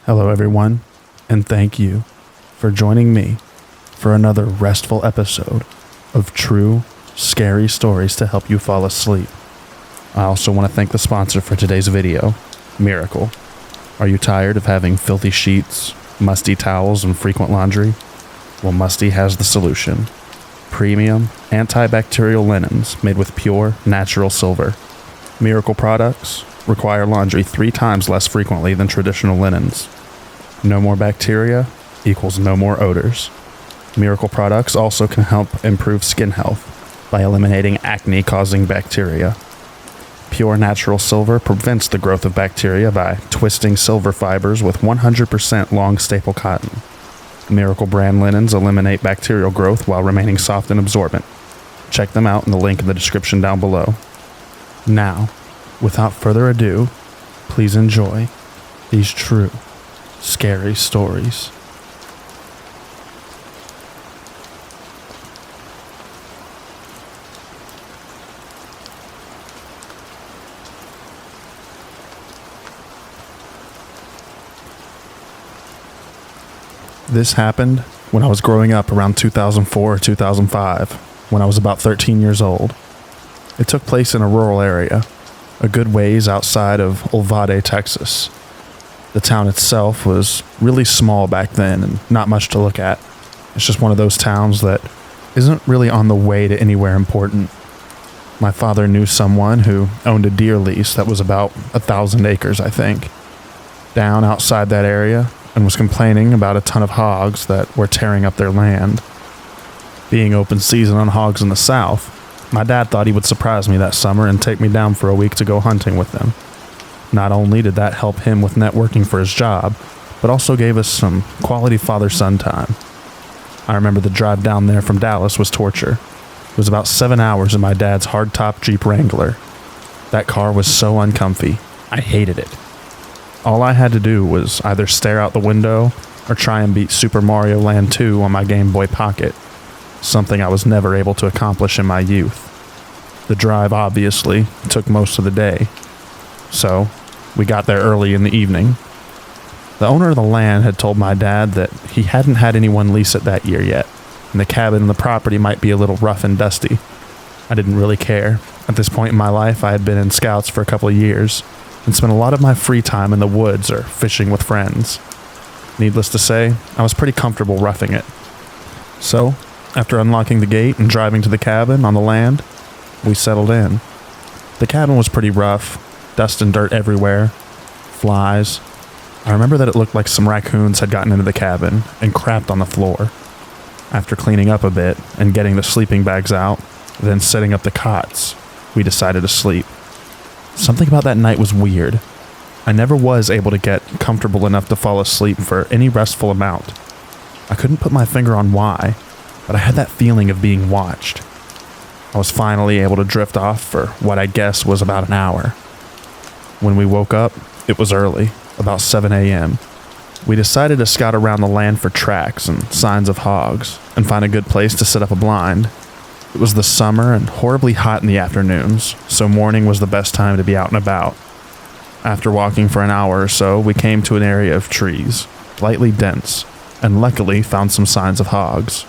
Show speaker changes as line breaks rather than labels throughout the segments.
Hello everyone, and thank you for joining me for another restful episode of true, scary stories to help you fall asleep. I also want to thank the sponsor for today's video, Miracle. Are you tired of having filthy sheets, musty towels, and frequent laundry? Well, Musty has the solution. Premium, antibacterial linens made with pure, natural silver. Miracle products require laundry 3 times less frequently than traditional linens. No more bacteria equals no more odors. Miracle products also can help improve skin health by eliminating acne-causing bacteria. Pure natural silver prevents the growth of bacteria by twisting silver fibers with 100% long staple cotton. Miracle brand linens eliminate bacterial growth while remaining soft and absorbent. Check them out in the link in the description down below. Now, without further ado, please enjoy these true, scary stories. This happened when I was growing up around 2004 or 2005, when I was about 13 years old. It took place in a rural area, a good ways outside of Uvalde, Texas. The town itself was really small back then and not much to look at. It's just one of those towns that isn't really on the way to anywhere important. My father knew someone who owned a deer lease that was about 1,000 acres, I think, down outside that area, and was complaining about a ton of hogs that were tearing up their land. Being open season on hogs in the south, my dad thought he would surprise me that summer and take me down for a week to go hunting with them. Not only did that help him with networking for his job, but also gave us some quality father-son time. I remember the drive down there from Dallas was torture. It was about 7 hours in my dad's hardtop Jeep Wrangler. That car was so uncomfy. I hated it. All I had to do was either stare out the window or try and beat Super Mario Land 2 on my Game Boy Pocket, something I was never able to accomplish in my youth. The drive obviously took most of the day, so we got there early in the evening. The owner of the land had told my dad that he hadn't had anyone lease it that year yet, and the cabin and the property might be a little rough and dusty. I didn't really care. At this point in my life, I had been in scouts for a couple of years, and spent a lot of my free time in the woods or fishing with friends. Needless to say, I was pretty comfortable roughing it. So, after unlocking the gate and driving to the cabin on the land, we settled in. The cabin was pretty rough, dust and dirt everywhere, flies. I remember that it looked like some raccoons had gotten into the cabin and crapped on the floor. After cleaning up a bit and getting the sleeping bags out, then setting up the cots, we decided to sleep. Something about that night was weird. I never was able to get comfortable enough to fall asleep for any restful amount. I couldn't put my finger on why, but I had that feeling of being watched. I was finally able to drift off for what I guess was about an hour. When we woke up, it was early, about 7 a.m. We decided to scout around the land for tracks and signs of hogs, and find a good place to set up a blind. It was the summer and horribly hot in the afternoons, so morning was the best time to be out and about. After walking for an hour or so, we came to an area of trees, lightly dense, and luckily found some signs of hogs.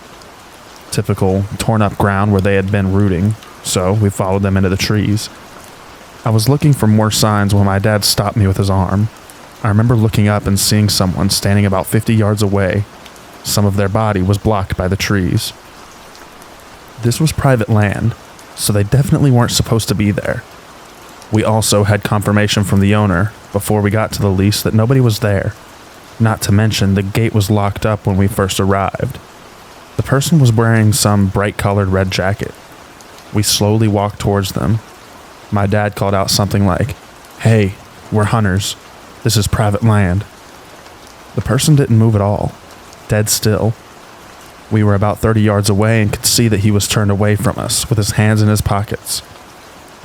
Typical torn up ground where they had been rooting, so we followed them into the trees. I was looking for more signs when my dad stopped me with his arm. I remember looking up and seeing someone standing about 50 yards away. Some of their body was blocked by the trees. This was private land, so they definitely weren't supposed to be there. We also had confirmation from the owner, before we got to the lease, that nobody was there. Not to mention, the gate was locked up when we first arrived. The person was wearing some bright-colored red jacket. We slowly walked towards them. My dad called out something like, "Hey, we're hunters. This is private land." The person didn't move at all, dead still. We were about 30 yards away and could see that he was turned away from us with his hands in his pockets.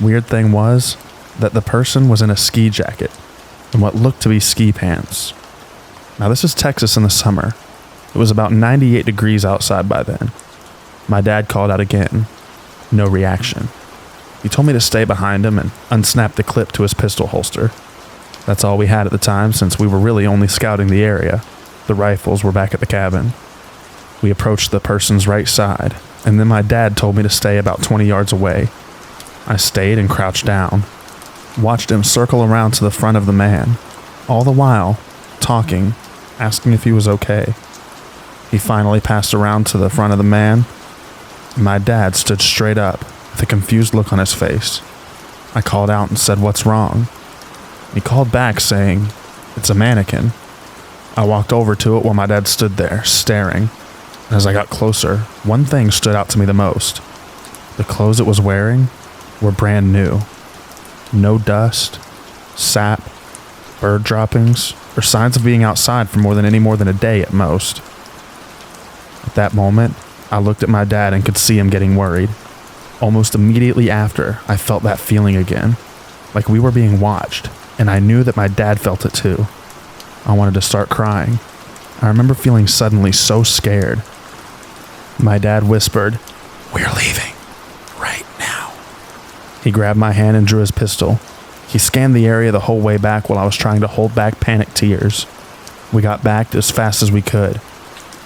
Weird thing was that the person was in a ski jacket and what looked to be ski pants. Now this is Texas in the summer. It was about 98 degrees outside by then. My dad called out again. No reaction. He told me to stay behind him and unsnap the clip to his pistol holster. That's all we had at the time since we were really only scouting the area. The rifles were back at the cabin. We approached the person's right side, and then my dad told me to stay about 20 yards away. I stayed and crouched down, watched him circle around to the front of the man, all the while talking, asking if he was okay. He finally passed around to the front of the man, and my dad stood straight up with a confused look on his face. I called out and said, "What's wrong?" He called back saying, "It's a mannequin." I walked over to it while my dad stood there, staring. And as I got closer, one thing stood out to me the most. The clothes it was wearing were brand new. No dust, sap, bird droppings, or signs of being outside for any more than a day at most. At that moment, I looked at my dad and could see him getting worried. Almost immediately after, I felt that feeling again, like we were being watched, and I knew that my dad felt it too. I wanted to start crying. I remember feeling suddenly so scared. My dad whispered, "We're leaving right now." He grabbed my hand and drew his pistol. He scanned the area the whole way back while I was trying to hold back panicked tears. We got back as fast as we could.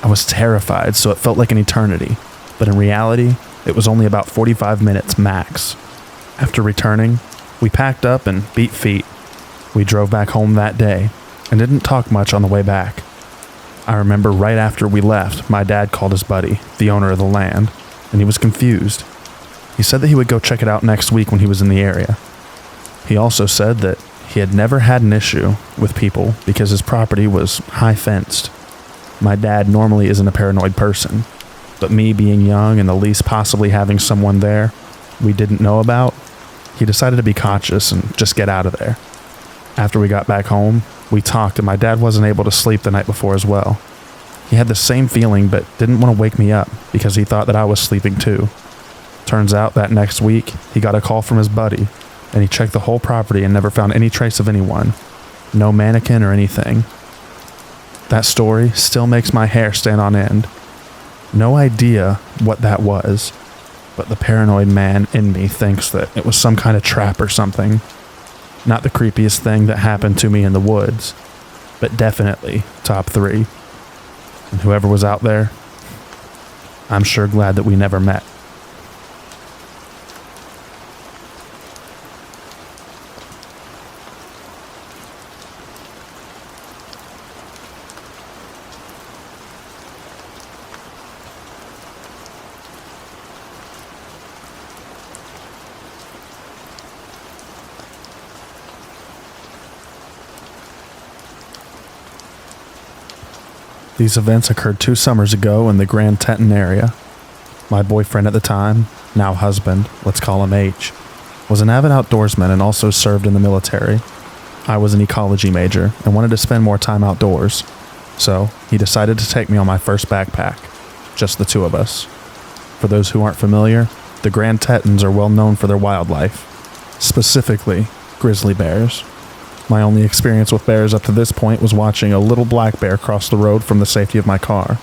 I was terrified, so it felt like an eternity, but in reality, it was only about 45 minutes max. After returning, we packed up and beat feet. We drove back home that day and didn't talk much on the way back. I remember right after we left, my dad called his buddy, the owner of the land, and he was confused. He said that he would go check it out next week when he was in the area. He also said that he had never had an issue with people because his property was high fenced. My dad normally isn't a paranoid person, but me being young and the lease possibly having someone there we didn't know about, he decided to be cautious and just get out of there. After we got back home, we talked and my dad wasn't able to sleep the night before as well. He had the same feeling but didn't want to wake me up because he thought that I was sleeping too. Turns out that next week, he got a call from his buddy and he checked the whole property and never found any trace of anyone. No mannequin or anything. That story still makes my hair stand on end. No idea what that was, but the paranoid man in me thinks that it was some kind of trap or something. Not the creepiest thing that happened to me in the woods, but definitely top 3. And whoever was out there, I'm sure glad that we never met. These events occurred 2 summers ago in the Grand Teton area. My boyfriend at the time, now husband, let's call him H, was an avid outdoorsman and also served in the military. I was an ecology major and wanted to spend more time outdoors, so he decided to take me on my first backpack, just the 2 of us. For those who aren't familiar, the Grand Tetons are well known for their wildlife, specifically grizzly bears. My only experience with bears up to this point was watching a little black bear cross the road from the safety of my car.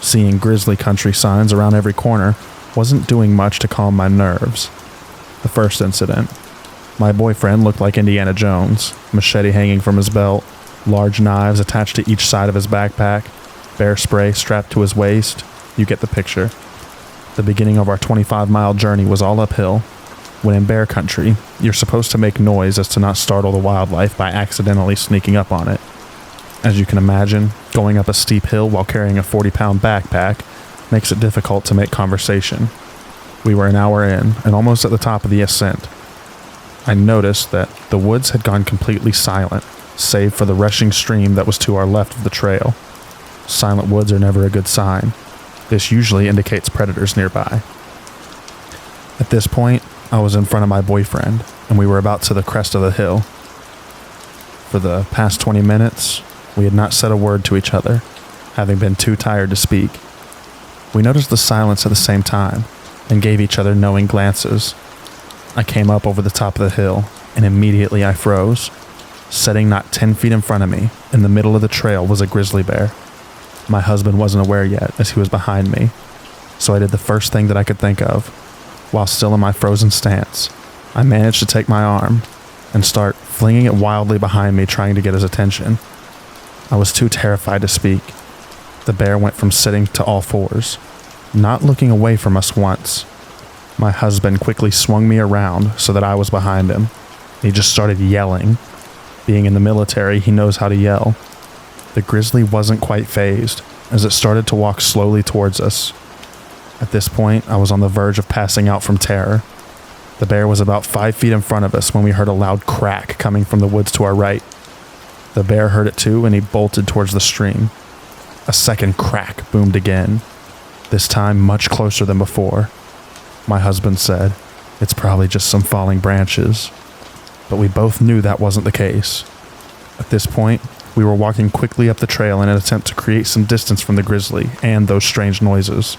Seeing grizzly country signs around every corner wasn't doing much to calm my nerves. The first incident. My boyfriend looked like Indiana Jones, machete hanging from his belt, large knives attached to each side of his backpack, bear spray strapped to his waist. You get the picture. The beginning of our 25-mile journey was all uphill. When in bear country, you're supposed to make noise as to not startle the wildlife by accidentally sneaking up on it. As you can imagine, going up a steep hill while carrying a 40-pound backpack makes it difficult to make conversation. We were an hour in and almost at the top of the ascent. I noticed that the woods had gone completely silent, save for the rushing stream that was to our left of the trail. Silent woods are never a good sign. This usually indicates predators nearby. At this point, I was in front of my boyfriend, and we were about to the crest of the hill. For the past 20 minutes, we had not said a word to each other, having been too tired to speak. We noticed the silence at the same time, and gave each other knowing glances. I came up over the top of the hill, and immediately I froze. Sitting not 10 feet in front of me, in the middle of the trail, was a grizzly bear. My husband wasn't aware yet, as he was behind me, so I did the first thing that I could think of. While still in my frozen stance, I managed to take my arm, and start flinging it wildly behind me, trying to get his attention. I was too terrified to speak. The bear went from sitting to all fours, not looking away from us once. My husband quickly swung me around so that I was behind him. He just started yelling. Being in the military, he knows how to yell. The grizzly wasn't quite fazed as it started to walk slowly towards us. At this point, I was on the verge of passing out from terror. The bear was about 5 feet in front of us when we heard a loud crack coming from the woods to our right. The bear heard it too, and he bolted towards the stream. A second crack boomed again, this time much closer than before. My husband said, "It's probably just some falling branches." But we both knew that wasn't the case. At this point, we were walking quickly up the trail in an attempt to create some distance from the grizzly and those strange noises.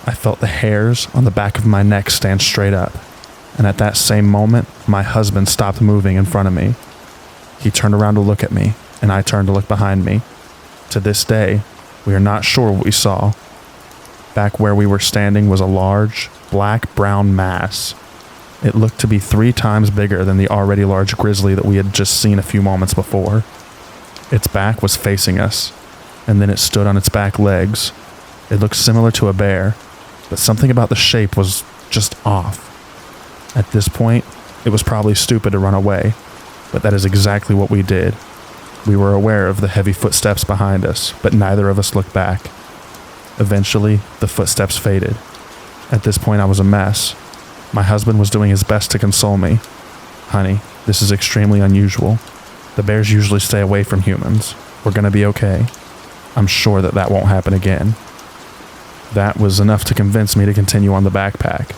I felt the hairs on the back of my neck stand straight up, and at that same moment, my husband stopped moving in front of me. He turned around to look at me, and I turned to look behind me. To this day, we are not sure what we saw. Back where we were standing was a large, black-brown mass. It looked to be 3 times bigger than the already large grizzly that we had just seen a few moments before. Its back was facing us, and then it stood on its back legs. It looked similar to a bear, but something about the shape was just off. At this point, it was probably stupid to run away, but that is exactly what we did. We were aware of the heavy footsteps behind us, but neither of us looked back. Eventually, the footsteps faded. At this point, I was a mess. My husband was doing his best to console me. "Honey, this is extremely unusual. The bears usually stay away from humans. We're gonna be okay. I'm sure that won't happen again." That was enough to convince me to continue on the backpack.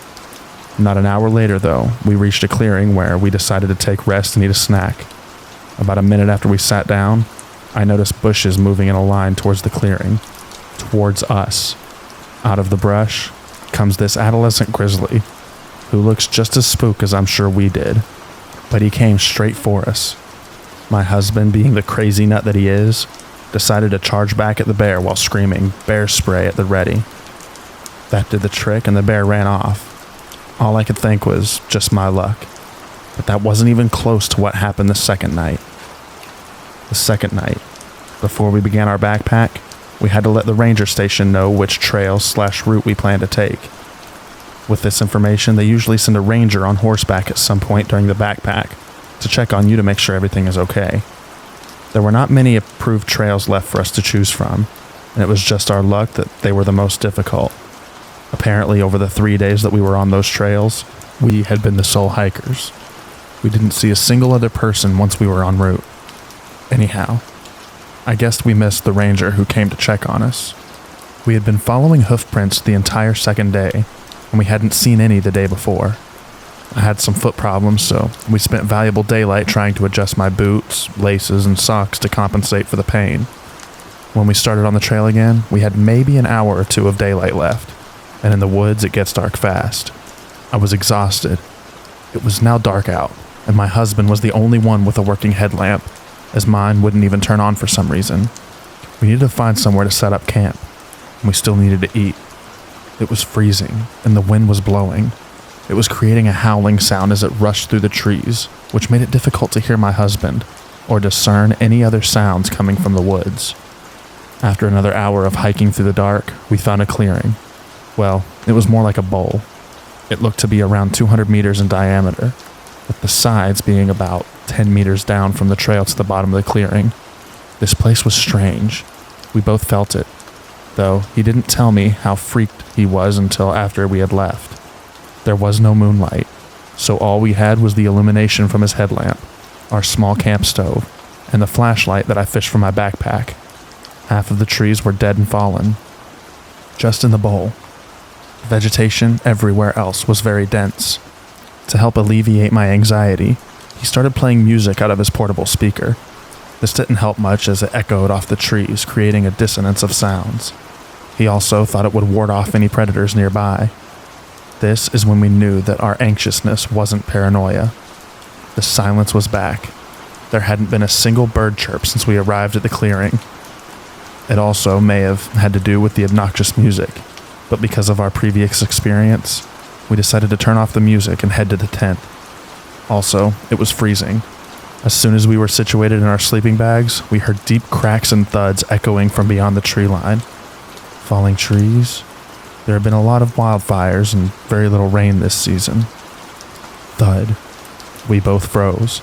Not an hour later, though, we reached a clearing where we decided to take rest and eat a snack. About a minute after we sat down, I noticed bushes moving in a line towards the clearing, towards us. Out of the brush comes this adolescent grizzly, who looks just as spooked as I'm sure we did, but he came straight for us. My husband, being the crazy nut that he is, decided to charge back at the bear while screaming "bear spray" at the ready. That did the trick, and the bear ran off. All I could think was just my luck. But that wasn't even close to what happened the second night. The second night, before we began our backpack, we had to let the ranger station know which trail/route we planned to take. With this information, they usually send a ranger on horseback at some point during the backpack to check on you to make sure everything is okay. There were not many approved trails left for us to choose from, and it was just our luck that they were the most difficult. Apparently, over the 3 days that we were on those trails, we had been the sole hikers. We didn't see a single other person once we were en route. Anyhow, I guess we missed the ranger who came to check on us. We had been following hoof prints the entire second day, and we hadn't seen any the day before. I had some foot problems, so we spent valuable daylight trying to adjust my boots, laces, and socks to compensate for the pain. When we started on the trail again, we had maybe an hour or 2 of daylight left, and in the woods it gets dark fast. I was exhausted. It was now dark out, and my husband was the only one with a working headlamp, as mine wouldn't even turn on for some reason. We needed to find somewhere to set up camp, and we still needed to eat. It was freezing, and the wind was blowing. It was creating a howling sound as it rushed through the trees, which made it difficult to hear my husband, or discern any other sounds coming from the woods. After another hour of hiking through the dark, we found a clearing. Well, it was more like a bowl. It looked to be around 200 meters in diameter, with the sides being about 10 meters down from the trail to the bottom of the clearing. This place was strange. We both felt it, though he didn't tell me how freaked he was until after we had left. There was no moonlight, so all we had was the illumination from his headlamp, our small camp stove, and the flashlight that I fished from my backpack. Half of the trees were dead and fallen. Just in the bowl. Vegetation everywhere else was very dense. To help alleviate my anxiety, he started playing music out of his portable speaker. This didn't help much as it echoed off the trees, creating a dissonance of sounds. He also thought it would ward off any predators nearby. This is when we knew that our anxiousness wasn't paranoia. The silence was back. There hadn't been a single bird chirp since we arrived at the clearing. It also may have had to do with the obnoxious music, but because of our previous experience, we decided to turn off the music and head to the tent. Also, it was freezing. As soon as we were situated in our sleeping bags, we heard deep cracks and thuds echoing from beyond the tree line. Falling trees? There have been a lot of wildfires and very little rain this season. Thud. We both froze.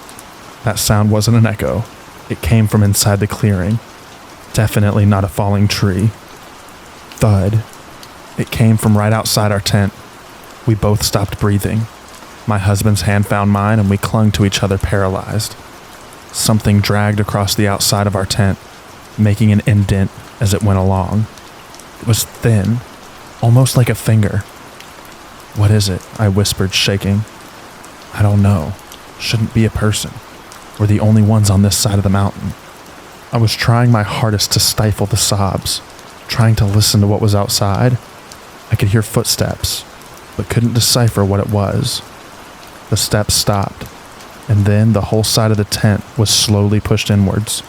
That sound wasn't an echo. It came from inside the clearing. Definitely not a falling tree. Thud. It came from right outside our tent. We both stopped breathing. My husband's hand found mine and we clung to each other paralyzed. Something dragged across the outside of our tent, making an indent as it went along. It was thin, almost like a finger. "What is it?" I whispered, shaking. "I don't know. Shouldn't be a person. We're the only ones on this side of the mountain." I was trying my hardest to stifle the sobs, trying to listen to what was outside. I could hear footsteps, but couldn't decipher what it was. The steps stopped, and then the whole side of the tent was slowly pushed inwards.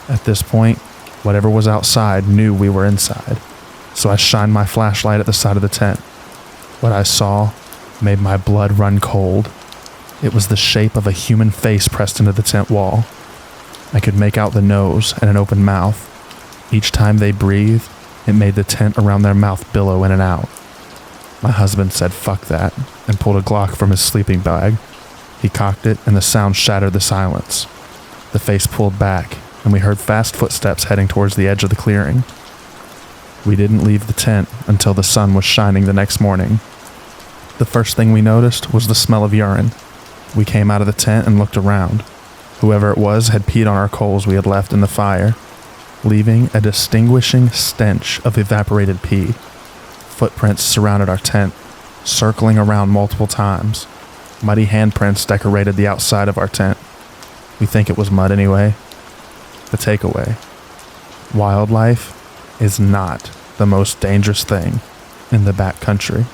At this point, whatever was outside knew we were inside, so I shined my flashlight at the side of the tent. What I saw made my blood run cold. It was the shape of a human face pressed into the tent wall. I could make out the nose and an open mouth. Each time they breathed, it made the tent around their mouth billow in and out. My husband said "fuck that" and pulled a Glock from his sleeping bag. He cocked it and the sound shattered the silence. The face pulled back and we heard fast footsteps heading towards the edge of the clearing. We didn't leave the tent until the sun was shining the next morning. The first thing we noticed was the smell of urine. We came out of the tent and looked around. Whoever it was had peed on our coals we had left in the fire, leaving a distinguishing stench of evaporated pee. Footprints surrounded our tent, circling around multiple times. Muddy handprints decorated the outside of our tent. We think it was mud anyway. The takeaway: wildlife is not the most dangerous thing in the backcountry.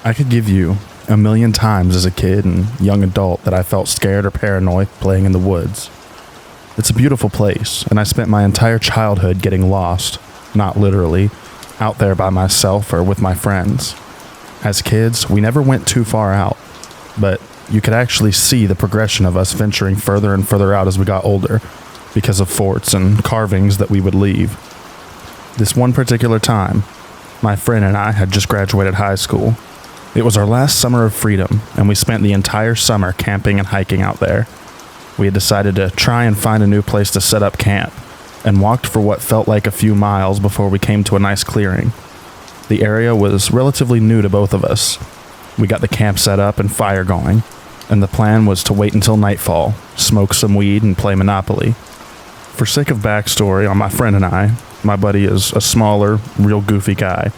I could give you a million times as a kid and young adult that I felt scared or paranoid playing in the woods. It's a beautiful place, and I spent my entire childhood getting lost, not literally, out there by myself or with my friends. As kids, we never went too far out, but you could actually see the progression of us venturing further and further out as we got older because of forts and carvings that we would leave. This one particular time, my friend and I had just graduated high school. It was our last summer of freedom, and we spent the entire summer camping and hiking out there. We had decided to try and find a new place to set up camp, and walked for what felt like a few miles before we came to a nice clearing. The area was relatively new to both of us. We got the camp set up and fire going, and the plan was to wait until nightfall, smoke some weed, and play Monopoly. For sake of backstory on my friend and I, my buddy is a smaller, real goofy guy,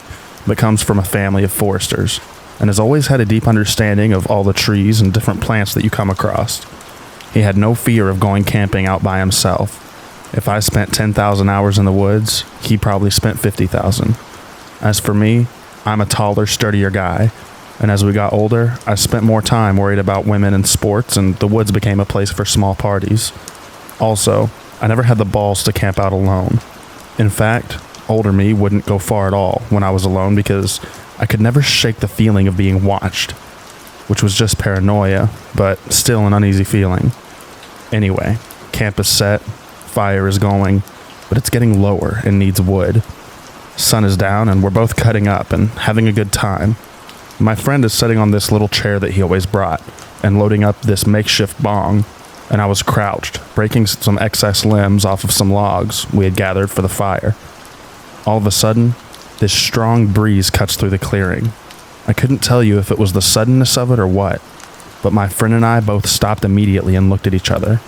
but comes from a family of foresters, and has always had a deep understanding of all the trees and different plants that you come across. He had no fear of going camping out by himself. If I spent 10,000 hours in the woods, he probably spent 50,000. As for me, I'm a taller, sturdier guy, and as we got older, I spent more time worried about women and sports, and the woods became a place for small parties. Also, I never had the balls to camp out alone. In fact, older me wouldn't go far at all when I was alone because I could never shake the feeling of being watched, which was just paranoia, but still an uneasy feeling. Anyway, camp is set, fire is going, but it's getting lower and needs wood. Sun is down and we're both cutting up and having a good time. My friend is sitting on this little chair that he always brought and loading up this makeshift bong, and I was crouched, breaking some excess limbs off of some logs we had gathered for the fire. All of a sudden, this strong breeze cuts through the clearing. I couldn't tell you if it was the suddenness of it or what, but my friend and I both stopped immediately and looked at each other.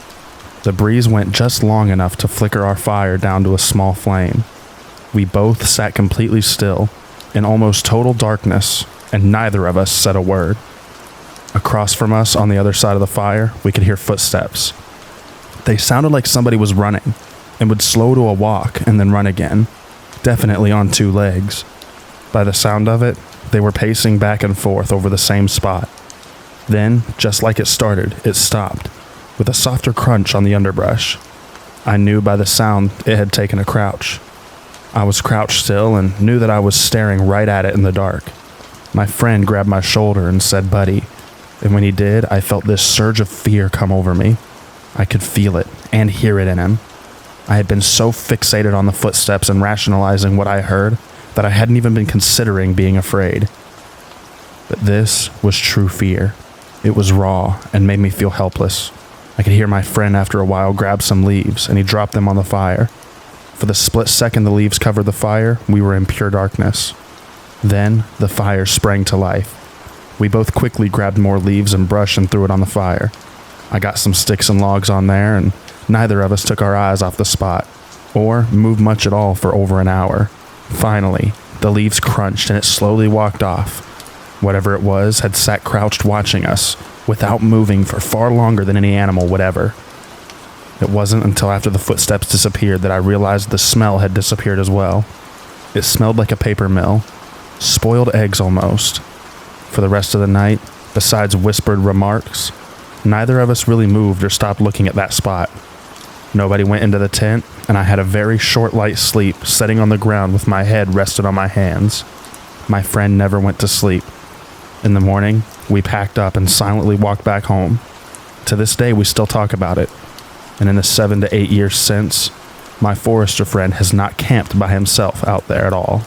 The breeze went just long enough to flicker our fire down to a small flame. We both sat completely still, in almost total darkness, and neither of us said a word. Across from us, on the other side of the fire, we could hear footsteps. They sounded like somebody was running, and would slow to a walk and then run again, definitely on 2 legs. By the sound of it, they were pacing back and forth over the same spot. Then, just like it started, it stopped, with a softer crunch on the underbrush. I knew by the sound it had taken a crouch. I was crouched still and knew that I was staring right at it in the dark. My friend grabbed my shoulder and said, "Buddy," and when he did, I felt this surge of fear come over me. I could feel it and hear it in him. I had been so fixated on the footsteps and rationalizing what I heard that I hadn't even been considering being afraid. But this was true fear. It was raw and made me feel helpless. I could hear my friend after a while grab some leaves, and he dropped them on the fire. For the split second the leaves covered the fire, we were in pure darkness. Then the fire sprang to life. We both quickly grabbed more leaves and brush and threw it on the fire. I got some sticks and logs on there, and neither of us took our eyes off the spot, or moved much at all for over an hour. Finally, the leaves crunched and it slowly walked off. Whatever it was had sat crouched watching us, without moving for far longer than any animal would ever. It wasn't until after the footsteps disappeared that I realized the smell had disappeared as well. It smelled like a paper mill. Spoiled eggs almost. For the rest of the night, besides whispered remarks, neither of us really moved or stopped looking at that spot. Nobody went into the tent, and I had a very short light sleep, sitting on the ground with my head rested on my hands. My friend never went to sleep. In the morning, we packed up and silently walked back home. To this day, we still talk about it. And in the 7 to 8 years since, my forester friend has not camped by himself out there at all.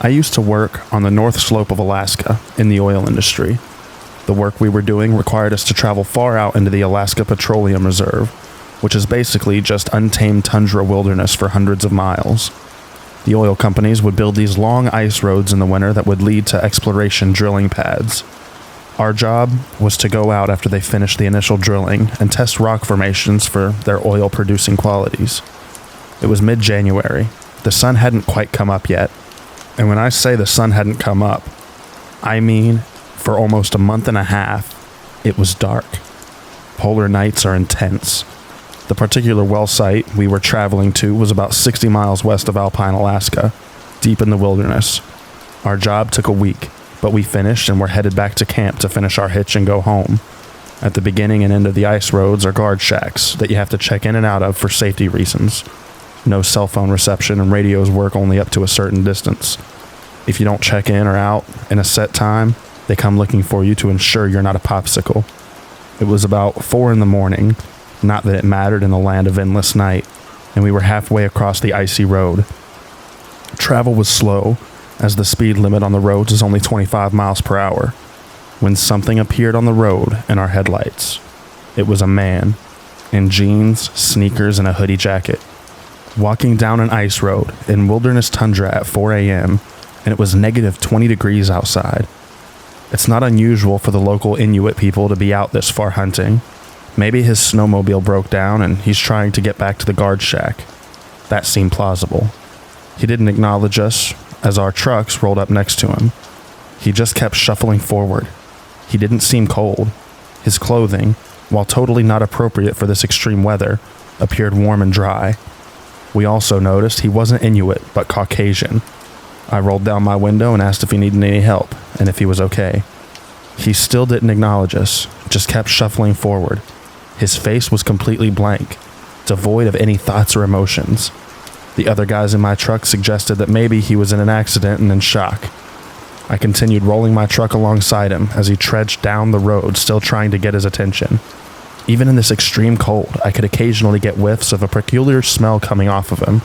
I used to work on the north slope of Alaska in the oil industry. The work we were doing required us to travel far out into the Alaska Petroleum Reserve, which is basically just untamed tundra wilderness for hundreds of miles. The oil companies would build these long ice roads in the winter that would lead to exploration drilling pads. Our job was to go out after they finished the initial drilling and test rock formations for their oil-producing qualities. It was mid-January. The sun hadn't quite come up yet. And when I say the sun hadn't come up, I mean for almost a month and a half, it was dark. Polar nights are intense. The particular well site we were traveling to was about 60 miles west of Alpine, Alaska, deep in the wilderness. Our job took a week, but we finished and were headed back to camp to finish our hitch and go home. At the beginning and end of the ice roads are guard shacks that you have to check in and out of for safety reasons. No cell phone reception, and radios work only up to a certain distance. If you don't check in or out in a set time, they come looking for you to ensure you're not a popsicle. It was about 4 a.m, not that it mattered in the land of endless night, and we were halfway across the icy road. Travel was slow, as the speed limit on the roads is only 25 miles per hour, when something appeared on the road in our headlights. It was a man, in jeans, sneakers, and a hoodie jacket, walking down an ice road in wilderness tundra at 4 a.m., and it was negative 20 degrees outside. It's not unusual for the local Inuit people to be out this far hunting. Maybe his snowmobile broke down and he's trying to get back to the guard shack. That seemed plausible. He didn't acknowledge us as our trucks rolled up next to him. He just kept shuffling forward. He didn't seem cold. His clothing, while totally not appropriate for this extreme weather, appeared warm and dry. We also noticed he wasn't Inuit, but Caucasian. I rolled down my window and asked if he needed any help, and if he was okay. He still didn't acknowledge us, just kept shuffling forward. His face was completely blank, devoid of any thoughts or emotions. The other guys in my truck suggested that maybe he was in an accident and in shock. I continued rolling my truck alongside him as he trudged down the road, still trying to get his attention. Even in this extreme cold, I could occasionally get whiffs of a peculiar smell coming off of him.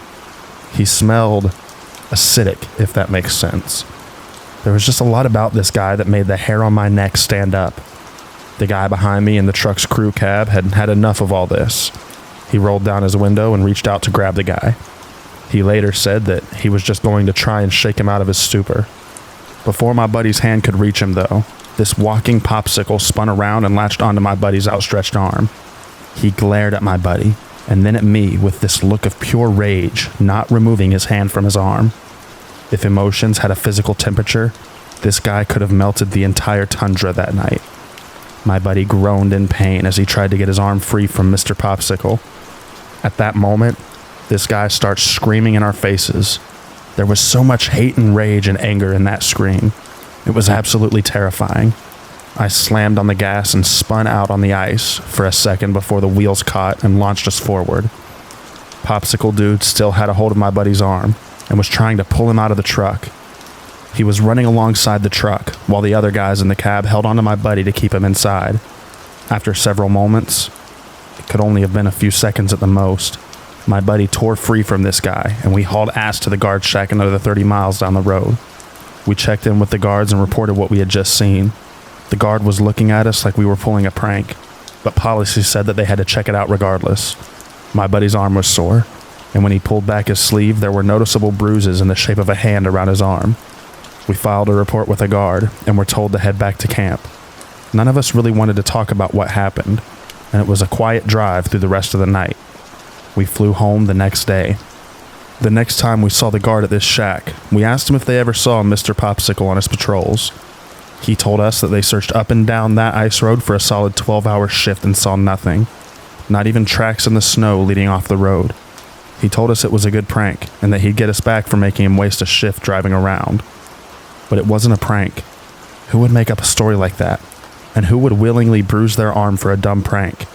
He smelled acidic, if that makes sense. There was just a lot about this guy that made the hair on my neck stand up. The guy behind me in the truck's crew cab had had enough of all this. He rolled down his window and reached out to grab the guy. He later said that he was just going to try and shake him out of his stupor. Before my buddy's hand could reach him, though, this walking popsicle spun around and latched onto my buddy's outstretched arm. He glared at my buddy, and then at me with this look of pure rage, not removing his hand from his arm. If emotions had a physical temperature, this guy could have melted the entire tundra that night. My buddy groaned in pain as he tried to get his arm free from Mr. Popsicle. At that moment, this guy starts screaming in our faces. There was so much hate and rage and anger in that scream. It was absolutely terrifying. I slammed on the gas and spun out on the ice for a second before the wheels caught and launched us forward. Popsicle Dude still had a hold of my buddy's arm and was trying to pull him out of the truck. He was running alongside the truck while the other guys in the cab held onto my buddy to keep him inside. After several moments, it could only have been a few seconds at the most, my buddy tore free from this guy and we hauled ass to the guard shack another 30 miles down the road. We checked in with the guards and reported what we had just seen. The guard was looking at us like we were pulling a prank, but policy said that they had to check it out regardless. My buddy's arm was sore, and when he pulled back his sleeve, there were noticeable bruises in the shape of a hand around his arm. We filed a report with a guard and were told to head back to camp. None of us really wanted to talk about what happened, and it was a quiet drive through the rest of the night. We flew home the next day. The next time we saw the guard at this shack, we asked him if they ever saw Mr. Popsicle on his patrols. He told us that they searched up and down that ice road for a solid 12-hour shift and saw nothing. Not even tracks in the snow leading off the road. He told us it was a good prank and that he'd get us back for making him waste a shift driving around. But it wasn't a prank. Who would make up a story like that? And who would willingly bruise their arm for a dumb prank?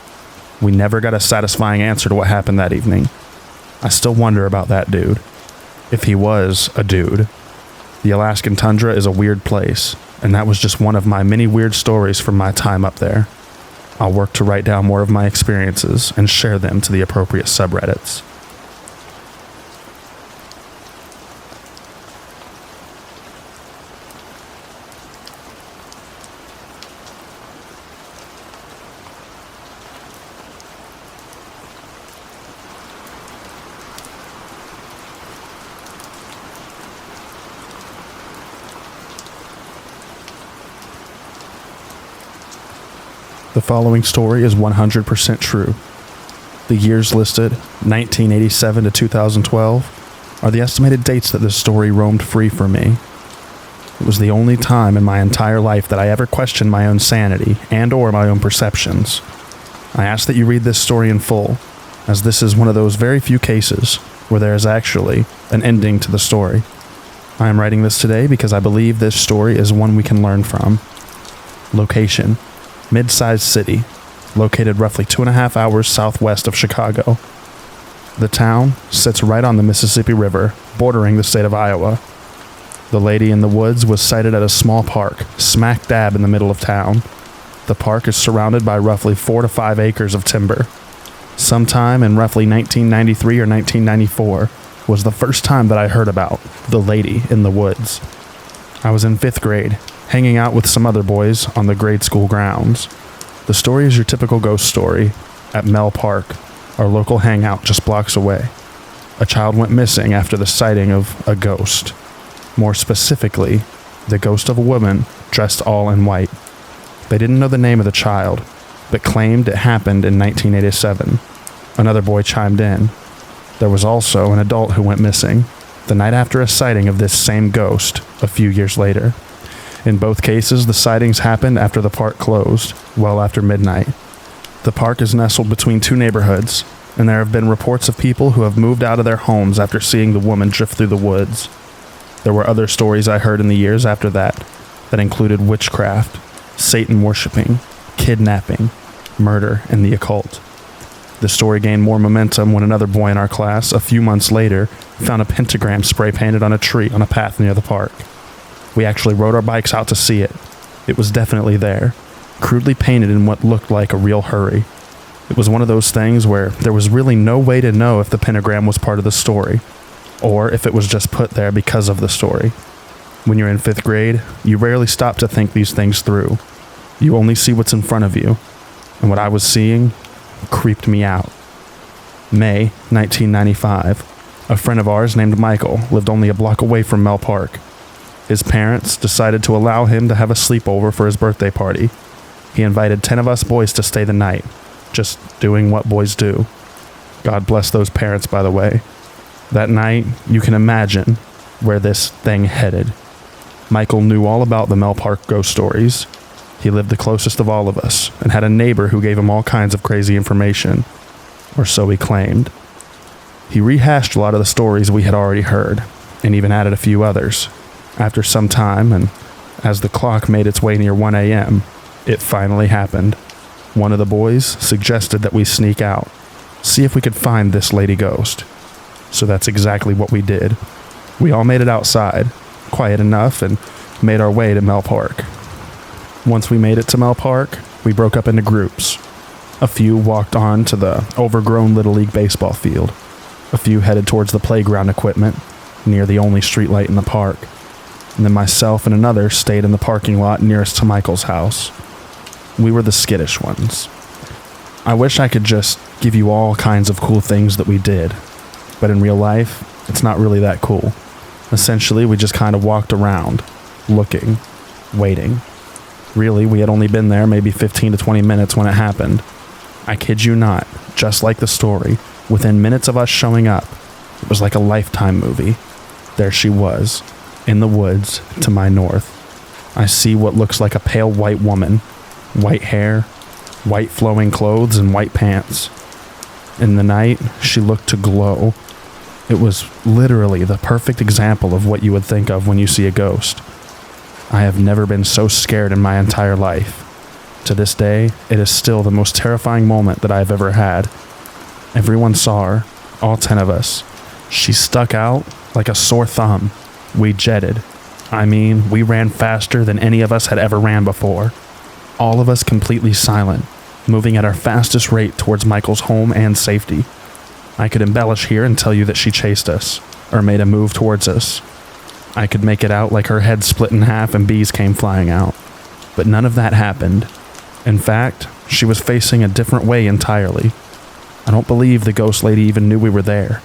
We never got a satisfying answer to what happened that evening. I still wonder about that dude. If he was a dude. The Alaskan tundra is a weird place, and that was just one of my many weird stories from my time up there. I'll work to write down more of my experiences and share them to the appropriate subreddits. The following story is 100% true. The years listed, 1987 to 2012, are the estimated dates that this story roamed free from me. It was the only time in my entire life that I ever questioned my own sanity and/or my own perceptions. I ask that you read this story in full, as this is one of those very few cases where there is actually an ending to the story. I am writing this today because I believe this story is one we can learn from. Location: mid-sized city, located roughly 2.5 hours southwest of Chicago. The town sits right on the Mississippi River, bordering the state of Iowa. The lady in the woods was sighted at a small park, smack dab in the middle of town. The park is surrounded by roughly 4 to 5 acres of timber. Sometime in roughly 1993 or 1994 was the first time that I heard about the lady in the woods. I was in 5th grade, hanging out with some other boys on the grade school grounds. The story is your typical ghost story at Mel Park, our local hangout just blocks away. A child went missing after the sighting of a ghost. More specifically, the ghost of a woman dressed all in white. They didn't know the name of the child, but claimed it happened in 1987. Another boy chimed in. There was also an adult who went missing, the night after a sighting of this same ghost a few years later. In both cases, the sightings happened after the park closed, well after midnight. The park is nestled between 2 neighborhoods, and there have been reports of people who have moved out of their homes after seeing the woman drift through the woods. There were other stories I heard in the years after that included witchcraft, Satan worshiping, kidnapping, murder, and the occult. The story gained more momentum when another boy in our class, a few months later, found a pentagram spray painted on a tree on a path near the park. We actually rode our bikes out to see it. It was definitely there, crudely painted in what looked like a real hurry. It was one of those things where there was really no way to know if the pentagram was part of the story, or if it was just put there because of the story. When you're in 5th grade, you rarely stop to think these things through. You only see what's in front of you, and what I was seeing creeped me out. May 1995. A friend of ours named Michael lived only a block away from Mel Park. His parents decided to allow him to have a sleepover for his birthday party. He invited 10 of us boys to stay the night, just doing what boys do. God bless those parents, by the way. That night, you can imagine where this thing headed. Michael knew all about the Mel Park ghost stories. He lived the closest of all of us and had a neighbor who gave him all kinds of crazy information, or so he claimed. He rehashed a lot of the stories we had already heard, and even added a few others. After some time, and as the clock made its way near 1 a.m., it finally happened. One of the boys suggested that we sneak out, see if we could find this lady ghost. So that's exactly what we did. We all made it outside, quiet enough, and made our way to Mel Park. Once we made it to Mel Park, we broke up into groups. A few walked on to the overgrown Little League baseball field. A few headed towards the playground equipment, near the only streetlight in the park. And then myself and another stayed in the parking lot nearest to Michael's house. We were the skittish ones. I wish I could just give you all kinds of cool things that we did, but in real life, it's not really that cool. Essentially, we just kind of walked around, looking, waiting. Really, we had only been there maybe 15 to 20 minutes when it happened. I kid you not, just like the story, within minutes of us showing up, it was like a Lifetime movie. There she was, in the woods to my north. I see what looks like a pale white woman, white hair, white flowing clothes, and white pants. In the night, she looked to glow. It was literally the perfect example of what you would think of when you see a ghost. I have never been so scared in my entire life. To this day, it is still the most terrifying moment that I have ever had. Everyone saw her, all 10 of us. She stuck out like a sore thumb. We jetted. I mean, we ran faster than any of us had ever ran before. All of us completely silent, moving at our fastest rate towards Michael's home and safety. I could embellish here and tell you that she chased us, or made a move towards us. I could make it out like her head split in half and bees came flying out. But none of that happened. In fact, she was facing a different way entirely. I don't believe the ghost lady even knew we were there.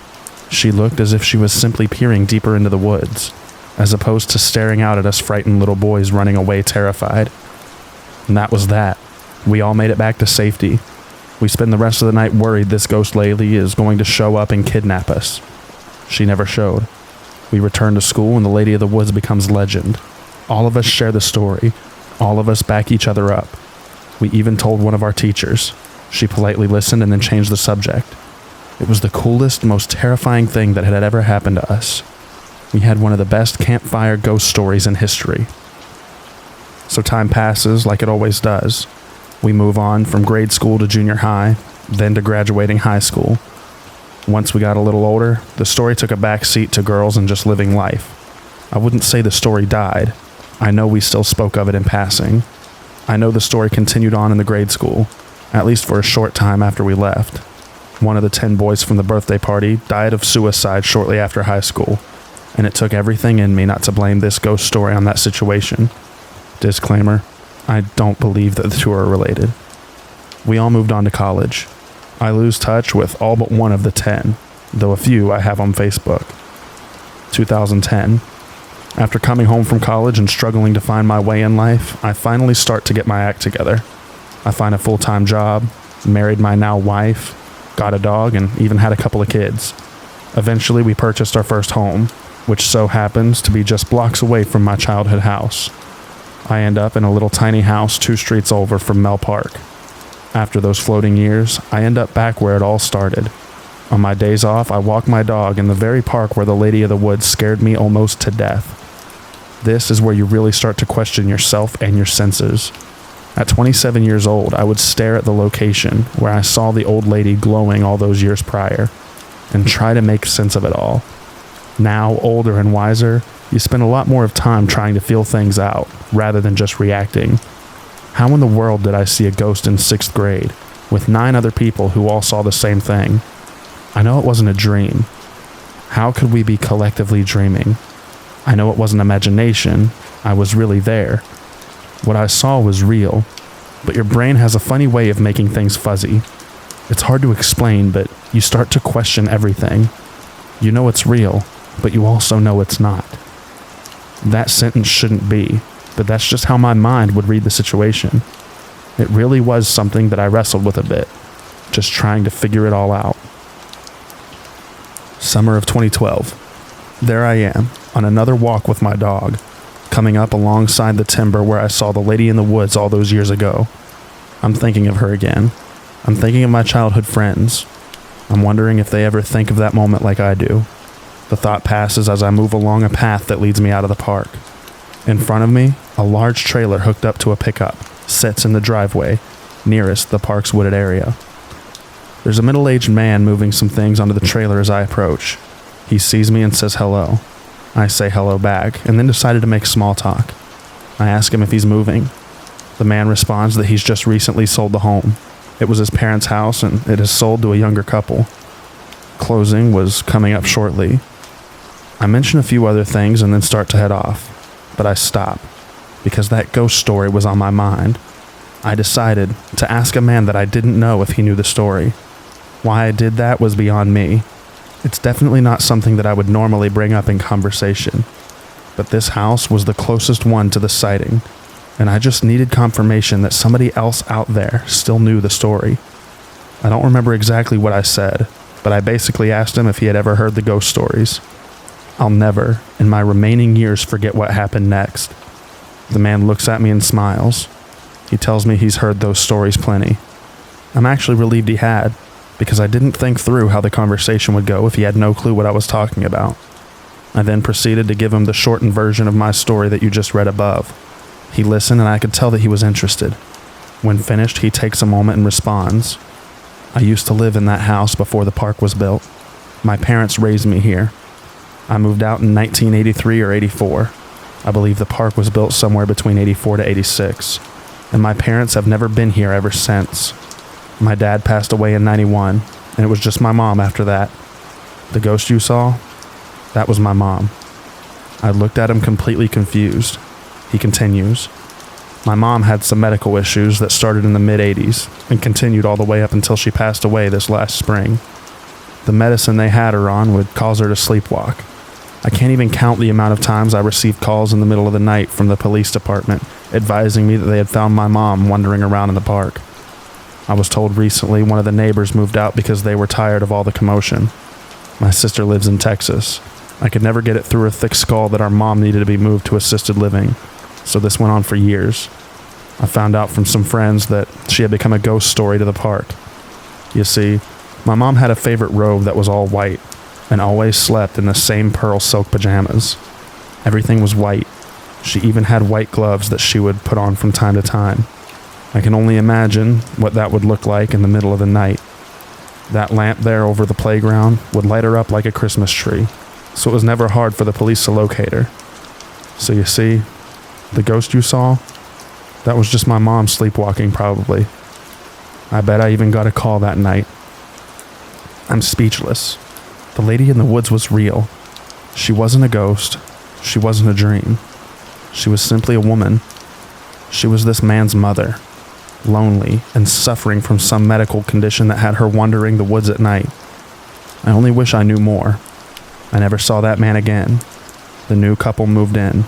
She looked as if she was simply peering deeper into the woods, as opposed to staring out at us frightened little boys running away terrified. And that was that. We all made it back to safety. We spend the rest of the night worried this ghost lady is going to show up and kidnap us. She never showed. We return to school and the Lady of the Woods becomes legend. All of us share the story. All of us back each other up. We even told one of our teachers. She politely listened and then changed the subject. It was the coolest, most terrifying thing that had ever happened to us. We had one of the best campfire ghost stories in history. So time passes like it always does. We move on from grade school to junior high, then to graduating high school. Once we got a little older, the story took a back seat to girls and just living life. I wouldn't say the story died. I know we still spoke of it in passing. I know the story continued on in the grade school, at least for a short time after we left. One of the 10 boys from the birthday party died of suicide shortly after high school, and it took everything in me not to blame this ghost story on that situation. Disclaimer, I don't believe that the two are related. We all moved on to college. I lose touch with all but one of the 10, though a few I have on Facebook. 2010. After coming home from college and struggling to find my way in life, I finally start to get my act together. I find a full-time job, married my now wife, got a dog, and even had a couple of kids. Eventually, we purchased our first home, which so happens to be just blocks away from my childhood house. I end up in a little tiny house 2 streets over from Mel Park. After those floating years, I end up back where it all started. On my days off, I walk my dog in the very park where the Lady of the Woods scared me almost to death. This is where you really start to question yourself and your senses. At 27 years old, I would stare at the location where I saw the old lady glowing all those years prior, and try to make sense of it all. Now, older and wiser, you spend a lot more of time trying to feel things out, rather than just reacting. How in the world did I see a ghost in 6th grade, with 9 other people who all saw the same thing? I know it wasn't a dream. How could we be collectively dreaming? I know it wasn't imagination. I was really there. What I saw was real, but your brain has a funny way of making things fuzzy. It's hard to explain, but you start to question everything. You know it's real, but you also know it's not. That sentence shouldn't be, but that's just how my mind would read the situation. It really was something that I wrestled with a bit, just trying to figure it all out. Summer of 2012. There I am, on another walk with my dog, coming up alongside the timber where I saw the lady in the woods all those years ago. I'm thinking of her again. I'm thinking of my childhood friends. I'm wondering if they ever think of that moment like I do. The thought passes as I move along a path that leads me out of the park. In front of me, a large trailer hooked up to a pickup sits in the driveway, nearest the park's wooded area. There's a middle-aged man moving some things onto the trailer as I approach. He sees me and says hello. I say hello back, and then decided to make small talk. I ask him if he's moving. The man responds that he's just recently sold the home. It was his parents' house, and it is sold to a younger couple. Closing was coming up shortly. I mention a few other things and then start to head off, but I stop, because that ghost story was on my mind. I decided to ask a man that I didn't know if he knew the story. Why I did that was beyond me. It's definitely not something that I would normally bring up in conversation, but this house was the closest one to the sighting, and I just needed confirmation that somebody else out there still knew the story. I don't remember exactly what I said, but I basically asked him if he had ever heard the ghost stories. I'll never, in my remaining years, forget what happened next. The man looks at me and smiles. He tells me he's heard those stories plenty. I'm actually relieved he had, because I didn't think through how the conversation would go if he had no clue what I was talking about. I then proceeded to give him the shortened version of my story that you just read above. He listened and I could tell that he was interested. When finished, he takes a moment and responds. I used to live in that house before the park was built. My parents raised me here. I moved out in 1983 or 84. I believe the park was built somewhere between 84 to 86, and my parents have never been here ever since. My dad passed away in 91, and it was just my mom after that. The ghost you saw? That was my mom. I looked at him completely confused. He continues. My mom had some medical issues that started in the mid-80s and continued all the way up until she passed away this last spring. The medicine they had her on would cause her to sleepwalk. I can't even count the amount of times I received calls in the middle of the night from the police department advising me that they had found my mom wandering around in the park. I was told recently one of the neighbors moved out because they were tired of all the commotion. My sister lives in Texas. I could never get it through her thick skull that our mom needed to be moved to assisted living, so this went on for years. I found out from some friends that she had become a ghost story to the park. You see, my mom had a favorite robe that was all white, and always slept in the same pearl silk pajamas. Everything was white. She even had white gloves that she would put on from time to time. I can only imagine what that would look like in the middle of the night. That lamp there over the playground would light her up like a Christmas tree, so it was never hard for the police to locate her. So you see, the ghost you saw, that was just my mom sleepwalking probably. I bet I even got a call that night. I'm speechless. The lady in the woods was real. She wasn't a ghost. She wasn't a dream. She was simply a woman. She was this man's mother, lonely and suffering from some medical condition that had her wandering the woods at night. I only wish I knew more. I never saw that man again. The new couple moved in,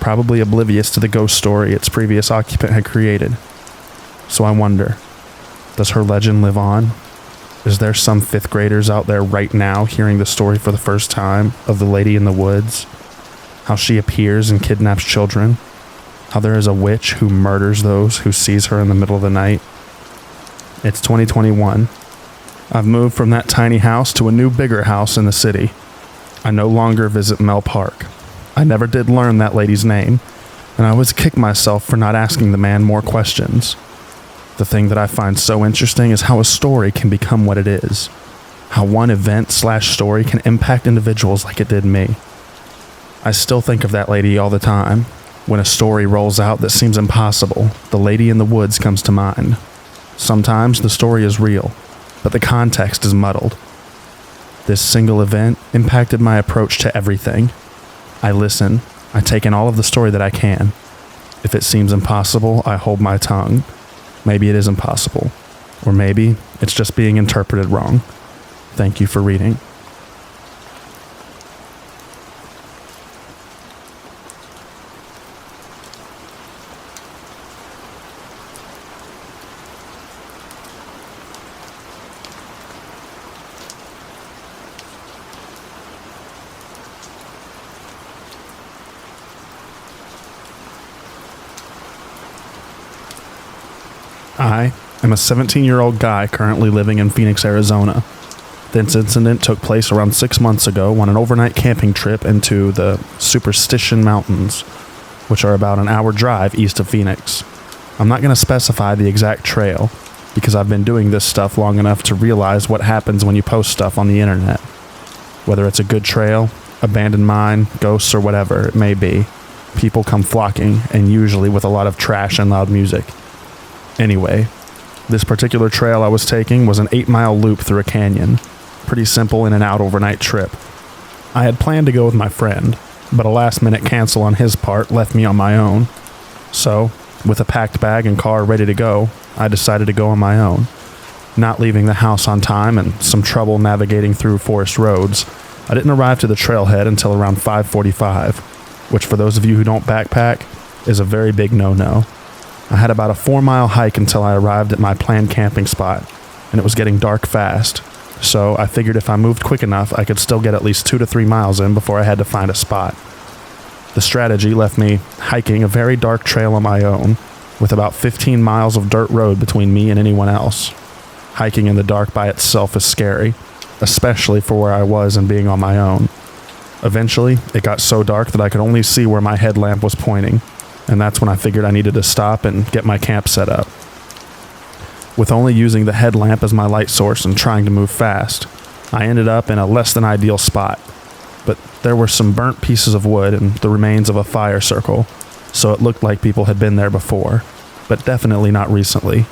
probably oblivious to the ghost story its previous occupant had created. So I wonder, does her legend live on? Is there some fifth graders out there right now hearing the story for the first time of the lady in the woods? How she appears and kidnaps children? How there is a witch who murders those who sees her in the middle of the night? It's 2021. I've moved from that tiny house to a new bigger house in the city. I no longer visit Mel Park. I never did learn that lady's name, and I always kick myself for not asking the man more questions. The thing that I find so interesting is how a story can become what it is. How one event/story can impact individuals like it did me. I still think of that lady all the time. When a story rolls out that seems impossible, the lady in the woods comes to mind. Sometimes the story is real, but the context is muddled. This single event impacted my approach to everything. I listen. I take in all of the story that I can. If it seems impossible, I hold my tongue. Maybe it is impossible, or maybe it's just being interpreted wrong. Thank you for reading. I am a 17-year-old guy currently living in Phoenix, Arizona. This incident took place around 6 months ago on an overnight camping trip into the Superstition Mountains, which are about an hour drive east of Phoenix. I'm not going to specify the exact trail, because I've been doing this stuff long enough to realize what happens when you post stuff on the internet. Whether it's a good trail, abandoned mine, ghosts, or whatever it may be, people come flocking, and usually with a lot of trash and loud music. Anyway, this particular trail I was taking was an 8-mile loop through a canyon. Pretty simple in and out overnight trip. I had planned to go with my friend, but a last-minute cancel on his part left me on my own. So, with a packed bag and car ready to go, I decided to go on my own. Not leaving the house on time and some trouble navigating through forest roads, I didn't arrive to the trailhead until around 5:45, which for those of you who don't backpack, is a very big no-no. I had about a 4-mile hike until I arrived at my planned camping spot, and it was getting dark fast, so I figured if I moved quick enough, I could still get at least 2 to 3 miles in before I had to find a spot. The strategy left me hiking a very dark trail on my own, with about 15 miles of dirt road between me and anyone else. Hiking in the dark by itself is scary, especially for where I was and being on my own. Eventually, it got so dark that I could only see where my headlamp was pointing, and that's when I figured I needed to stop and get my camp set up. With only using the headlamp as my light source and trying to move fast, I ended up in a less than ideal spot. But there were some burnt pieces of wood and the remains of a fire circle, so it looked like people had been there before, but definitely not recently.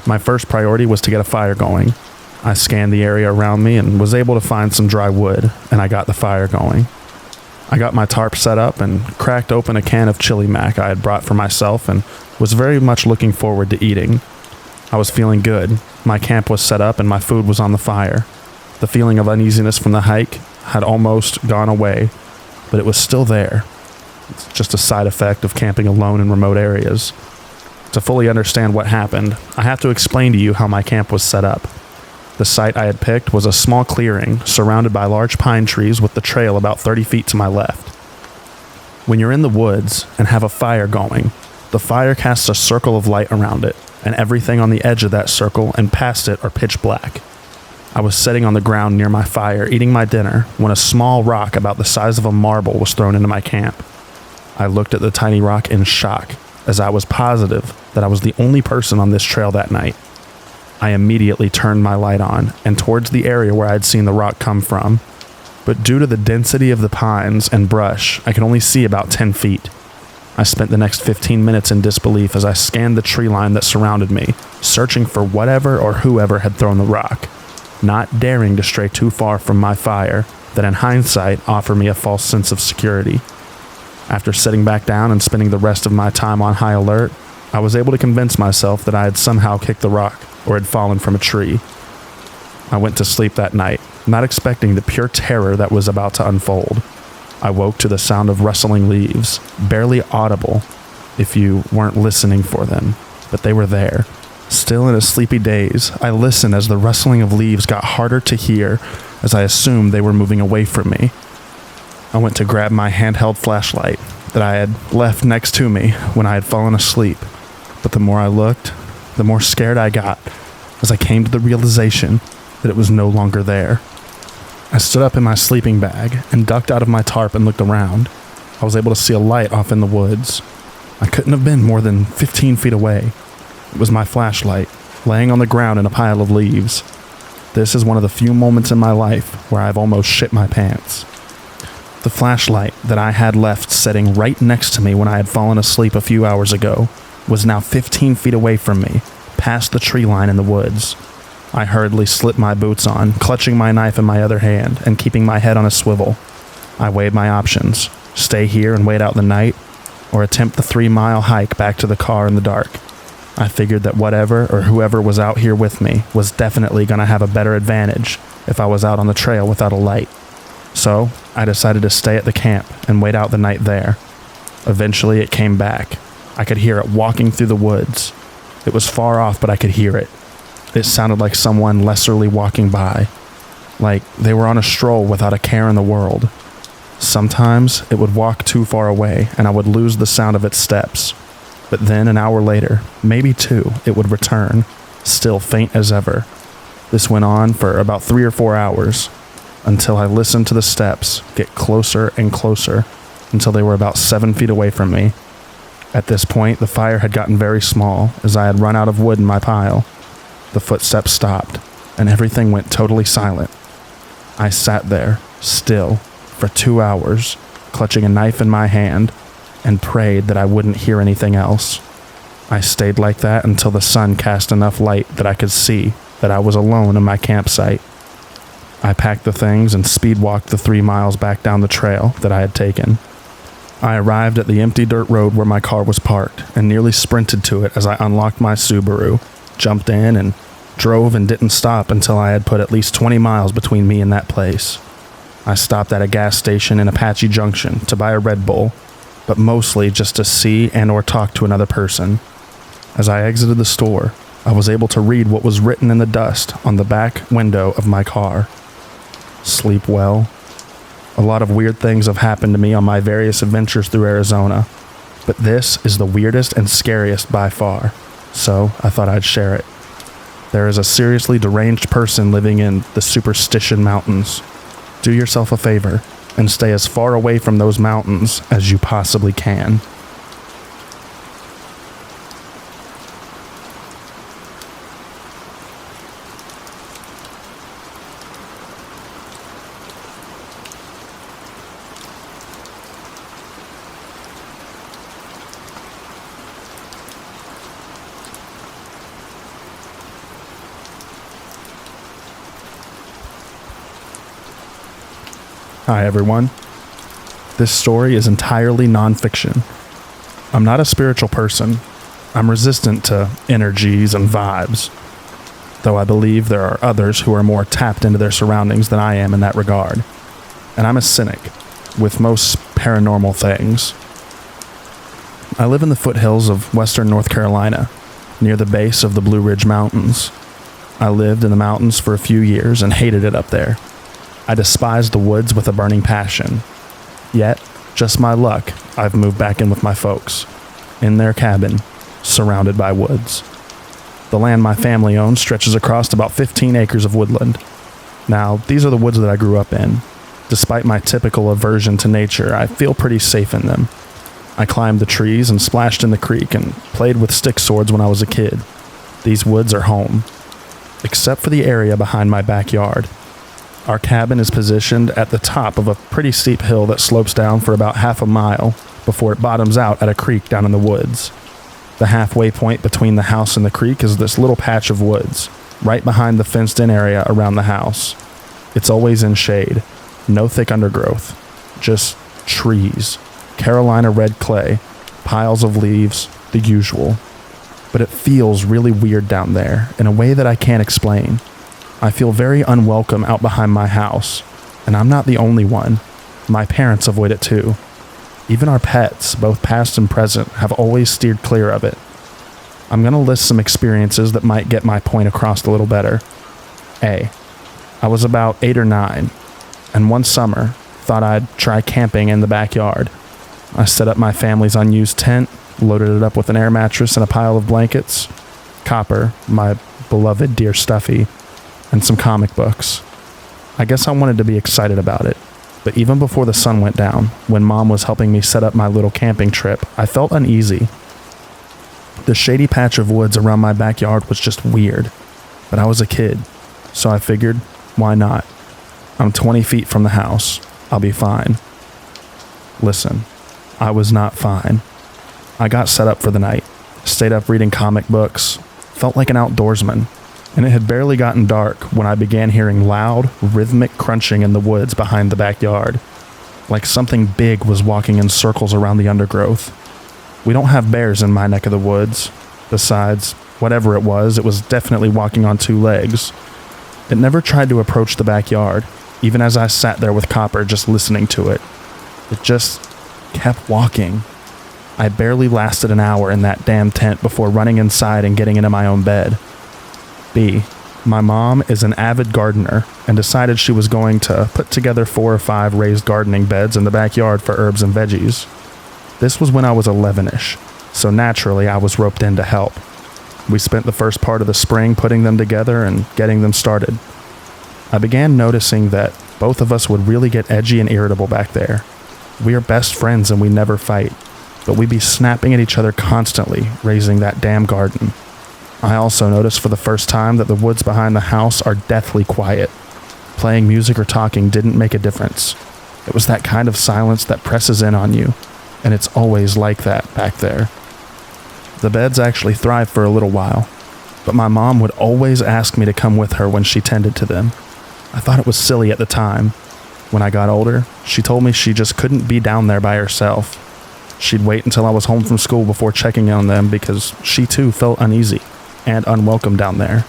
My first priority was to get a fire going. I scanned the area around me and was able to find some dry wood, and I got the fire going. I got my tarp set up and cracked open a can of chili mac I had brought for myself and was very much looking forward to eating. I was feeling good. My camp was set up and my food was on the fire. The feeling of uneasiness from the hike had almost gone away, but it was still there. It's just a side effect of camping alone in remote areas. To fully understand what happened, I have to explain to you how my camp was set up. The site I had picked was a small clearing surrounded by large pine trees with the trail about 30 feet to my left. When you're in the woods and have a fire going, the fire casts a circle of light around it, and everything on the edge of that circle and past it are pitch black. I was sitting on the ground near my fire eating my dinner when a small rock about the size of a marble was thrown into my camp. I looked at the tiny rock in shock, as I was positive that I was the only person on this trail that night. I immediately turned my light on and towards the area where I'd seen the rock come from, but due to the density of the pines and brush, I could only see about 10 feet. I spent the next 15 minutes in disbelief as I scanned the tree line that surrounded me, searching for whatever or whoever had thrown the rock, not daring to stray too far from my fire that in hindsight offered me a false sense of security. After sitting back down and spending the rest of my time on high alert, I was able to convince myself that I had somehow kicked the rock or had fallen from a tree. I went to sleep that night, not expecting the pure terror that was about to unfold. I woke to the sound of rustling leaves, barely audible if you weren't listening for them, but they were there. Still in a sleepy daze, I listened as the rustling of leaves got harder to hear as I assumed they were moving away from me. I went to grab my handheld flashlight that I had left next to me when I had fallen asleep, but the more I looked, the more scared I got as I came to the realization that it was no longer there. I stood up in my sleeping bag and ducked out of my tarp and looked around. I was able to see a light off in the woods. I couldn't have been more than 15 feet away. It was my flashlight, laying on the ground in a pile of leaves. This is one of the few moments in my life where I've almost shit my pants. The flashlight that I had left sitting right next to me when I had fallen asleep a few hours ago was now 15 feet away from me, past the tree line in the woods. I hurriedly slipped my boots on, clutching my knife in my other hand and keeping my head on a swivel. I weighed my options: stay here and wait out the night, or attempt the 3-mile hike back to the car in the dark. I figured that whatever or whoever was out here with me was definitely going to have a better advantage if I was out on the trail without a light. So I decided to stay at the camp and wait out the night there. Eventually it came back. I could hear it walking through the woods. It was far off, but I could hear it. It sounded like someone leisurely walking by, like they were on a stroll without a care in the world. Sometimes it would walk too far away and I would lose the sound of its steps. But then an hour later, maybe 2, it would return, still faint as ever. This went on for about 3 or 4 hours, until I listened to the steps get closer and closer until they were about 7 feet away from me. At this point, the fire had gotten very small as I had run out of wood in my pile. The footsteps stopped, and everything went totally silent. I sat there, still, for 2 hours, clutching a knife in my hand, and prayed that I wouldn't hear anything else. I stayed like that until the sun cast enough light that I could see that I was alone in my campsite. I packed the things and speed walked the 3 miles back down the trail that I had taken. I arrived at the empty dirt road where my car was parked and nearly sprinted to it as I unlocked my Subaru, jumped in, and drove and didn't stop until I had put at least 20 miles between me and that place. I stopped at a gas station in Apache Junction to buy a Red Bull, but mostly just to see and or talk to another person. As I exited the store, I was able to read what was written in the dust on the back window of my car. Sleep well. A lot of weird things have happened to me on my various adventures through Arizona, but this is the weirdest and scariest by far, so I thought I'd share it. There is a seriously deranged person living in the Superstition Mountains. Do yourself a favor and stay as far away from those mountains as you possibly can. Hi everyone. This story is entirely nonfiction. I'm not a spiritual person. I'm resistant to energies and vibes, though I believe there are others who are more tapped into their surroundings than I am in that regard. And I'm a cynic with most paranormal things. I live in the foothills of western North Carolina, near the base of the Blue Ridge Mountains. I lived in the mountains for a few years and hated it up there. I despised the woods with a burning passion. Yet, just my luck, I've moved back in with my folks, in their cabin, surrounded by woods. The land my family owns stretches across about 15 acres of woodland. Now, these are the woods that I grew up in. Despite my typical aversion to nature, I feel pretty safe in them. I climbed the trees and splashed in the creek and played with stick swords when I was a kid. These woods are home, except for the area behind my backyard. Our cabin is positioned at the top of a pretty steep hill that slopes down for about half a mile before it bottoms out at a creek down in the woods. The halfway point between the house and the creek is this little patch of woods, right behind the fenced-in area around the house. It's always in shade, no thick undergrowth, just trees, Carolina red clay, piles of leaves, the usual. But it feels really weird down there in a way that I can't explain. I feel very unwelcome out behind my house, and I'm not the only one. My parents avoid it too. Even our pets, both past and present, have always steered clear of it. I'm going to list some experiences that might get my point across a little better. A. I was about 8 or 9, and one summer, thought I'd try camping in the backyard. I set up my family's unused tent, loaded it up with an air mattress and a pile of blankets, Copper, my beloved dear Stuffy, and some comic books. I guess I wanted to be excited about it, but even before the sun went down, when Mom was helping me set up my little camping trip, I felt uneasy. The shady patch of woods around my backyard was just weird, but I was a kid, so I figured, why not? I'm 20 feet from the house. I'll be fine. Listen, I was not fine. I got set up for the night, stayed up reading comic books, felt like an outdoorsman, and it had barely gotten dark when I began hearing loud, rhythmic crunching in the woods behind the backyard, like something big was walking in circles around the undergrowth. We don't have bears in my neck of the woods. Besides, whatever it was definitely walking on 2 legs. It never tried to approach the backyard, even as I sat there with Copper just listening to it. It just kept walking. I barely lasted an hour in that damn tent before running inside and getting into my own bed. B. My mom is an avid gardener and decided she was going to put together 4 or 5 raised gardening beds in the backyard for herbs and veggies. This was when I was 11-ish, so naturally I was roped in to help. We spent the first part of the spring putting them together and getting them started. I began noticing that both of us would really get edgy and irritable back there. We are best friends and we never fight, but we'd be snapping at each other constantly, raising that damn garden. I also noticed for the first time that the woods behind the house are deathly quiet. Playing music or talking didn't make a difference. It was that kind of silence that presses in on you, and it's always like that back there. The beds actually thrived for a little while, but my mom would always ask me to come with her when she tended to them. I thought it was silly at the time. When I got older, she told me she just couldn't be down there by herself. She'd wait until I was home from school before checking on them because she too felt uneasy and unwelcome down there.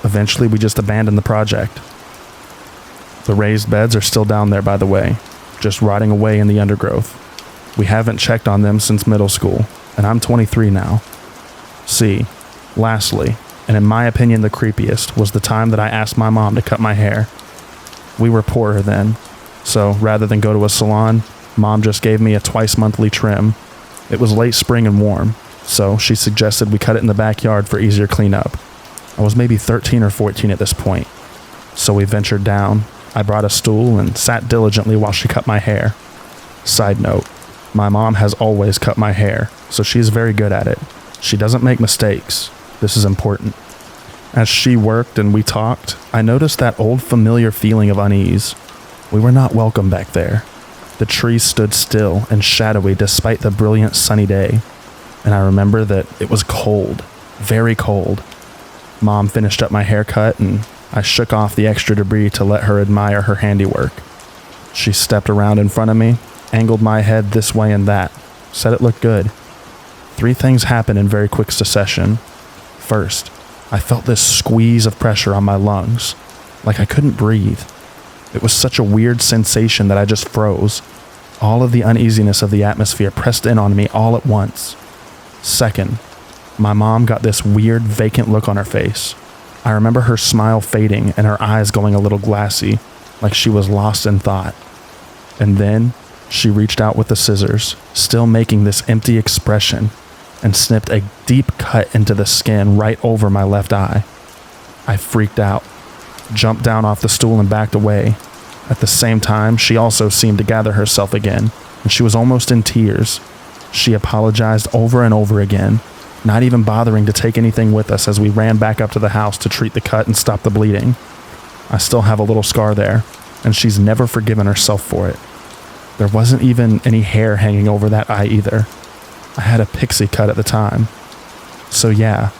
Eventually, we just abandoned the project. The raised beds are still down there, by the way, just rotting away in the undergrowth. We haven't checked on them since middle school, and I'm 23 now. See, lastly, and in my opinion the creepiest, was the time that I asked my mom to cut my hair. We were poorer then, so rather than go to a salon, Mom just gave me a twice-monthly trim. It was late spring and warm, so she suggested we cut it in the backyard for easier cleanup. I was maybe 13 or 14 at this point, so we ventured down. I brought a stool and sat diligently while she cut my hair. Side note, my mom has always cut my hair, so she's very good at it. She doesn't make mistakes. This is important. As she worked and we talked, I noticed that old familiar feeling of unease. We were not welcome back there. The trees stood still and shadowy despite the brilliant sunny day, and I remember that it was cold, very cold. Mom finished up my haircut and I shook off the extra debris to let her admire her handiwork. She stepped around in front of me, angled my head this way and that, said it looked good. 3 things happened in very quick succession. First, I felt this squeeze of pressure on my lungs, like I couldn't breathe. It was such a weird sensation that I just froze. All of the uneasiness of the atmosphere pressed in on me all at once. Second, my mom got this weird, vacant look on her face. I remember her smile fading and her eyes going a little glassy, like she was lost in thought. And then, she reached out with the scissors, still making this empty expression, and snipped a deep cut into the skin right over my left eye. I freaked out, jumped down off the stool and backed away. At the same time, she also seemed to gather herself again, and she was almost in tears. She apologized over and over again, not even bothering to take anything with us as we ran back up to the house to treat the cut and stop the bleeding. I still have a little scar there, and she's never forgiven herself for it. There wasn't even any hair hanging over that eye either. I had a pixie cut at the time. So yeah,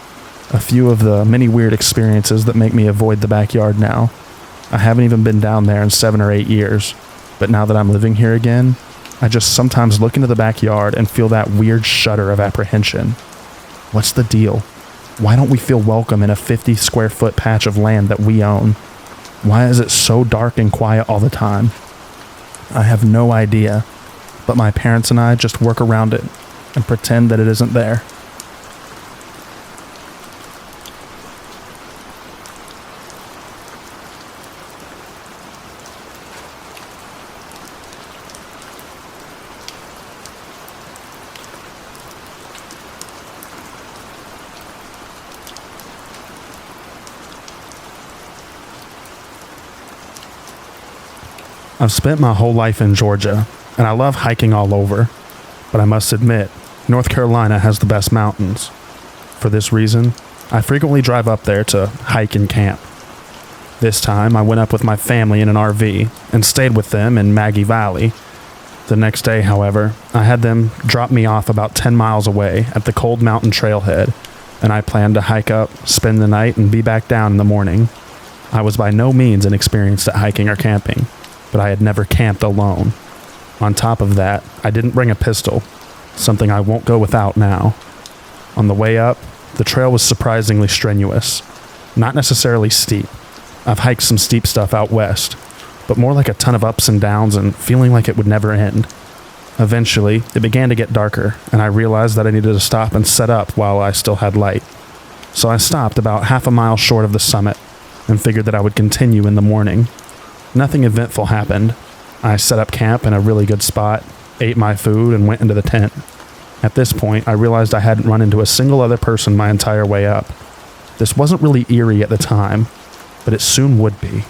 a few of the many weird experiences that make me avoid the backyard now. I haven't even been down there in 7 or 8 years, but now that I'm living here again, I just sometimes look into the backyard and feel that weird shudder of apprehension. What's the deal? Why don't we feel welcome in a 50 square foot patch of land that we own? Why is it so dark and quiet all the time? I have no idea, but my parents and I just work around it and pretend that it isn't there. I've spent my whole life in Georgia, and I love hiking all over, but I must admit, North Carolina has the best mountains. For this reason, I frequently drive up there to hike and camp. This time, I went up with my family in an RV and stayed with them in Maggie Valley. The next day, however, I had them drop me off about 10 miles away at the Cold Mountain Trailhead, and I planned to hike up, spend the night, and be back down in the morning. I was by no means inexperienced at hiking or camping, but I had never camped alone. On top of that, I didn't bring a pistol, something I won't go without now. On the way up, the trail was surprisingly strenuous. Not necessarily steep. I've hiked some steep stuff out west, but more like a ton of ups and downs and feeling like it would never end. Eventually, it began to get darker, and I realized that I needed to stop and set up while I still had light. So I stopped about half a mile short of the summit and figured that I would continue in the morning. Nothing eventful happened. I set up camp in a really good spot, ate my food, and went into the tent. At this point, I realized I hadn't run into a single other person my entire way up. This wasn't really eerie at the time, but it soon would be.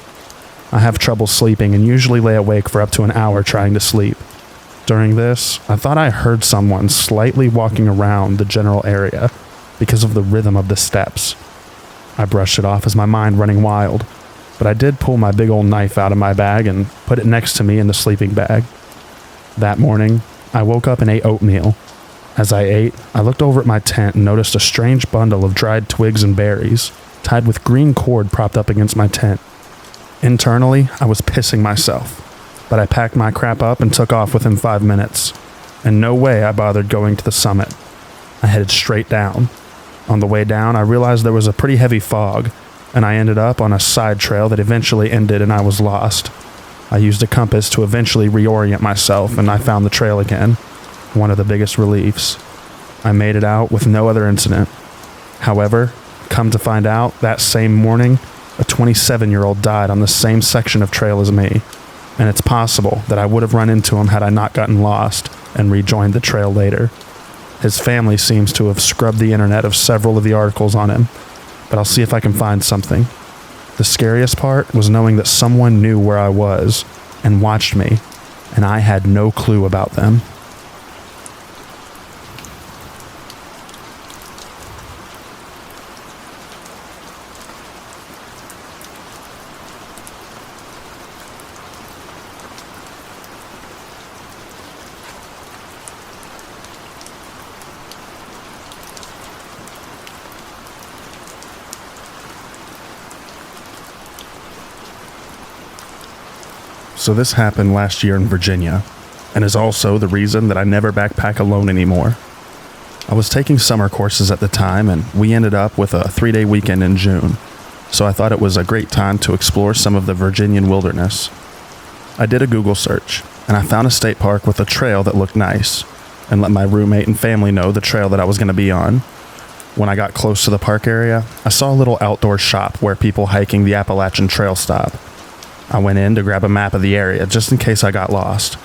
I have trouble sleeping and usually lay awake for up to an hour trying to sleep. During this, I thought I heard someone slightly walking around the general area because of the rhythm of the steps. I brushed it off as my mind running wild, but I did pull my big old knife out of my bag and put it next to me in the sleeping bag. That morning, I woke up and ate oatmeal. As I ate, I looked over at my tent and noticed a strange bundle of dried twigs and berries, tied with green cord propped up against my tent. Internally, I was pissing myself, but I packed my crap up and took off within 5 minutes. And no way I bothered going to the summit. I headed straight down. On the way down, I realized there was a pretty heavy fog, and I ended up on a side trail that eventually ended and I was lost. I used a compass to eventually reorient myself, and I found the trail again. One of the biggest reliefs. I made it out with no other incident. However, come to find out, that same morning, a 27-year-old died on the same section of trail as me, and it's possible that I would have run into him had I not gotten lost and rejoined the trail later. His family seems to have scrubbed the internet of several of the articles on him, but I'll see if I can find something. The scariest part was knowing that someone knew where I was and watched me, and I had no clue about them. So this happened last year in Virginia, and is also the reason that I never backpack alone anymore. I was taking summer courses at the time, and we ended up with a 3-day weekend in June, so I thought it was a great time to explore some of the Virginian wilderness. I did a Google search, and I found a state park with a trail that looked nice, and let my roommate and family know the trail that I was going to be on. When I got close to the park area, I saw a little outdoor shop where people hiking the Appalachian Trail stop. I went in to grab a map of the area just in case I got lost.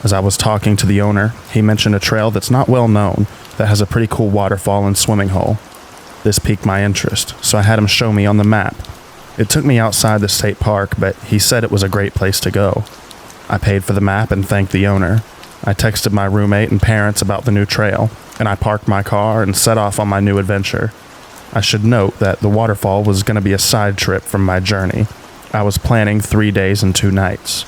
As I was talking to the owner, he mentioned a trail that's not well known that has a pretty cool waterfall and swimming hole. This piqued my interest, so I had him show me on the map. It took me outside the state park, but he said it was a great place to go. I paid for the map and thanked the owner. I texted my roommate and parents about the new trail, and I parked my car and set off on my new adventure. I should note that the waterfall was going to be a side trip from my journey. I was planning 3 days and 2 nights.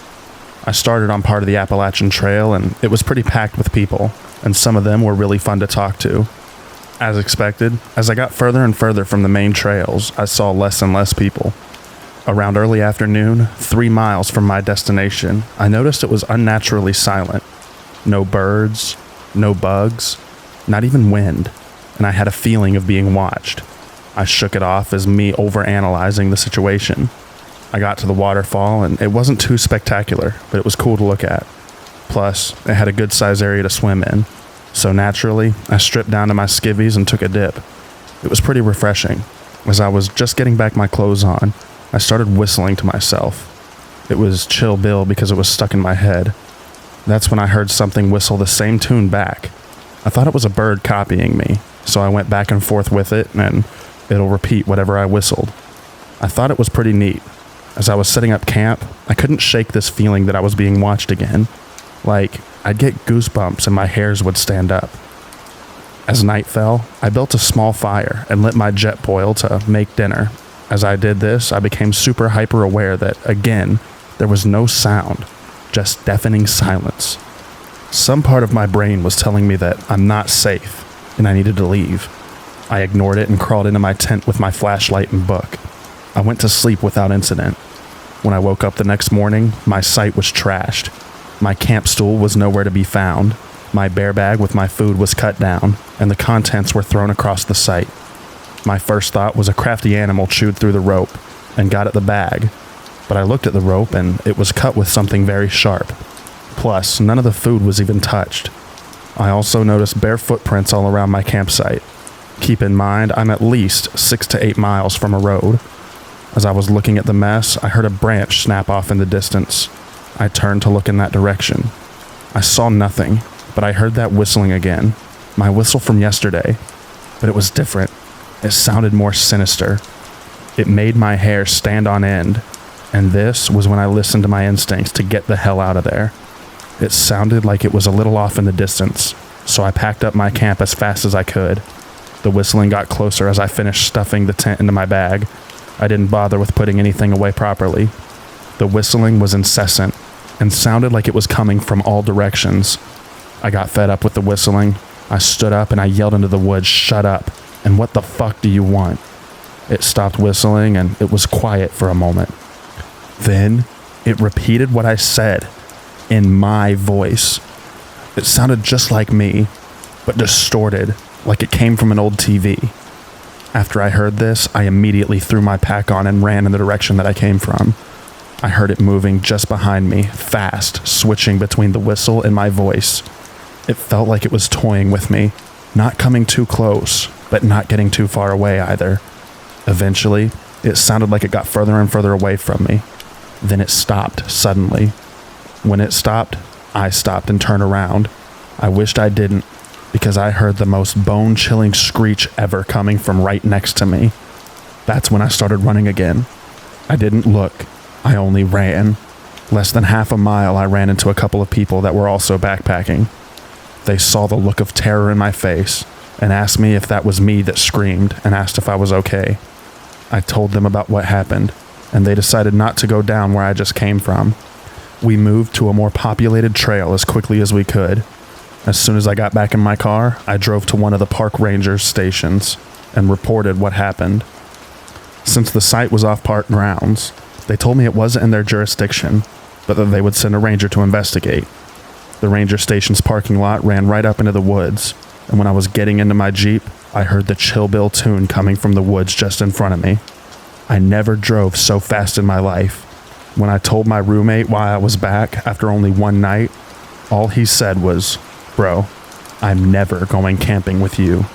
I started on part of the Appalachian Trail, and it was pretty packed with people, and some of them were really fun to talk to. As expected, as I got further and further from the main trails, I saw less and less people. Around early afternoon, 3 miles from my destination, I noticed it was unnaturally silent. No birds, no bugs, not even wind, and I had a feeling of being watched. I shook it off as me overanalyzing the situation. I got to the waterfall, and it wasn't too spectacular, but it was cool to look at. Plus, it had a good size area to swim in, so naturally, I stripped down to my skivvies and took a dip. It was pretty refreshing. As I was just getting back my clothes on, I started whistling to myself. It was Chill Bill because it was stuck in my head. That's when I heard something whistle the same tune back. I thought it was a bird copying me, so I went back and forth with it, and it'll repeat whatever I whistled. I thought it was pretty neat. As I was setting up camp, I couldn't shake this feeling that I was being watched again. Like, I'd get goosebumps and my hairs would stand up. As night fell, I built a small fire and lit my jet boil to make dinner. As I did this, I became super hyper aware that, again, there was no sound, just deafening silence. Some part of my brain was telling me that I'm not safe and I needed to leave. I ignored it and crawled into my tent with my flashlight and book. I went to sleep without incident. When I woke up the next morning, my site was trashed. My camp stool was nowhere to be found. My bear bag with my food was cut down, and the contents were thrown across the site. My first thought was a crafty animal chewed through the rope and got at the bag, but I looked at the rope and it was cut with something very sharp. Plus, none of the food was even touched. I also noticed bare footprints all around my campsite. Keep in mind, I'm at least 6 to 8 miles from a road. As I was looking at the mess, I heard a branch snap off in the distance. I turned to look in that direction. I saw nothing, but I heard that whistling again. My whistle from yesterday, but it was different. It sounded more sinister. It made my hair stand on end, and this was when I listened to my instincts to get the hell out of there. It sounded like it was a little off in the distance, so I packed up my camp as fast as I could. The whistling got closer as I finished stuffing the tent into my bag. I didn't bother with putting anything away properly. The whistling was incessant and sounded like it was coming from all directions. I got fed up with the whistling. I stood up and I yelled into the woods, "Shut up, and what the fuck do you want?" It stopped whistling and it was quiet for a moment. Then it repeated what I said in my voice. It sounded just like me, but distorted, like it came from an old TV. After I heard this, I immediately threw my pack on and ran in the direction that I came from. I heard it moving just behind me, fast, switching between the whistle and my voice. It felt like it was toying with me, not coming too close, but not getting too far away either. Eventually, it sounded like it got further and further away from me. Then it stopped suddenly. When it stopped, I stopped and turned around. I wished I didn't, because I heard the most bone-chilling screech ever coming from right next to me. That's when I started running again. I didn't look. I only ran. Less than half a mile, I ran into a couple of people that were also backpacking. They saw the look of terror in my face and asked me if that was me that screamed and asked if I was okay. I told them about what happened, and they decided not to go down where I just came from. We moved to a more populated trail as quickly as we could. As soon as I got back in my car, I drove to one of the park rangers' stations and reported what happened. Since the site was off park grounds, they told me it wasn't in their jurisdiction, but that they would send a ranger to investigate. The ranger station's parking lot ran right up into the woods, and when I was getting into my Jeep, I heard the Chill Bill tune coming from the woods just in front of me. I never drove so fast in my life. When I told my roommate why I was back after only one night, all he said was, "Bro, I'm never going camping with you."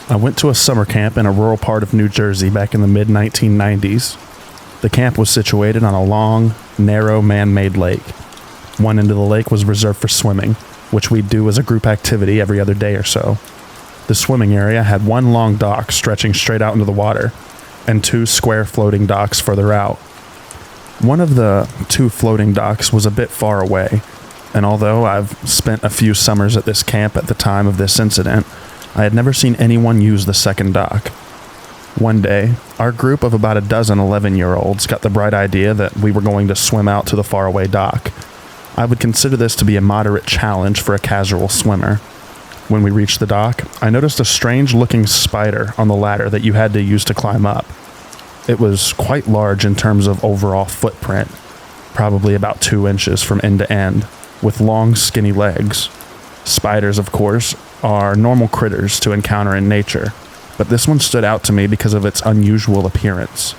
I went to a summer camp in a rural part of New Jersey back in the mid-1990s. The camp was situated on a long, narrow, man-made lake. One end of the lake was reserved for swimming, which we'd do as a group activity every other day or so. The swimming area had one long dock stretching straight out into the water, and two square floating docks further out. One of the two floating docks was a bit far away, and although I've spent a few summers at this camp at the time of this incident, I had never seen anyone use the second dock. One day, our group of about a dozen 11-year-olds got the bright idea that we were going to swim out to the faraway dock. I would consider this to be a moderate challenge for a casual swimmer. When we reached the dock, I noticed a strange-looking spider on the ladder that you had to use to climb up. It was quite large in terms of overall footprint, probably about 2 inches from end to end, with long, skinny legs. Spiders, of course, are normal critters to encounter in nature, but this one stood out to me because of its unusual appearance.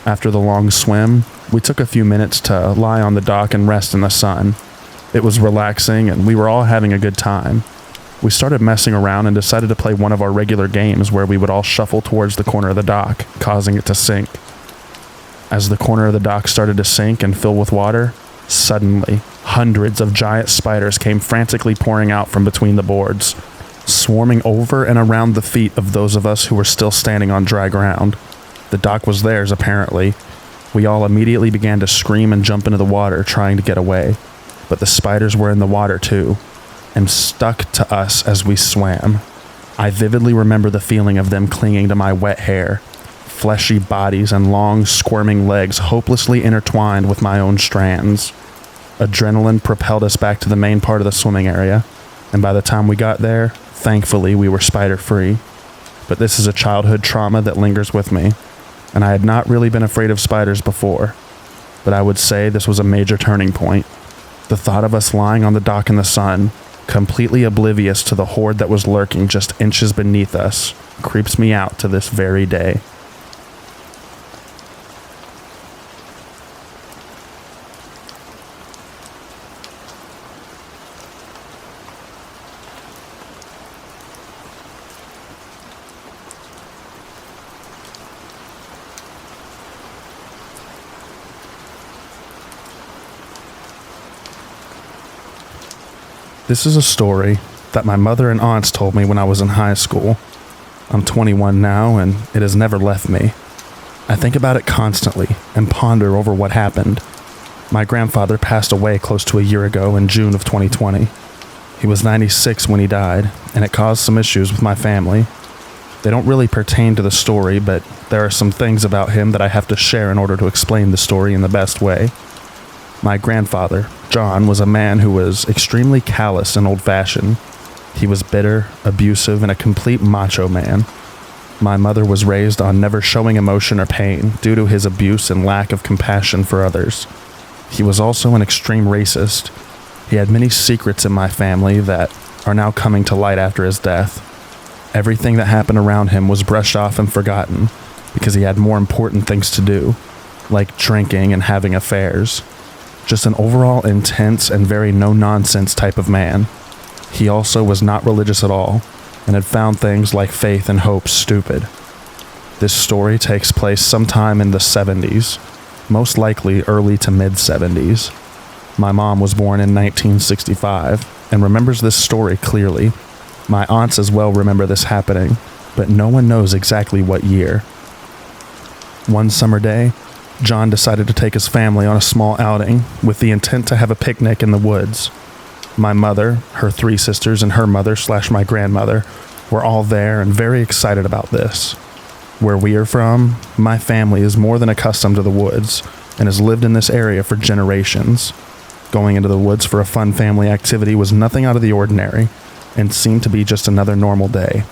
After the long swim, we took a few minutes to lie on the dock and rest in the sun. It was relaxing and we were all having a good time. We started messing around and decided to play one of our regular games where we would all shuffle towards the corner of the dock, causing it to sink. As the corner of the dock started to sink and fill with water, suddenly, hundreds of giant spiders came frantically pouring out from between the boards, swarming over and around the feet of those of us who were still standing on dry ground. The dock was theirs, apparently. We all immediately began to scream and jump into the water, trying to get away. But the spiders were in the water too, and stuck to us as we swam. I vividly remember the feeling of them clinging to my wet hair, fleshy bodies and long, squirming legs hopelessly intertwined with my own strands. Adrenaline propelled us back to the main part of the swimming area, and by the time we got there, thankfully we were spider-free. But this is a childhood trauma that lingers with me, and I had not really been afraid of spiders before, but I would say this was a major turning point. The thought of us lying on the dock in the sun, completely oblivious to the horde that was lurking just inches beneath us, creeps me out to this very day. This is a story that my mother and aunts told me when I was in high school. I'm 21 now, and it has never left me. I think about it constantly and ponder over what happened. My grandfather passed away close to a year ago in June of 2020. He was 96 when he died, and it caused some issues with my family. They don't really pertain to the story, but there are some things about him that I have to share in order to explain the story in the best way. My grandfather, John, was a man who was extremely callous and old-fashioned. He was bitter, abusive, and a complete macho man. My mother was raised on never showing emotion or pain due to his abuse and lack of compassion for others. He was also an extreme racist. He had many secrets in my family that are now coming to light after his death. Everything that happened around him was brushed off and forgotten because he had more important things to do, like drinking and having affairs. Just an overall intense and very no-nonsense type of man. He also was not religious at all and had found things like faith and hope stupid. This story takes place sometime in the 70s, most likely early to mid-70s. My mom was born in 1965 and remembers this story clearly. My aunts as well remember this happening, but no one knows exactly what year. One summer day, John decided to take his family on a small outing with the intent to have a picnic in the woods. My mother, her 3 sisters, and her mother/my grandmother were all there and very excited about this. Where we are from, my family is more than accustomed to the woods and has lived in this area for generations. Going into the woods for a fun family activity was nothing out of the ordinary and seemed to be just another normal day.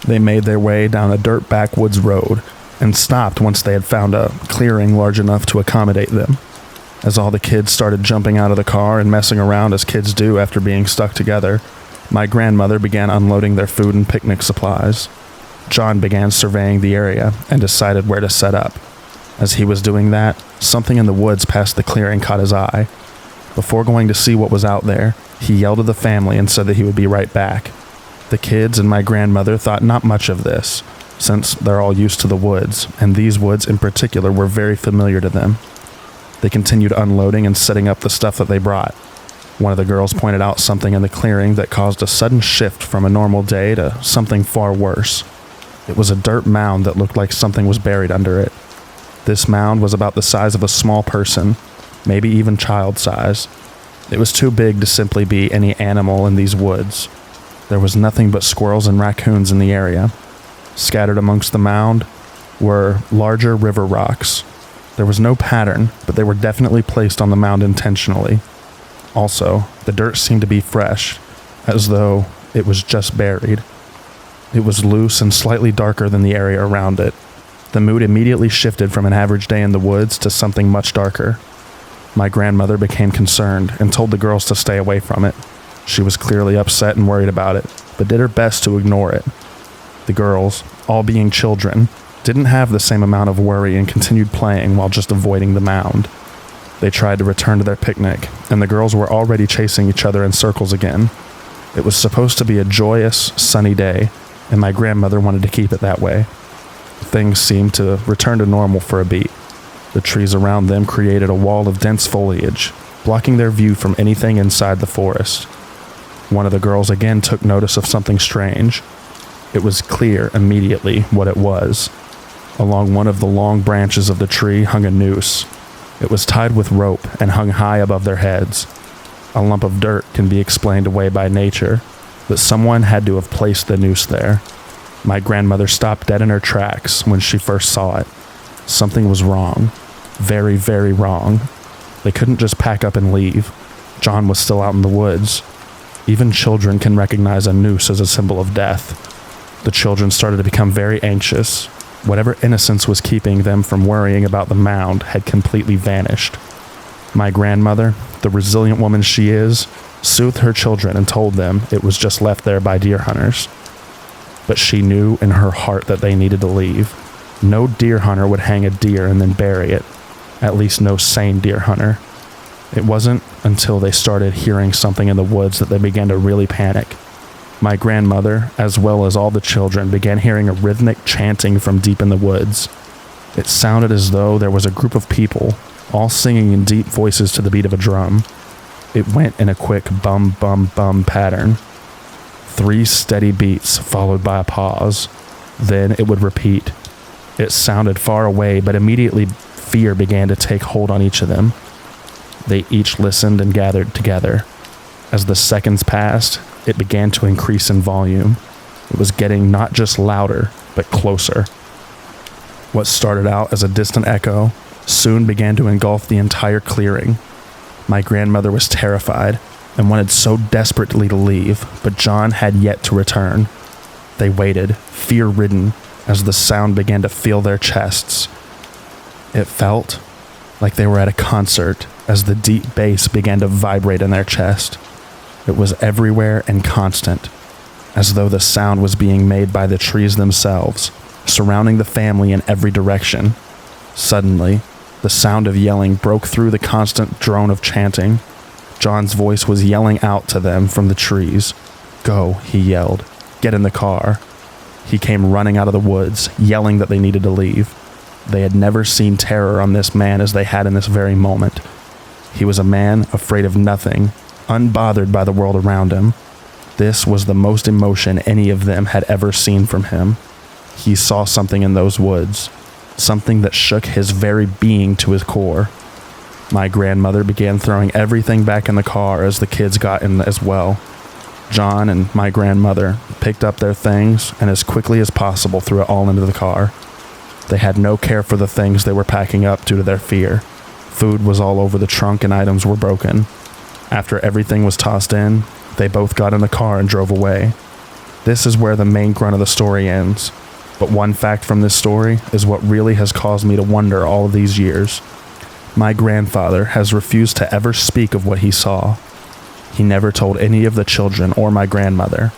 They made their way down a dirt backwoods road and stopped once they had found a clearing large enough to accommodate them. As all the kids started jumping out of the car and messing around as kids do after being stuck together, my grandmother began unloading their food and picnic supplies. John began surveying the area and decided where to set up. As he was doing that, something in the woods past the clearing caught his eye. Before going to see what was out there, he yelled at the family and said that he would be right back. The kids and my grandmother thought not much of this, since they're all used to the woods, and these woods in particular were very familiar to them. They continued unloading and setting up the stuff that they brought. One of the girls pointed out something in the clearing that caused a sudden shift from a normal day to something far worse. It was a dirt mound that looked like something was buried under it. This mound was about the size of a small person, maybe even child size. It was too big to simply be any animal in these woods. There was nothing but squirrels and raccoons in the area. Scattered amongst the mound were larger river rocks. There was no pattern, but they were definitely placed on the mound intentionally. Also, the dirt seemed to be fresh, as though it was just buried. It was loose and slightly darker than the area around it. The mood immediately shifted from an average day in the woods to something much darker. My grandmother became concerned and told the girls to stay away from it. She was clearly upset and worried about it, but did her best to ignore it. The girls, all being children, didn't have the same amount of worry and continued playing while just avoiding the mound. They tried to return to their picnic, and the girls were already chasing each other in circles again. It was supposed to be a joyous, sunny day, and my grandmother wanted to keep it that way. Things seemed to return to normal for a beat. The trees around them created a wall of dense foliage, blocking their view from anything inside the forest. One of the girls again took notice of something strange. It was clear immediately what it was. Along one of the long branches of the tree hung a noose. It was tied with rope and hung high above their heads. A lump of dirt can be explained away by nature, but someone had to have placed the noose there. My grandmother stopped dead in her tracks when she first saw it. Something was wrong. Very, very wrong. They couldn't just pack up and leave. John was still out in the woods. Even children can recognize a noose as a symbol of death. The children started to become very anxious. Whatever innocence was keeping them from worrying about the mound had completely vanished. My grandmother, the resilient woman she is, soothed her children and told them it was just left there by deer hunters. But she knew in her heart that they needed to leave. No deer hunter would hang a deer and then bury it. At least no sane deer hunter. It wasn't until they started hearing something in the woods that they began to really panic. My grandmother, as well as all the children, began hearing a rhythmic chanting from deep in the woods. It sounded as though there was a group of people, all singing in deep voices to the beat of a drum. It went in a quick bum, bum, bum pattern. 3 steady beats followed by a pause. Then it would repeat. It sounded far away, but immediately fear began to take hold on each of them. They each listened and gathered together. As the seconds passed, it began to increase in volume. It was getting not just louder, but closer. What started out as a distant echo soon began to engulf the entire clearing. My grandmother was terrified and wanted so desperately to leave, but John had yet to return. They waited, fear-ridden, as the sound began to fill their chests. It felt like they were at a concert as the deep bass began to vibrate in their chest. It was everywhere and constant, as though the sound was being made by the trees themselves, surrounding the family in every direction. Suddenly, the sound of yelling broke through the constant drone of chanting. John's voice was yelling out to them from the trees. "Go," he yelled. "Get in the car." He came running out of the woods, yelling that they needed to leave. They had never seen terror on this man as they had in this very moment. He was a man afraid of nothing, unbothered by the world around him. This was the most emotion any of them had ever seen from him. He saw something in those woods, something that shook his very being to his core. My grandmother began throwing everything back in the car as the kids got in as well. John and my grandmother picked up their things and as quickly as possible threw it all into the car. They had no care for the things they were packing up due to their fear. Food was all over the trunk and items were broken. After everything was tossed in, they both got in the car and drove away. This is where the main grunt of the story ends. But one fact from this story is what really has caused me to wonder all of these years. My grandfather has refused to ever speak of what he saw. He never told any of the children or my grandmother.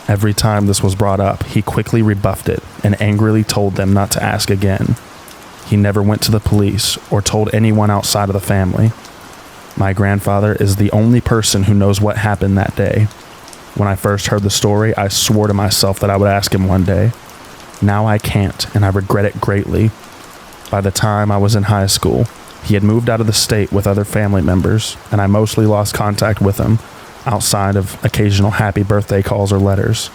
Every time this was brought up, he quickly rebuffed it and angrily told them not to ask again. He never went to the police or told anyone outside of the family. My grandfather is the only person who knows what happened that day. When I first heard the story, I swore to myself that I would ask him one day. Now I can't, and I regret it greatly. By the time I was in high school, he had moved out of the state with other family members, and I mostly lost contact with him, outside of occasional happy birthday calls or letters.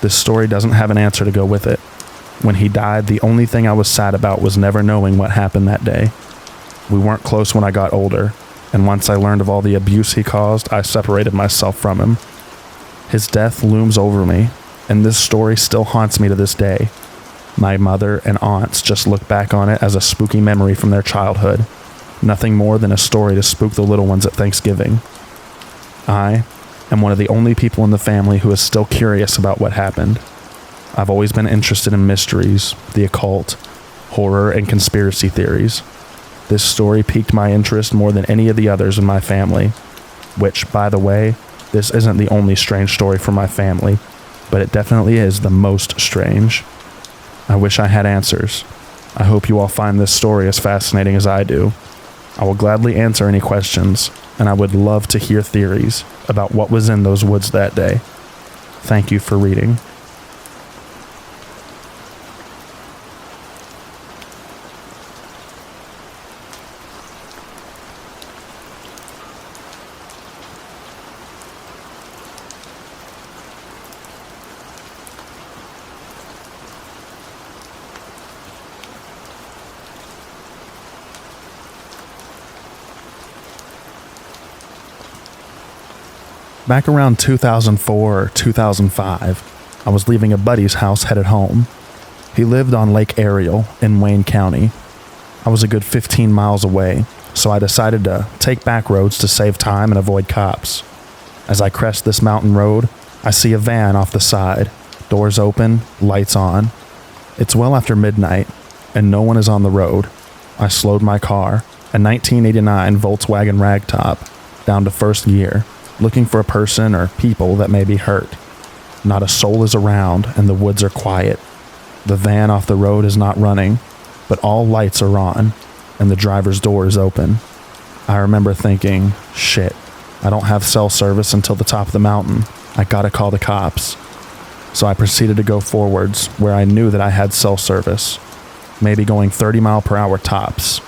This story doesn't have an answer to go with it. When he died, the only thing I was sad about was never knowing what happened that day. We weren't close when I got older, and once I learned of all the abuse he caused, I separated myself from him. His death looms over me, and this story still haunts me to this day. My mother and aunts just look back on it as a spooky memory from their childhood, nothing more than a story to spook the little ones at Thanksgiving. I am one of the only people in the family who is still curious about what happened. I've always been interested in mysteries, the occult, horror, and conspiracy theories. This story piqued my interest more than any of the others in my family, which, by the way, this isn't the only strange story from my family, but it definitely is the most strange. I wish I had answers. I hope you all find this story as fascinating as I do. I will gladly answer any questions, and I would love to hear theories about what was in those woods that day. Thank you for reading. Back around 2004 or 2005, I was leaving a buddy's house headed home. He lived on Lake Ariel in Wayne County. I was a good 15 miles away, so I decided to take back roads to save time and avoid cops. As I crest this mountain road, I see a van off the side, doors open, lights on. It's well after midnight, and no one is on the road. I slowed my car, a 1989 Volkswagen ragtop, down to first gear, looking for a person or people that may be hurt. Not a soul is around, and the woods are quiet. The van off the road is not running, but all lights are on, and the driver's door is open. I remember thinking, shit, I don't have cell service until the top of the mountain. I gotta call the cops. So I proceeded to go forwards where I knew that I had cell service, maybe going 30 mile per hour tops.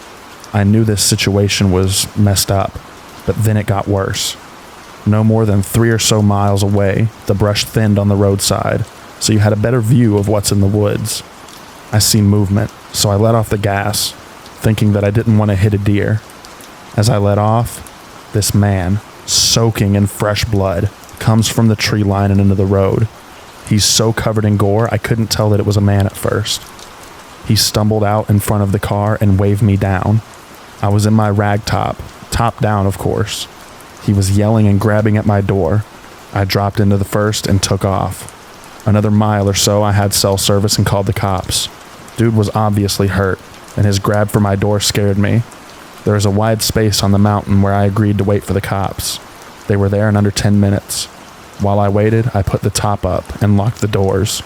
I knew this situation was messed up. But then it got worse. No more than 3 or so miles away, the brush thinned on the roadside, so you had a better view of what's in the woods. I see movement, so I let off the gas, thinking that I didn't want to hit a deer. As I let off, this man, soaking in fresh blood, comes from the tree line and into the road. He's so covered in gore, I couldn't tell that it was a man at first. He stumbled out in front of the car and waved me down. I was in my rag top down, of course. He was yelling and grabbing at my door. I dropped into the first and took off. Another mile or so, I had cell service and called the cops. Dude was obviously hurt, and his grab for my door scared me. There was a wide space on the mountain where I agreed to wait for the cops. They were there in under 10 minutes. While I waited, I put the top up and locked the doors.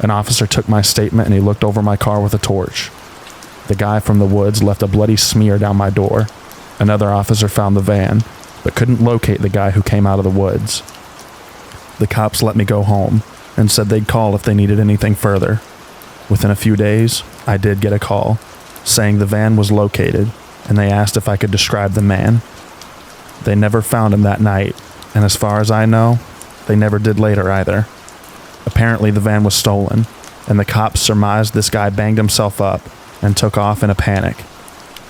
An officer took my statement and he looked over my car with a torch. The guy from the woods left a bloody smear down my door. Another officer found the van, but couldn't locate the guy who came out of the woods. The cops let me go home and said they'd call if they needed anything further. Within a few days, I did get a call saying the van was located, and they asked if I could describe the man. They never found him that night, and as far as I know, they never did later either. Apparently the van was stolen, and the cops surmised this guy banged himself up and took off in a panic.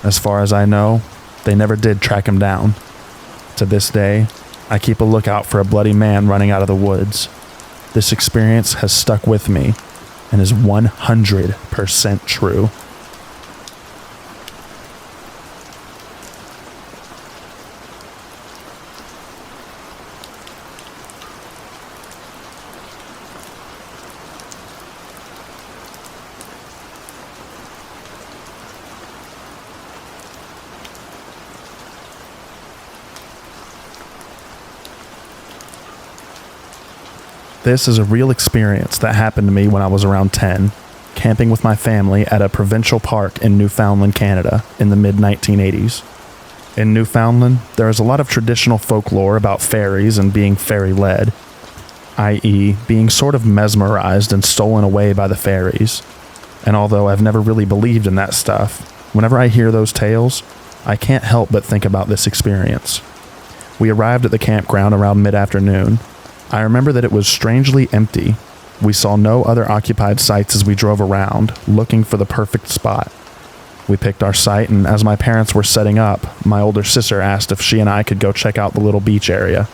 As far as I know, they never did track him down. To this day, I keep a lookout for a bloody man running out of the woods. This experience has stuck with me and is 100% true. This is a real experience that happened to me when I was around 10, camping with my family at a provincial park in Newfoundland, Canada, in the mid-1980s. In Newfoundland, there is a lot of traditional folklore about fairies and being fairy-led, i.e., being sort of mesmerized and stolen away by the fairies. And although I've never really believed in that stuff, whenever I hear those tales, I can't help but think about this experience. We arrived at the campground around mid-afternoon. I remember that it was strangely empty. We saw no other occupied sites as we drove around, looking for the perfect spot. We picked our site, and as my parents were setting up, my older sister asked if she and I could go check out the little beach area,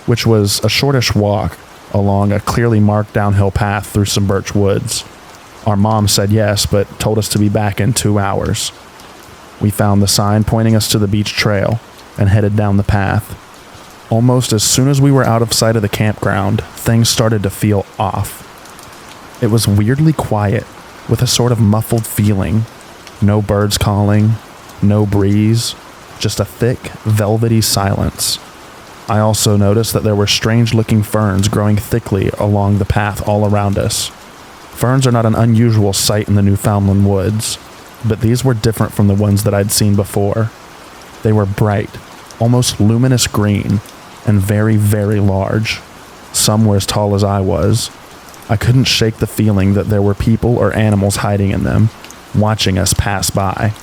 which was a shortish walk along a clearly marked downhill path through some birch woods. Our mom said yes, but told us to be back in 2 hours. We found the sign pointing us to the beach trail and headed down the path. Almost as soon as we were out of sight of the campground, things started to feel off. It was weirdly quiet, with a sort of muffled feeling. No birds calling, no breeze, just a thick, velvety silence. I also noticed that there were strange-looking ferns growing thickly along the path all around us. Ferns are not an unusual sight in the Newfoundland woods, but these were different from the ones that I'd seen before. They were bright, almost luminous green, and very, very large. Some were as tall as I was. I couldn't shake the feeling that there were people or animals hiding in them, watching us pass by.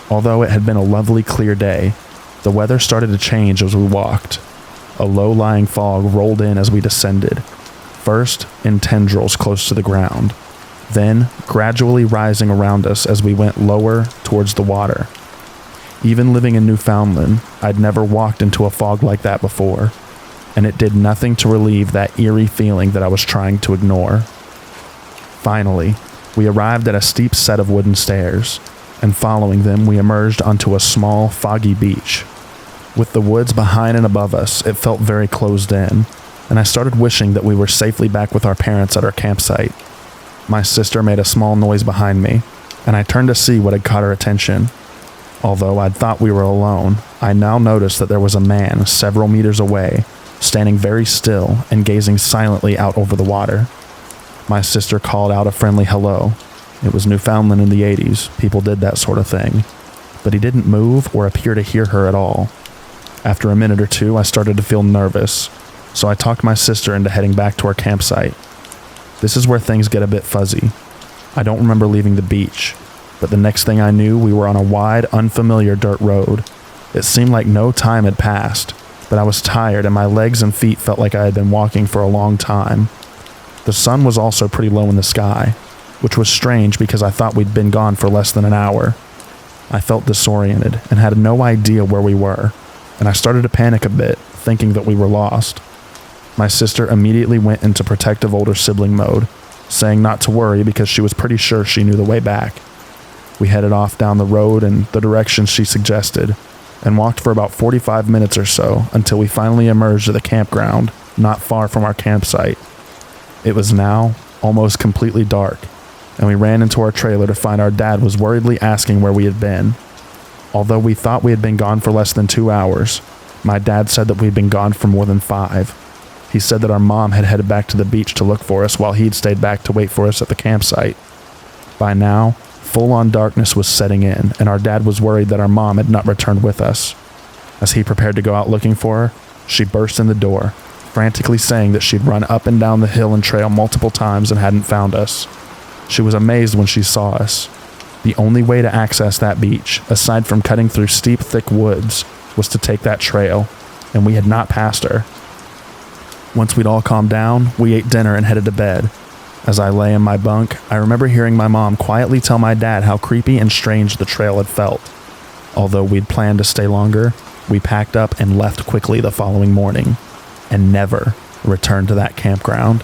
Although it had been a lovely clear day, the weather started to change as we walked. A low-lying fog rolled in as we descended, first in tendrils close to the ground, then gradually rising around us as we went lower towards the water. Even living in Newfoundland, I'd never walked into a fog like that before, and it did nothing to relieve that eerie feeling that I was trying to ignore. Finally, we arrived at a steep set of wooden stairs, and following them we emerged onto a small, foggy beach. With the woods behind and above us, it felt very closed in, and I started wishing that we were safely back with our parents at our campsite. My sister made a small noise behind me, and I turned to see what had caught her attention. Although I'd thought we were alone, I now noticed that there was a man several meters away, standing very still and gazing silently out over the water. My sister called out a friendly hello. It was Newfoundland in the 80s, people did that sort of thing. But he didn't move or appear to hear her at all. After a minute or two, I started to feel nervous, so I talked my sister into heading back to our campsite. This is where things get a bit fuzzy. I don't remember leaving the beach, but the next thing I knew, we were on a wide, unfamiliar dirt road. It seemed like no time had passed, but I was tired and my legs and feet felt like I had been walking for a long time. The sun was also pretty low in the sky, which was strange because I thought we'd been gone for less than an hour. I felt disoriented and had no idea where we were, and I started to panic a bit, thinking that we were lost. My sister immediately went into protective older sibling mode, saying not to worry because she was pretty sure she knew the way back. We headed off down the road in the direction she suggested, and walked for about 45 minutes or so until we finally emerged at the campground, not far from our campsite. It was now almost completely dark, and we ran into our trailer to find our dad was worriedly asking where we had been. Although we thought we had been gone for less than 2 hours, my dad said that we'd been gone for more than 5. He said that our mom had headed back to the beach to look for us while he'd stayed back to wait for us at the campsite. By now, full-on darkness was setting in, and our dad was worried that our mom had not returned with us. As he prepared to go out looking for her, she burst in the door, frantically saying that she'd run up and down the hill and trail multiple times and hadn't found us. She was amazed when she saw us. The only way to access that beach, aside from cutting through steep, thick woods, was to take that trail, and we had not passed her. Once we'd all calmed down, we ate dinner and headed to bed. As I lay in my bunk, I remember hearing my mom quietly tell my dad how creepy and strange the trail had felt. Although we'd planned to stay longer, we packed up and left quickly the following morning, and never returned to that campground.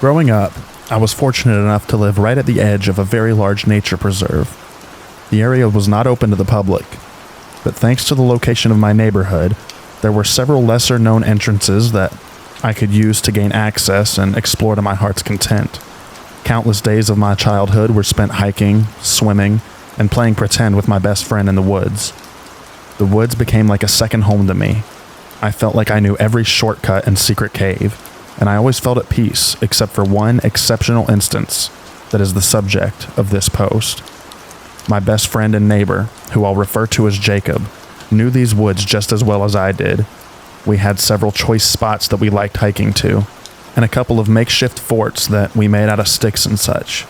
Growing up, I was fortunate enough to live right at the edge of a very large nature preserve. The area was not open to the public, but thanks to the location of my neighborhood, there were several lesser-known entrances that I could use to gain access and explore to my heart's content. Countless days of my childhood were spent hiking, swimming, and playing pretend with my best friend in the woods. The woods became like a second home to me. I felt like I knew every shortcut and secret cave, and I always felt at peace except for one exceptional instance that is the subject of this post. My best friend and neighbor, who I'll refer to as Jacob, knew these woods just as well as I did. We had several choice spots that we liked hiking to, and a couple of makeshift forts that we made out of sticks and such.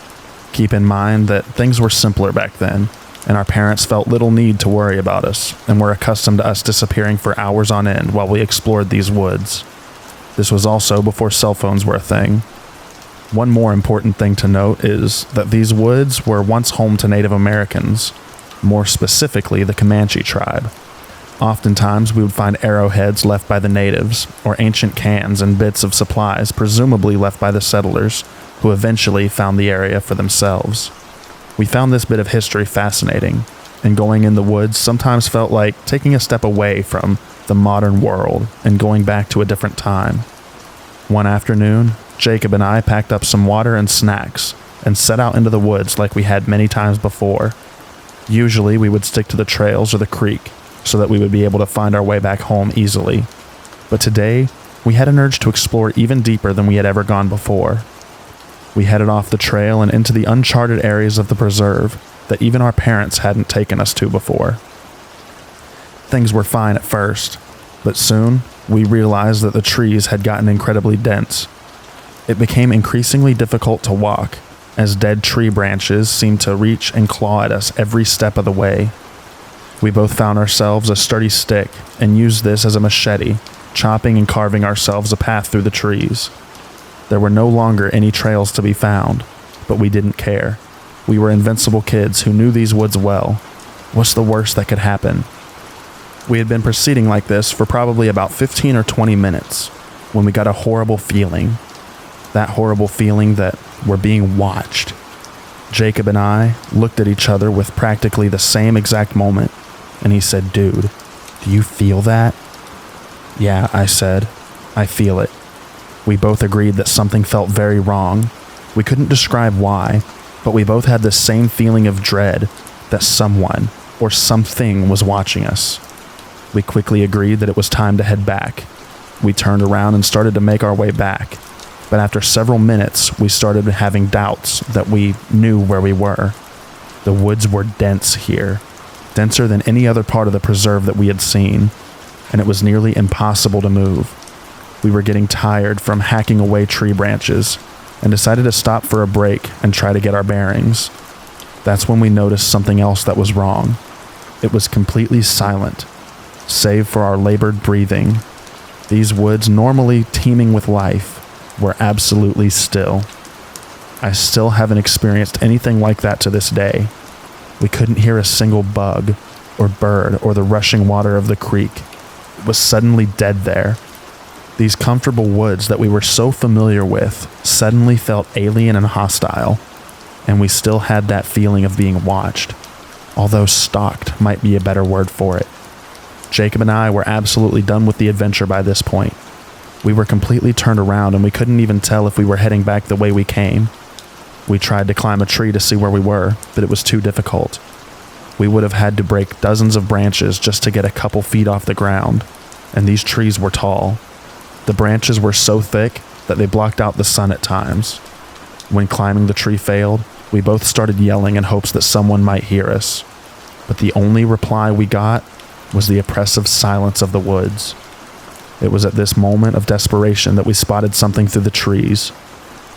Keep in mind that things were simpler back then, and our parents felt little need to worry about us, and were accustomed to us disappearing for hours on end while we explored these woods. This was also before cell phones were a thing. One more important thing to note is that these woods were once home to Native Americans, more specifically the Comanche tribe. Oftentimes we would find arrowheads left by the natives, or ancient cans and bits of supplies presumably left by the settlers, who eventually found the area for themselves. We found this bit of history fascinating, and going in the woods sometimes felt like taking a step away from the modern world and going back to a different time. One afternoon, Jacob and I packed up some water and snacks and set out into the woods like we had many times before. Usually we would stick to the trails or the creek so that we would be able to find our way back home easily. But today, we had an urge to explore even deeper than we had ever gone before. We headed off the trail and into the uncharted areas of the preserve that even our parents hadn't taken us to before. Things were fine at first, but soon we realized that the trees had gotten incredibly dense. It became increasingly difficult to walk, as dead tree branches seemed to reach and claw at us every step of the way. We both found ourselves a sturdy stick and used this as a machete, chopping and carving ourselves a path through the trees. There were no longer any trails to be found, but we didn't care. We were invincible kids who knew these woods well. What's the worst that could happen? We had been proceeding like this for probably about 15 or 20 minutes when we got a horrible feeling. That horrible feeling that we're being watched. Jacob and I looked at each other with practically the same exact moment, and he said, "Dude, do you feel that?" "Yeah," I said. "I feel it." We both agreed that something felt very wrong. We couldn't describe why, but we both had the same feeling of dread that someone or something was watching us. We quickly agreed that it was time to head back. We turned around and started to make our way back, but after several minutes, we started having doubts that we knew where we were. The woods were dense here, denser than any other part of the preserve that we had seen, and it was nearly impossible to move. We were getting tired from hacking away tree branches and decided to stop for a break and try to get our bearings. That's when we noticed something else that was wrong. It was completely silent, save for our labored breathing. These woods, normally teeming with life, were absolutely still. I still haven't experienced anything like that to this day. We couldn't hear a single bug or bird or the rushing water of the creek. It was suddenly dead there. These comfortable woods that we were so familiar with suddenly felt alien and hostile, and we still had that feeling of being watched, although stalked might be a better word for it. Jacob and I were absolutely done with the adventure by this point. We were completely turned around and we couldn't even tell if we were heading back the way we came. We tried to climb a tree to see where we were, but it was too difficult. We would have had to break dozens of branches just to get a couple feet off the ground, and these trees were tall. The branches were so thick that they blocked out the sun at times. When climbing the tree failed, we both started yelling in hopes that someone might hear us, but the only reply we got was the oppressive silence of the woods. It was at this moment of desperation that we spotted something through the trees,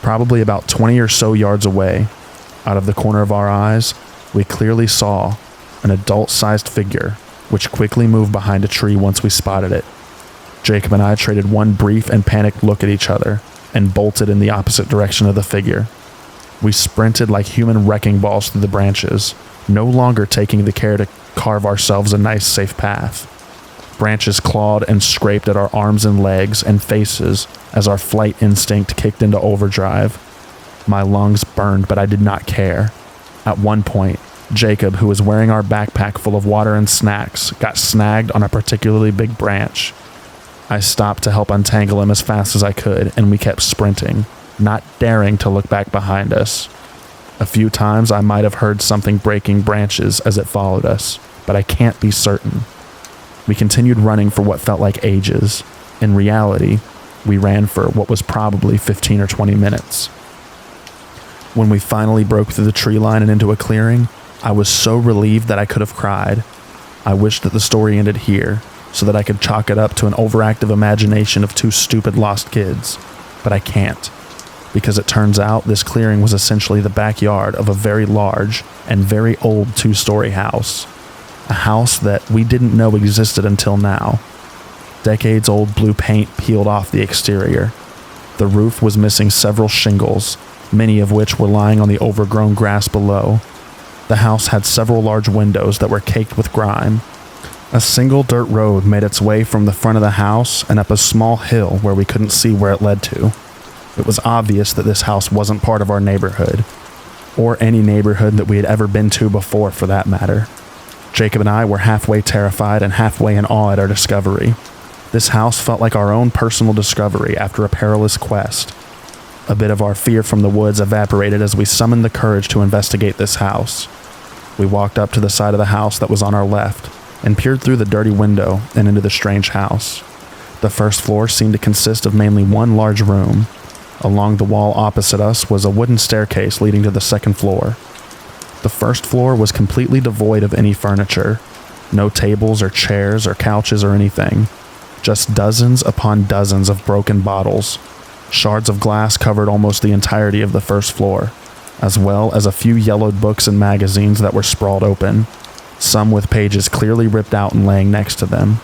probably about 20 or so yards away. Out of the corner of our eyes, we clearly saw an adult-sized figure, which quickly moved behind a tree once we spotted it. Jacob and I traded one brief and panicked look at each other and bolted in the opposite direction of the figure. We sprinted like human wrecking balls through the branches, no longer taking the care to carve ourselves a nice safe path. Branches clawed and scraped at our arms and legs and faces as our flight instinct kicked into overdrive. My lungs burned, but I did not care. At one point, Jacob, who was wearing our backpack full of water and snacks, got snagged on a particularly big branch. I stopped to help untangle him as fast as I could, and we kept sprinting, not daring to look back behind us. A few times I might have heard something breaking branches as it followed us, but I can't be certain. We continued running for what felt like ages. In reality, we ran for what was probably 15 or 20 minutes. When we finally broke through the tree line and into a clearing, I was so relieved that I could have cried. I wished that the story ended here, so that I could chalk it up to an overactive imagination of two stupid lost kids. But I can't, because it turns out this clearing was essentially the backyard of a very large and very old 2-story house. A house that we didn't know existed until now. Decades-old blue paint peeled off the exterior. The roof was missing several shingles, many of which were lying on the overgrown grass below. The house had several large windows that were caked with grime. A single dirt road made its way from the front of the house and up a small hill where we couldn't see where it led to. It was obvious that this house wasn't part of our neighborhood, or any neighborhood that we had ever been to before for that matter. Jacob and I were halfway terrified and halfway in awe at our discovery. This house felt like our own personal discovery after a perilous quest. A bit of our fear from the woods evaporated as we summoned the courage to investigate this house. We walked up to the side of the house that was on our left and peered through the dirty window and into the strange house. The first floor seemed to consist of mainly one large room. Along the wall opposite us was a wooden staircase leading to the second floor. The first floor was completely devoid of any furniture. No tables or chairs or couches or anything. Just dozens upon dozens of broken bottles. Shards of glass covered almost the entirety of the first floor, as well as a few yellowed books and magazines that were sprawled open, some with pages clearly ripped out and laying next to them.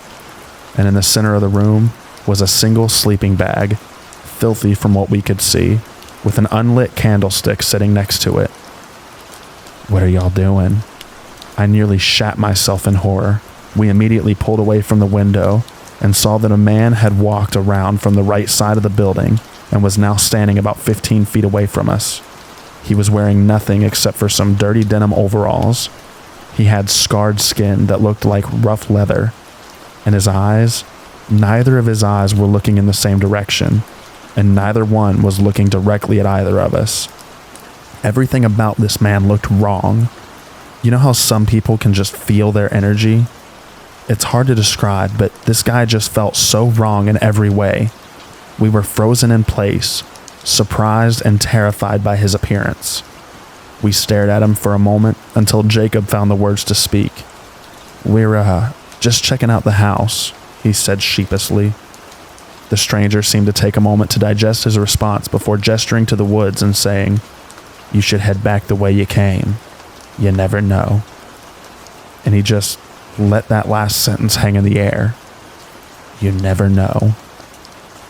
And in the center of the room was a single sleeping bag, filthy from what we could see, with an unlit candlestick sitting next to it. "What are y'all doing?" I nearly shat myself in horror. We immediately pulled away from the window and saw that a man had walked around from the right side of the building and was now standing about 15 feet away from us. He was wearing nothing except for some dirty denim overalls. He had scarred skin that looked like rough leather, and his eyes, neither of his eyes were looking in the same direction, and neither one was looking directly at either of us. Everything about this man looked wrong. You know how some people can just feel their energy? It's hard to describe, but this guy just felt so wrong in every way. We were frozen in place, surprised and terrified by his appearance. We stared at him for a moment until Jacob found the words to speak. "We're, just checking out the house," he said sheepishly. The stranger seemed to take a moment to digest his response before gesturing to the woods and saying, "You should head back the way you came. You never know." And he just let that last sentence hang in the air. You never know.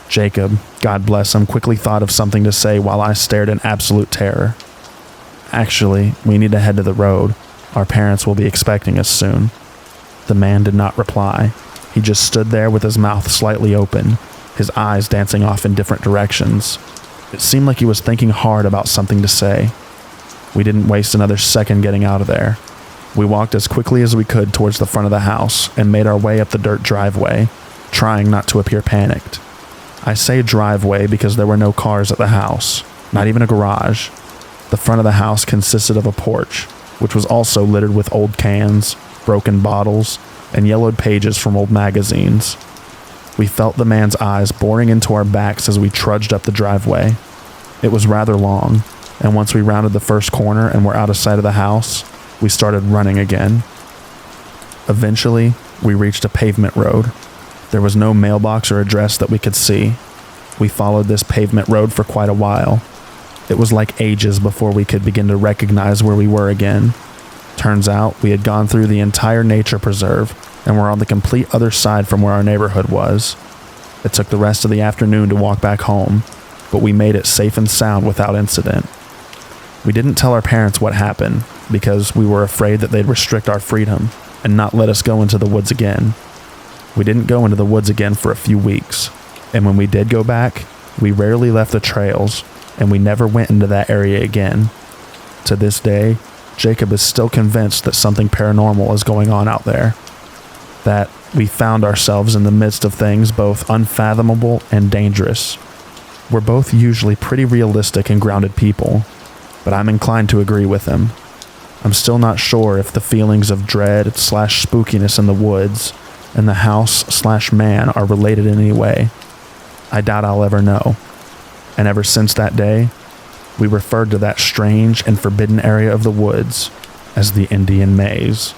Jacob, God bless him, quickly thought of something to say while I stared in absolute terror. "Actually, we need to head to the road. Our parents will be expecting us soon." The man did not reply. He just stood there with his mouth slightly open, his eyes dancing off in different directions. It seemed like he was thinking hard about something to say. We didn't waste another second getting out of there. We walked as quickly as we could towards the front of the house and made our way up the dirt driveway, trying not to appear panicked. I say driveway because there were no cars at the house, not even a garage. The front of the house consisted of a porch, which was also littered with old cans, broken bottles, and yellowed pages from old magazines. We felt the man's eyes boring into our backs as we trudged up the driveway. It was rather long, and once we rounded the first corner and were out of sight of the house, we started running again. Eventually, we reached a pavement road. There was no mailbox or address that we could see. We followed this pavement road for quite a while. It was like ages before we could begin to recognize where we were again. Turns out we had gone through the entire nature preserve and were on the complete other side from where our neighborhood was. It took the rest of the afternoon to walk back home, but we made it safe and sound without incident. We didn't tell our parents what happened because we were afraid that they'd restrict our freedom and not let us go into the woods again. We didn't go into the woods again for a few weeks, and when we did go back, we rarely left the trails, and we never went into that area again. To this day, Jacob is still convinced that something paranormal is going on out there, that we found ourselves in the midst of things both unfathomable and dangerous. We're both usually pretty realistic and grounded people, but I'm inclined to agree with him. I'm still not sure if the feelings of dread / spookiness in the woods and the house / man are related in any way. I doubt I'll ever know. And ever since that day, we referred to that strange and forbidden area of the woods as the Indian Maze.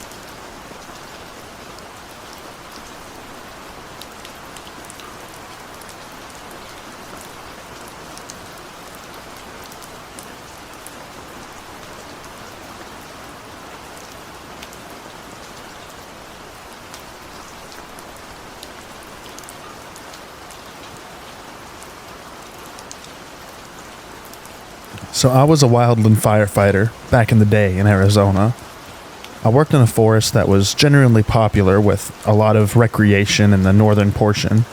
So I was a wildland firefighter back in the day in Arizona. I worked in a forest that was generally popular with a lot of recreation in the northern portion,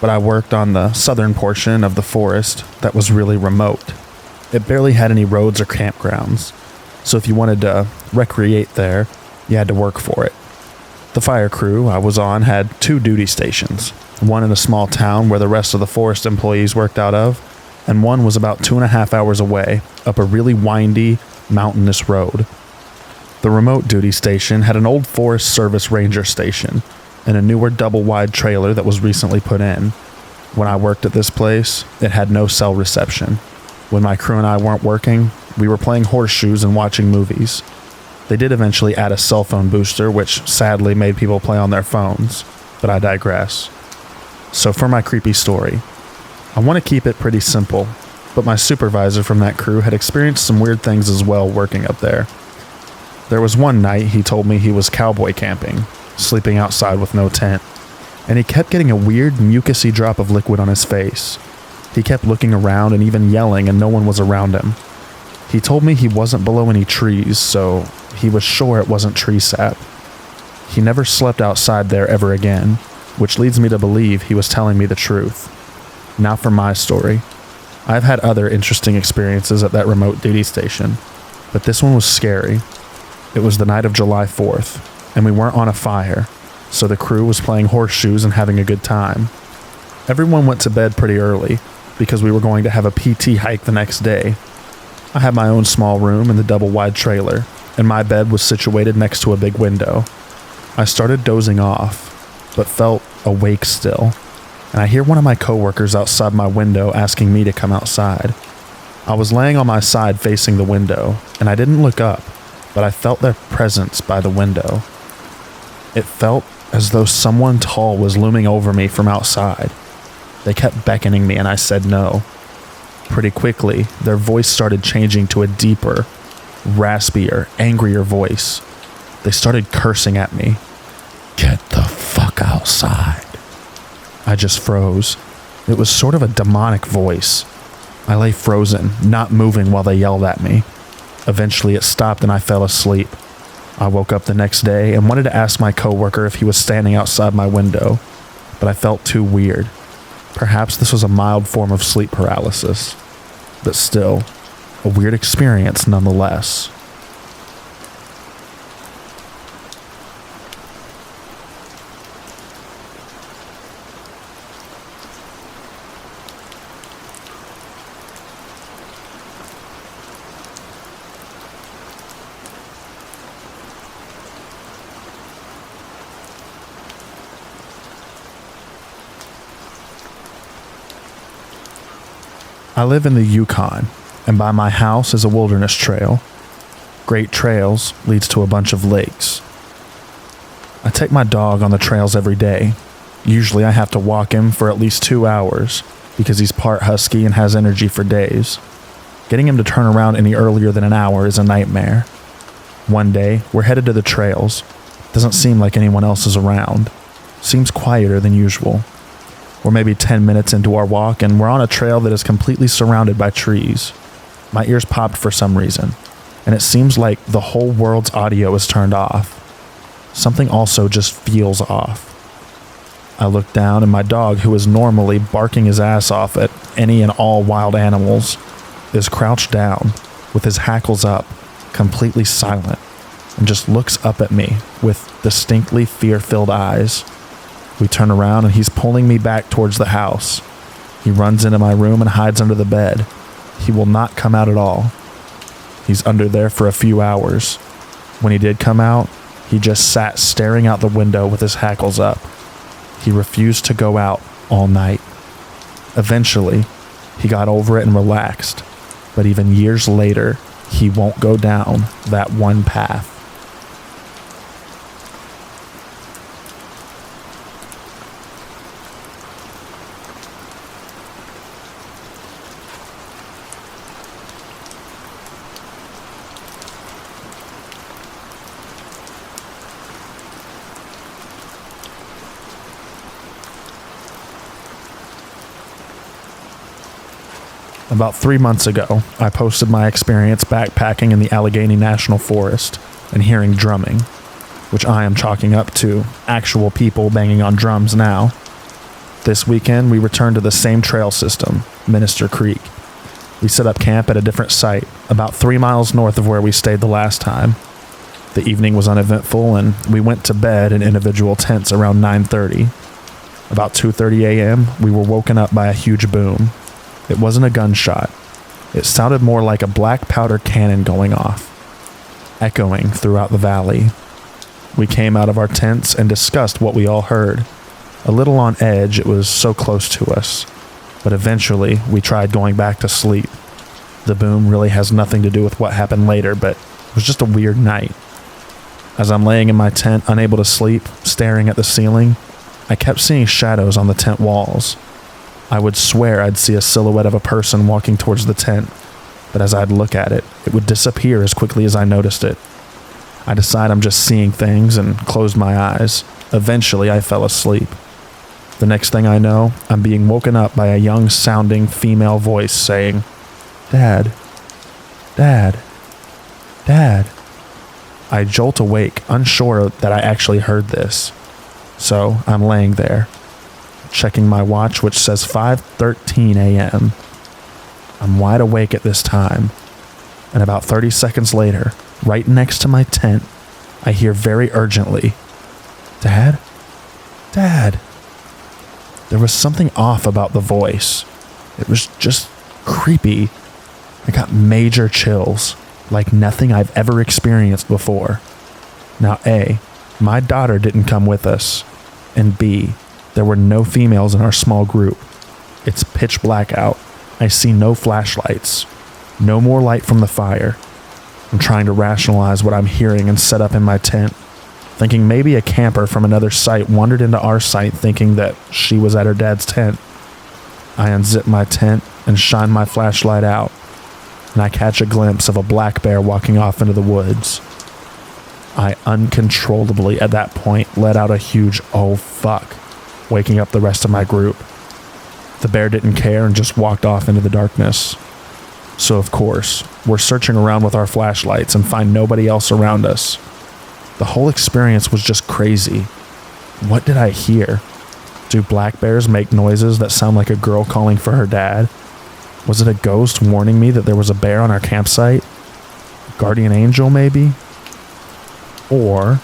but I worked on the southern portion of the forest that was really remote. It barely had any roads or campgrounds, so if you wanted to recreate there, you had to work for it. The fire crew I was on had 2 duty stations, one in a small town where the rest of the forest employees worked out of, and one was about 2.5 hours away, up a really windy, mountainous road. The remote duty station had an old Forest Service ranger station, and a newer double-wide trailer that was recently put in. When I worked at this place, it had no cell reception. When my crew and I weren't working, we were playing horseshoes and watching movies. They did eventually add a cell phone booster, which sadly made people play on their phones, but I digress. So for my creepy story, I want to keep it pretty simple, but my supervisor from that crew had experienced some weird things as well working up there. There was one night he told me he was cowboy camping, sleeping outside with no tent, and he kept getting a weird mucusy drop of liquid on his face. He kept looking around and even yelling, and no one was around him. He told me he wasn't below any trees, so he was sure it wasn't tree sap. He never slept outside there ever again, which leads me to believe he was telling me the truth. Now for my story. I've had other interesting experiences at that remote duty station, but this one was scary. It was the night of July 4th, and we weren't on a fire, so the crew was playing horseshoes and having a good time. Everyone went to bed pretty early, because we were going to have a PT hike the next day. I had my own small room in the double-wide trailer, and my bed was situated next to a big window. I started dozing off, but felt awake still. and I hear one of my coworkers outside my window asking me to come outside. I was laying on my side facing the window, and I didn't look up, but I felt their presence by the window. It felt as though someone tall was looming over me from outside. They kept beckoning me, and I said no. Pretty quickly, their voice started changing to a deeper, raspier, angrier voice. They started cursing at me. "Get the fuck outside." I just froze. It was sort of a demonic voice. I lay frozen, not moving while they yelled at me. Eventually it stopped and I fell asleep. I woke up the next day and wanted to ask my coworker if he was standing outside my window, but I felt too weird. Perhaps this was a mild form of sleep paralysis, but still, a weird experience nonetheless. I live in the Yukon, and by my house is a wilderness trail. Great Trails leads to a bunch of lakes. I take my dog on the trails every day. Usually I have to walk him for at least 2 hours because he's part husky and has energy for days. Getting him to turn around any earlier than an hour is a nightmare. One day, we're headed to the trails. Doesn't seem like anyone else is around. Seems quieter than usual. We're maybe 10 minutes into our walk and we're on a trail that is completely surrounded by trees. My ears popped for some reason, and it seems like the whole world's audio is turned off. Something also just feels off. I look down and my dog, who is normally barking his ass off at any and all wild animals, is crouched down with his hackles up, completely silent, and just looks up at me with distinctly fear-filled eyes. We turn around and he's pulling me back towards the house. He runs into my room and hides under the bed. He will not come out at all. He's under there for a few hours. When he did come out, he just sat staring out the window with his hackles up. He refused to go out all night. Eventually, he got over it and relaxed, but even years later, he won't go down that one path. About 3 months ago, I posted my experience backpacking in the Allegheny National Forest and hearing drumming, which I am chalking up to actual people banging on drums now. This weekend, we returned to the same trail system, Minister Creek. We set up camp at a different site, about 3 miles north of where we stayed the last time. The evening was uneventful, and we went to bed in individual tents around 9:30. About 2:30 a.m., we were woken up by a huge boom. It wasn't a gunshot. It sounded more like a black powder cannon going off, echoing throughout the valley. We came out of our tents and discussed what we all heard. A little on edge, it was so close to us. But eventually, we tried going back to sleep. The boom really has nothing to do with what happened later, but it was just a weird night. As I'm laying in my tent, unable to sleep, staring at the ceiling, I kept seeing shadows on the tent walls. I would swear I'd see a silhouette of a person walking towards the tent, but as I'd look at it, it would disappear as quickly as I noticed it. I decide I'm just seeing things and closed my eyes. Eventually, I fell asleep. The next thing I know, I'm being woken up by a young-sounding female voice saying, "Dad, Dad, Dad." I jolt awake, unsure that I actually heard this. So I'm laying there, checking my watch, which says 5:13 a.m. I'm wide awake at this time, and about 30 seconds later, right next to my tent, I hear very urgently, "Dad? Dad?" There was something off about the voice. It was just creepy. I got major chills, like nothing I've ever experienced before. Now A, my daughter didn't come with us, and B, There were no females in our small group. It's pitch black out. I see no flashlights. No more light from the fire. I'm trying to rationalize what I'm hearing and set up in my tent, thinking maybe a camper from another site wandered into our site thinking that she was at her dad's tent. I unzip my tent and shine my flashlight out, and I catch a glimpse of a black bear walking off into the woods. I uncontrollably at that point let out a huge "oh fuck," waking up the rest of my group. The bear didn't care and just walked off into the darkness. So of course, we're searching around with our flashlights and find nobody else around us. The whole experience was just crazy. What did I hear? Do black bears make noises that sound like a girl calling for her dad? Was it a ghost warning me that there was a bear on our campsite? A guardian angel, maybe? Or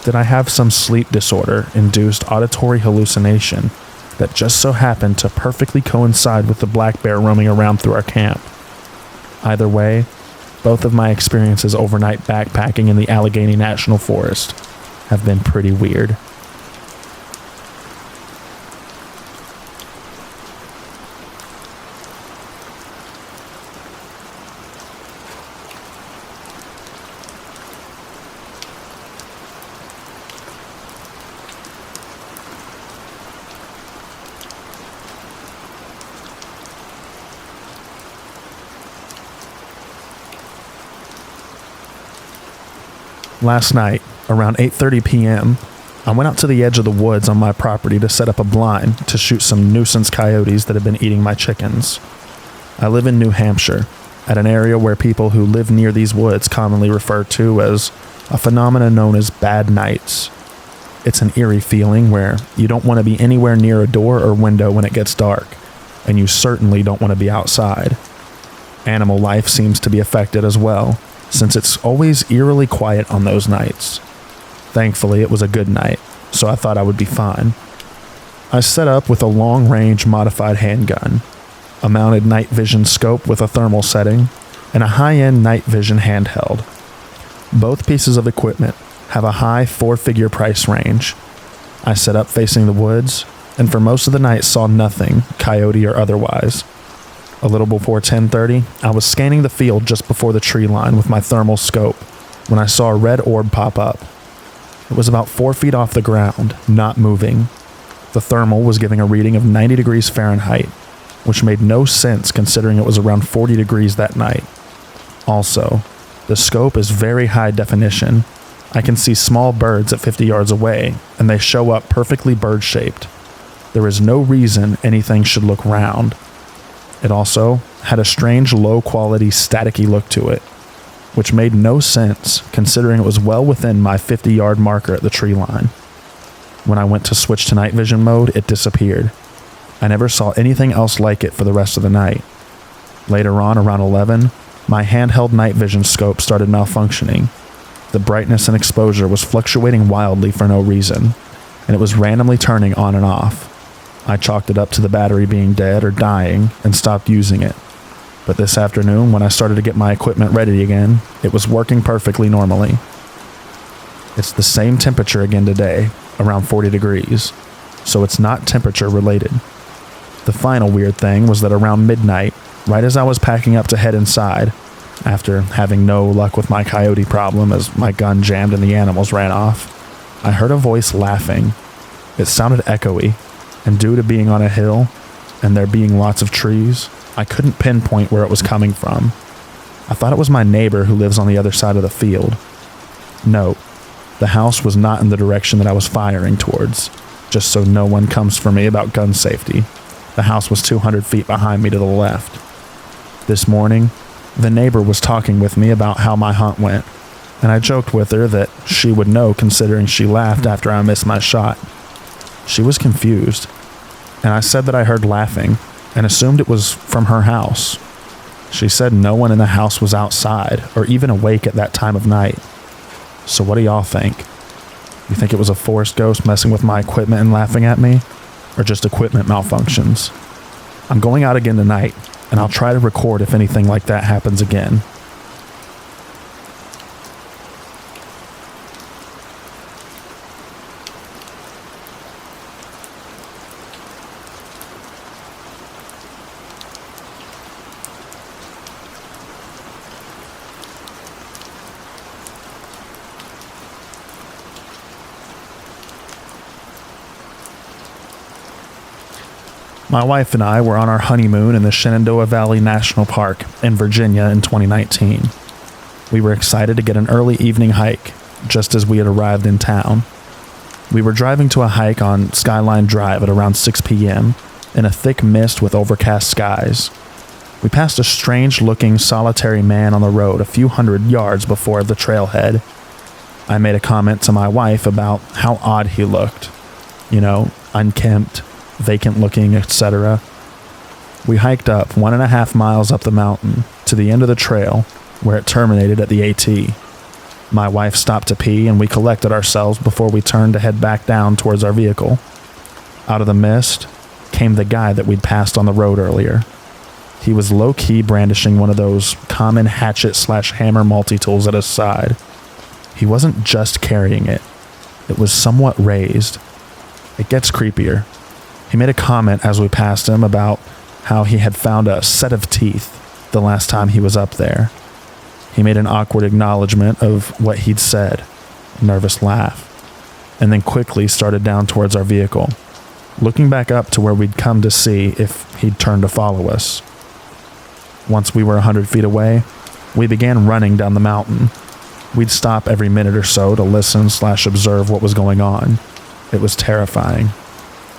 did I have some sleep disorder-induced auditory hallucination that just so happened to perfectly coincide with the black bear roaming around through our camp? Either way, both of my experiences overnight backpacking in the Allegheny National Forest have been pretty weird. Last night, around 8:30 p.m., I went out to the edge of the woods on my property to set up a blind to shoot some nuisance coyotes that have been eating my chickens. I live in New Hampshire, at an area where people who live near these woods commonly refer to as a phenomenon known as bad nights. It's an eerie feeling where you don't want to be anywhere near a door or window when it gets dark, and you certainly don't want to be outside. Animal life seems to be affected as well, since it's always eerily quiet on those nights. Thankfully, it was a good night, so I thought I would be fine. I set up with a long-range modified handgun, a mounted night vision scope with a thermal setting, and a high-end night vision handheld. Both pieces of equipment have a high four-figure price range. I set up facing the woods, and for most of the night saw nothing, coyote or otherwise. A little before 10:30, I was scanning the field just before the tree line with my thermal scope when I saw a red orb pop up. It was about 4 feet off the ground, not moving. The thermal was giving a reading of 90 degrees Fahrenheit, which made no sense considering it was around 40 degrees that night. Also, the scope is very high definition. I can see small birds at 50 yards away, and they show up perfectly bird-shaped. There is no reason anything should look round. It also had a strange low-quality staticky look to it, which made no sense considering it was well within my 50-yard marker at the tree line. When I went to switch to night vision mode, it disappeared. I never saw anything else like it for the rest of the night. Later on, around 11, my handheld night vision scope started malfunctioning. The brightness and exposure was fluctuating wildly for no reason, and it was randomly turning on and off. I chalked it up to the battery being dead or dying and stopped using it. But this afternoon, when I started to get my equipment ready again, it was working perfectly normally. It's the same temperature again today, around 40 degrees, so it's not temperature related. The final weird thing was that around midnight, right as I was packing up to head inside, after having no luck with my coyote problem as my gun jammed and the animals ran off, I heard a voice laughing. It sounded echoey, and due to being on a hill and there being lots of trees, I couldn't pinpoint where it was coming from. I thought it was my neighbor who lives on the other side of the field. Note, the house was not in the direction that I was firing towards, just so no one comes for me about gun safety. The house was 200 feet behind me to the left. This morning, the neighbor was talking with me about how my hunt went, and I joked with her that she would know considering she laughed after I missed my shot. She was confused, and I said that I heard laughing and assumed it was from her house. She said no one in the house was outside or even awake at that time of night. So what do y'all think? You think it was a forest ghost messing with my equipment and laughing at me? Or just equipment malfunctions? I'm going out again tonight, and I'll try to record if anything like that happens again. My wife and I were on our honeymoon in the Shenandoah Valley National Park in Virginia in 2019. We were excited to get an early evening hike, just as we had arrived in town. We were driving to a hike on Skyline Drive at around 6 p.m. in a thick mist with overcast skies. We passed a strange-looking solitary man on the road a few hundred yards before the trailhead. I made a comment to my wife about how odd he looked. Unkempt, vacant-looking, etc. We hiked up 1.5 miles up the mountain to the end of the trail where it terminated at the AT. My wife stopped to pee and we collected ourselves before we turned to head back down towards our vehicle. Out of the mist came the guy that we'd passed on the road earlier. He was low-key brandishing one of those common hatchet/hammer multi-tools at his side. He wasn't just carrying it. It was somewhat raised. It gets creepier. He made a comment as we passed him about how he had found a set of teeth the last time he was up there. He made an awkward acknowledgement of what he'd said, a nervous laugh, and then quickly started down towards our vehicle, looking back up to where we'd come to see if he'd turn to follow us. Once we were 100 feet away, we began running down the mountain. We'd stop every minute or so to listen/observe what was going on. It was terrifying.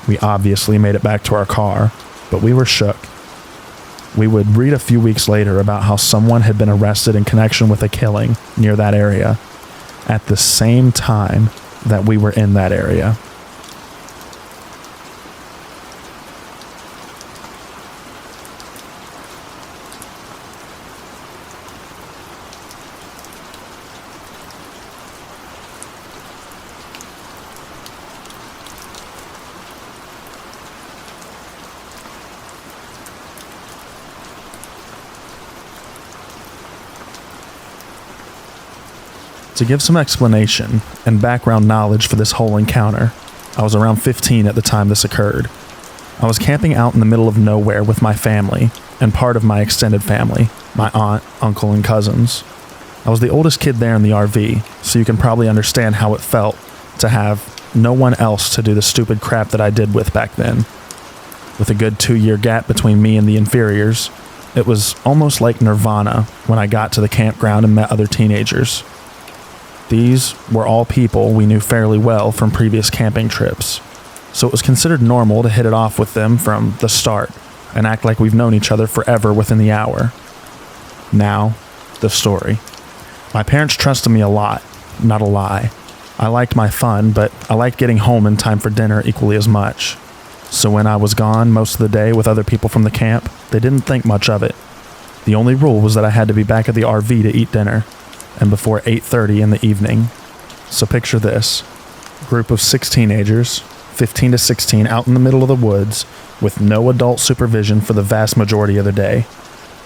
We obviously made it back to our car, but we were shook. We would read a few weeks later about how someone had been arrested in connection with a killing near that area at the same time that we were in that area. To give some explanation and background knowledge for this whole encounter, I was around 15 at the time this occurred. I was camping out in the middle of nowhere with my family and part of my extended family, my aunt, uncle, and cousins. I was the oldest kid there in the RV, so you can probably understand how it felt to have no one else to do the stupid crap that I did with back then. With a good 2-year gap between me and the inferiors, it was almost like nirvana when I got to the campground and met other teenagers. These were all people we knew fairly well from previous camping trips, so it was considered normal to hit it off with them from the start and act like we've known each other forever within the hour. Now, the story. My parents trusted me a lot, not a lie. I liked my fun, but I liked getting home in time for dinner equally as much. So when I was gone most of the day with other people from the camp, they didn't think much of it. The only rule was that I had to be back at the RV to eat dinner, and before 8:30 in the evening. So picture this. Group of 6 teenagers, 15 to 16, out in the middle of the woods with no adult supervision for the vast majority of the day.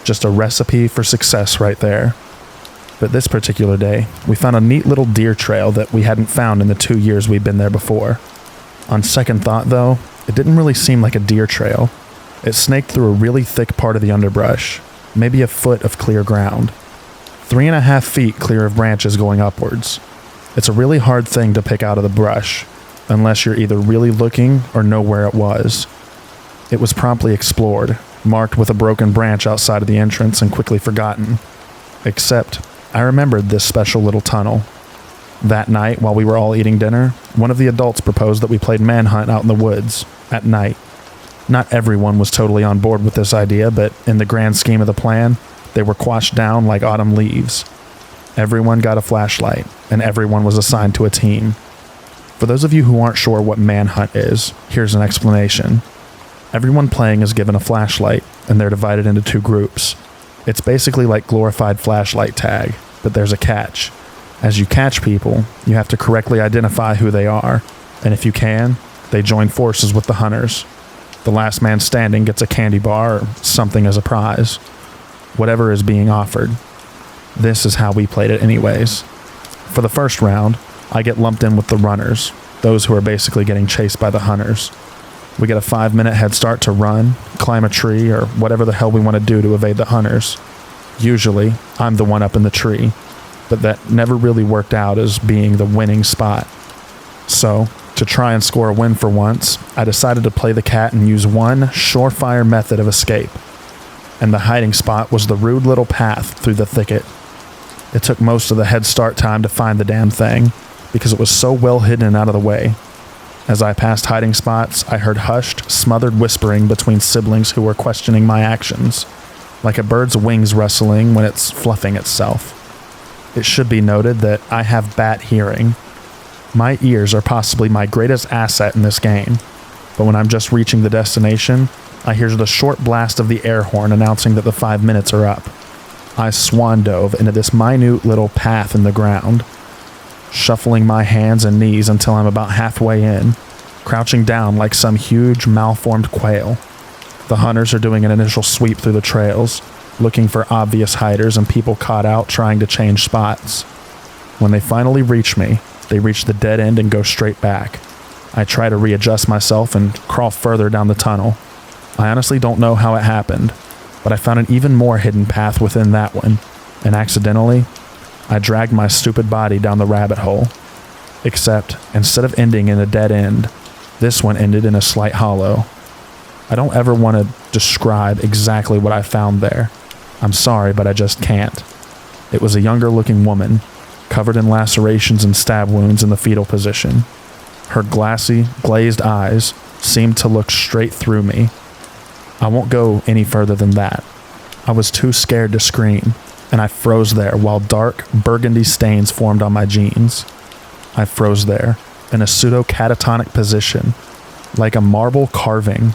Just a recipe for success right there. But this particular day, we found a neat little deer trail that we hadn't found in the 2 years we'd been there before. On second thought, though, it didn't really seem like a deer trail. It snaked through a really thick part of the underbrush, maybe a foot of clear ground. 3.5 feet clear of branches going upwards. It's a really hard thing to pick out of the brush, unless you're either really looking or know where it was. It was promptly explored, marked with a broken branch outside of the entrance and quickly forgotten. Except, I remembered this special little tunnel. That night, while we were all eating dinner, one of the adults proposed that we played manhunt out in the woods, at night. Not everyone was totally on board with this idea, but in the grand scheme of the plan, they were quashed down like autumn leaves. Everyone got a flashlight, and everyone was assigned to a team. For those of you who aren't sure what manhunt is, here's an explanation. Everyone playing is given a flashlight, and they're divided into 2 groups. It's basically like glorified flashlight tag, but there's a catch. As you catch people, you have to correctly identify who they are, and if you can, they join forces with the hunters. The last man standing gets a candy bar or something as a prize. Whatever is being offered. This is how we played it anyways. For the first round, I get lumped in with the runners, those who are basically getting chased by the hunters. We get a 5-minute head start to run, climb a tree, or whatever the hell we want to do to evade the hunters. Usually, I'm the one up in the tree, but that never really worked out as being the winning spot. So, To try and score a win for once, I decided to play the cat and use one surefire method of escape. And the hiding spot was the rude little path through the thicket. It took most of the head start time to find the damn thing, because it was so well hidden and out of the way. As I passed hiding spots, I heard hushed, smothered whispering between siblings who were questioning my actions, like a bird's wings rustling when it's fluffing itself. It should be noted that I have bat hearing. My ears are possibly my greatest asset in this game, but when I'm just reaching the destination, I hear the short blast of the air horn announcing that the 5 minutes are up. I swan dove into this minute little path in the ground, shuffling my hands and knees until I'm about halfway in, crouching down like some huge malformed quail. The hunters are doing an initial sweep through the trails, looking for obvious hiders and people caught out trying to change spots. When they finally reach me, they reach the dead end and go straight back. I try to readjust myself and crawl further down the tunnel. I honestly don't know how it happened, but I found an even more hidden path within that one, and accidentally, I dragged my stupid body down the rabbit hole. Except, instead of ending in a dead end, this one ended in a slight hollow. I don't ever want to describe exactly what I found there. I'm sorry, but I just can't. It was a younger looking woman, covered in lacerations and stab wounds in the fetal position. Her glassy, glazed eyes seemed to look straight through me. I won't go any further than that. I was too scared to scream, and I froze there while dark, burgundy stains formed on my jeans. I froze there, in a pseudo-catatonic position, like a marble carving,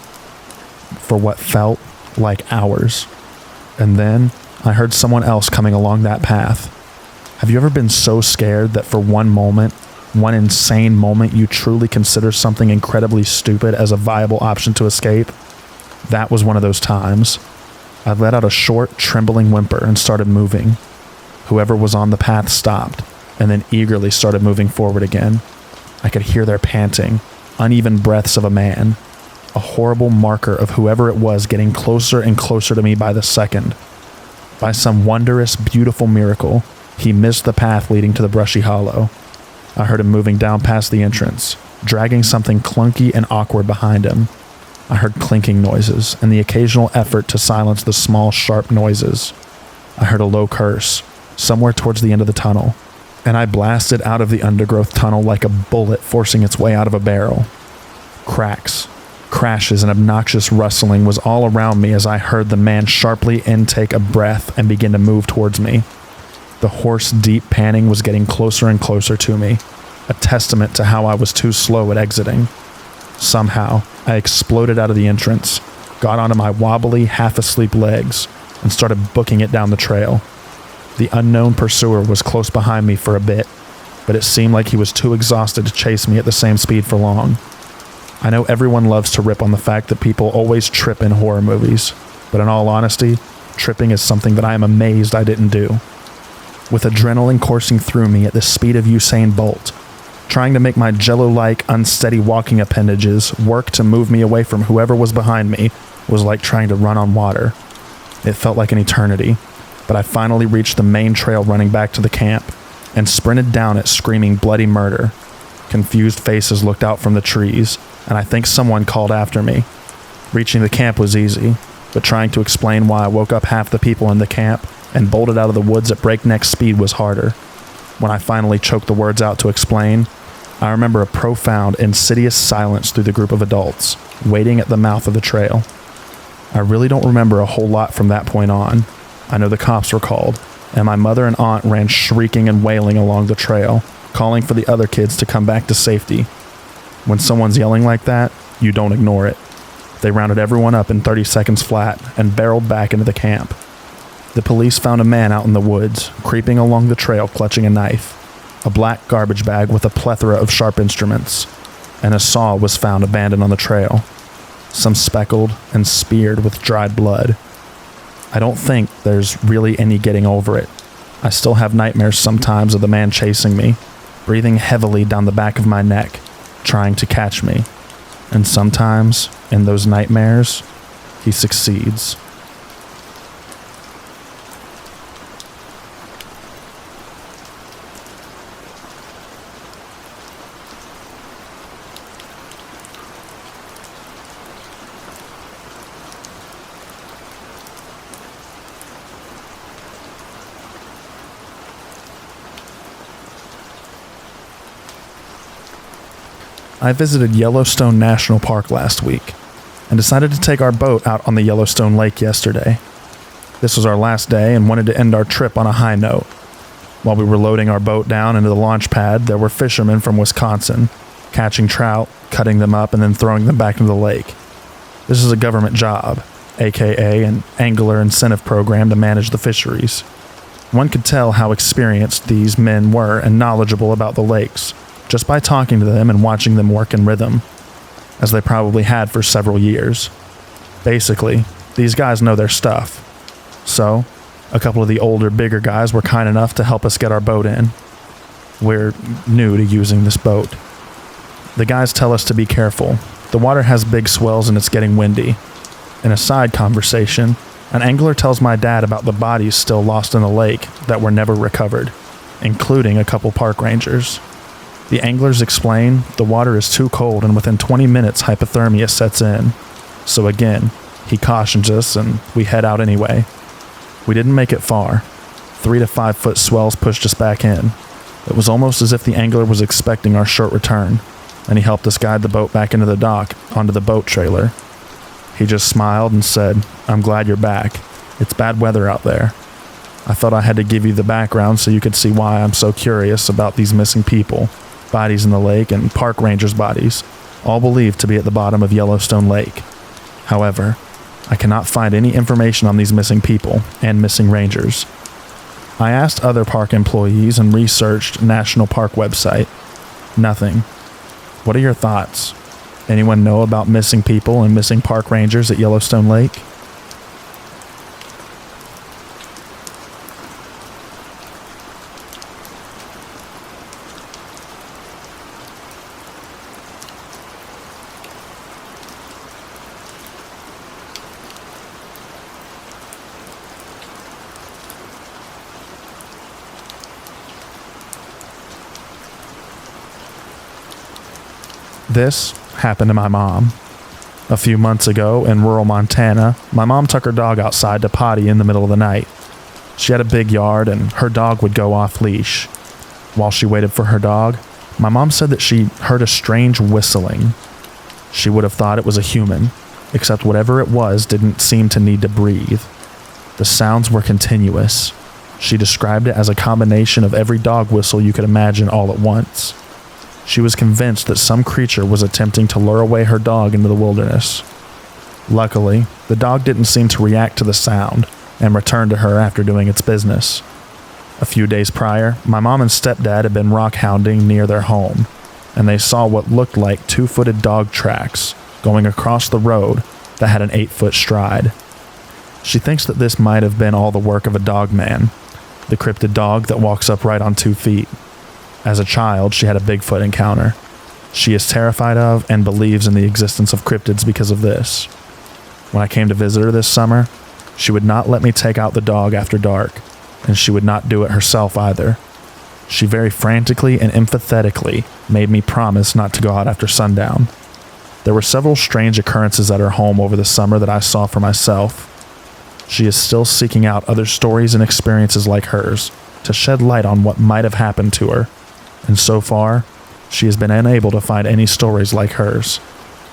for what felt like hours. And then, I heard someone else coming along that path. Have you ever been so scared that for one moment, one insane moment, you truly consider something incredibly stupid as a viable option to escape? That was one of those times. I let out a short, trembling whimper and started moving. Whoever was on the path stopped, and then eagerly started moving forward again. I could hear their panting, uneven breaths of a man, a horrible marker of whoever it was getting closer and closer to me by the second. By some wondrous, beautiful miracle, he missed the path leading to the brushy hollow. I heard him moving down past the entrance, dragging something clunky and awkward behind him. I heard clinking noises and the occasional effort to silence the small, sharp noises. I heard a low curse, somewhere towards the end of the tunnel, and I blasted out of the undergrowth tunnel like a bullet forcing its way out of a barrel. Cracks, crashes, and obnoxious rustling was all around me as I heard the man sharply intake a breath and begin to move towards me. The hoarse, deep panting was getting closer and closer to me, a testament to how I was too slow at exiting. Somehow, I exploded out of the entrance, got onto my wobbly, half-asleep legs, and started booking it down the trail. The unknown pursuer was close behind me for a bit, but it seemed like he was too exhausted to chase me at the same speed for long. I know everyone loves to rip on the fact that people always trip in horror movies, but in all honesty, tripping is something that I am amazed I didn't do. With adrenaline coursing through me at the speed of Usain Bolt, trying to make my jello-like, unsteady walking appendages work to move me away from whoever was behind me was like trying to run on water. It felt like an eternity, but I finally reached the main trail running back to the camp and sprinted down it screaming bloody murder. Confused faces looked out from the trees, and I think someone called after me. Reaching the camp was easy, but trying to explain why I woke up half the people in the camp and bolted out of the woods at breakneck speed was harder. When I finally choked the words out to explain, I remember a profound, insidious silence through the group of adults, waiting at the mouth of the trail. I really don't remember a whole lot from that point on. I know the cops were called, and my mother and aunt ran shrieking and wailing along the trail, calling for the other kids to come back to safety. When someone's yelling like that, you don't ignore it. They rounded everyone up in 30 seconds flat and barreled back into the camp. The police found a man out in the woods, creeping along the trail clutching a knife. A black garbage bag with a plethora of sharp instruments, and a saw was found abandoned on the trail, some speckled and speared with dried blood. I don't think there's really any getting over it. I still have nightmares sometimes of the man chasing me, breathing heavily down the back of my neck, trying to catch me. And sometimes, in those nightmares, he succeeds. I visited Yellowstone National Park last week and decided to take our boat out on the Yellowstone Lake yesterday. This was our last day and wanted to end our trip on a high note. While we were loading our boat down into the launch pad, there were fishermen from Wisconsin catching trout, cutting them up, and then throwing them back into the lake. This is a government job, aka an angler incentive program to manage the fisheries. One could tell how experienced these men were and knowledgeable about the lakes just by talking to them and watching them work in rhythm, as they probably had for several years. Basically, these guys know their stuff. So, a couple of the older, bigger guys were kind enough to help us get our boat in. We're new to using this boat. The guys tell us to be careful. The water has big swells and it's getting windy. In a side conversation, an angler tells my dad about the bodies still lost in the lake that were never recovered, including a couple park rangers. The anglers explain the water is too cold and within 20 minutes hypothermia sets in. So again, he cautions us and we head out anyway. We didn't make it far. 3 to 5 foot swells pushed us back in. It was almost as if the angler was expecting our short return, and he helped us guide the boat back into the dock onto the boat trailer. He just smiled and said, "I'm glad you're back. It's bad weather out there." I thought I had to give you the background so you could see why I'm so curious about these missing people, bodies in the lake, and park rangers' bodies, all believed to be at the bottom of Yellowstone Lake. However, I cannot find any information on these missing people and missing rangers. I asked other park employees and researched National Park website. Nothing. What are your thoughts? Anyone know about missing people and missing park rangers at Yellowstone Lake? This happened to my mom. A few months ago in rural Montana, my mom took her dog outside to potty in the middle of the night. She had a big yard and her dog would go off leash. While she waited for her dog, my mom said that she heard a strange whistling. She would have thought it was a human, except whatever it was didn't seem to need to breathe. The sounds were continuous. She described it as a combination of every dog whistle you could imagine all at once. She was convinced that some creature was attempting to lure away her dog into the wilderness. Luckily, the dog didn't seem to react to the sound and returned to her after doing its business. A few days prior, my mom and stepdad had been rock hounding near their home, and they saw what looked like 2-footed dog tracks going across the road that had an 8-foot stride. She thinks that this might have been all the work of a dog man, the cryptid dog that walks upright on 2 feet. As a child, she had a Bigfoot encounter. She is terrified of and believes in the existence of cryptids because of this. When I came to visit her this summer, she would not let me take out the dog after dark, and she would not do it herself either. She very frantically and emphatically made me promise not to go out after sundown. There were several strange occurrences at her home over the summer that I saw for myself. She is still seeking out other stories and experiences like hers to shed light on what might have happened to her. And so far, she has been unable to find any stories like hers.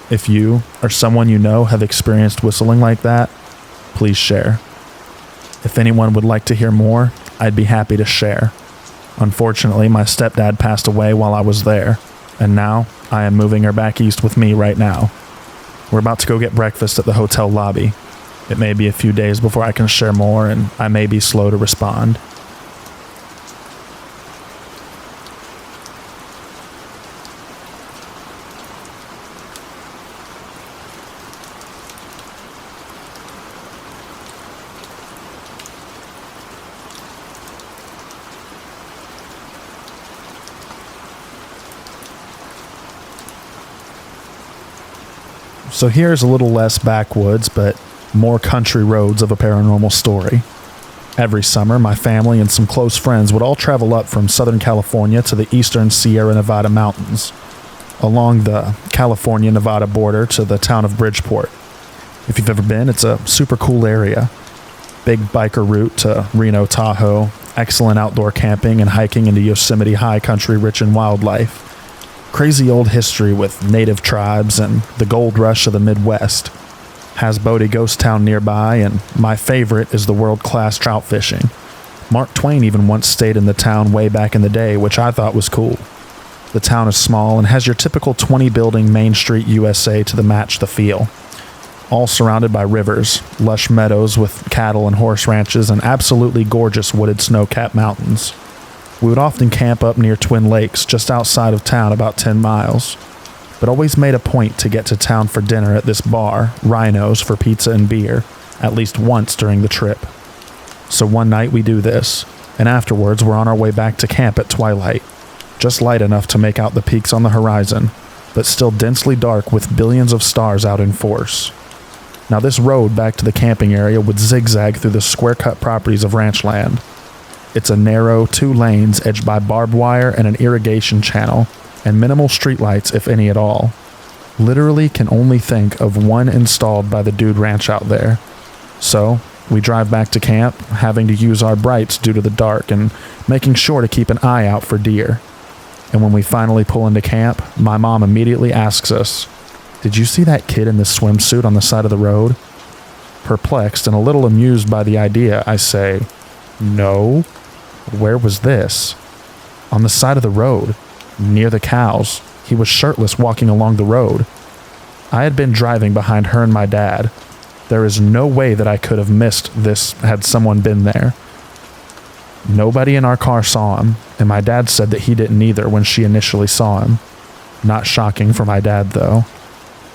If you or someone you know have experienced whistling like that, please share. If anyone would like to hear more, I'd be happy to share. Unfortunately, my stepdad passed away while I was there, and now I am moving her back east with me right now. We're about to go get breakfast at the hotel lobby. It may be a few days before I can share more, and I may be slow to respond. So here's a little less backwoods, but more country roads of a paranormal story. Every summer, my family and some close friends would all travel up from Southern California to the eastern Sierra Nevada mountains, along the California-Nevada border to the town of Bridgeport. If you've ever been, it's a super cool area. Big biker route to Reno, Tahoe, excellent outdoor camping and hiking into Yosemite high country rich in wildlife. Crazy old history with native tribes and the gold rush of the Midwest. Has Bodie ghost town nearby, and my favorite is the world-class trout fishing. Mark Twain even once stayed in the town way back in the day, which I thought was cool. The town is small and has your typical 20-building Main Street USA to match the feel. All surrounded by rivers, lush meadows with cattle and horse ranches, and absolutely gorgeous wooded snow-capped mountains. We would often camp up near Twin Lakes, just outside of town about 10 miles, but always made a point to get to town for dinner at this bar, Rhino's, for pizza and beer, at least once during the trip. So one night we do this, and afterwards we're on our way back to camp at twilight, just light enough to make out the peaks on the horizon, but still densely dark with billions of stars out in force. Now this road back to the camping area would zigzag through the square-cut properties of ranch land. It's a narrow 2 lanes edged by barbed wire and an irrigation channel, and minimal streetlights if any at all. Literally can only think of one installed by the dude ranch out there. So, we drive back to camp, having to use our brights due to the dark and making sure to keep an eye out for deer. And when we finally pull into camp, my mom immediately asks us, "Did you see that kid in the swimsuit on the side of the road?" Perplexed and a little amused by the idea, I say, "No. Where was this?" "On the side of the road, near the cows. He was shirtless walking along the road." I had been driving behind her and my dad. There is no way that I could have missed this had someone been there. Nobody in our car saw him, and my dad said that he didn't either when she initially saw him. Not shocking for my dad, though.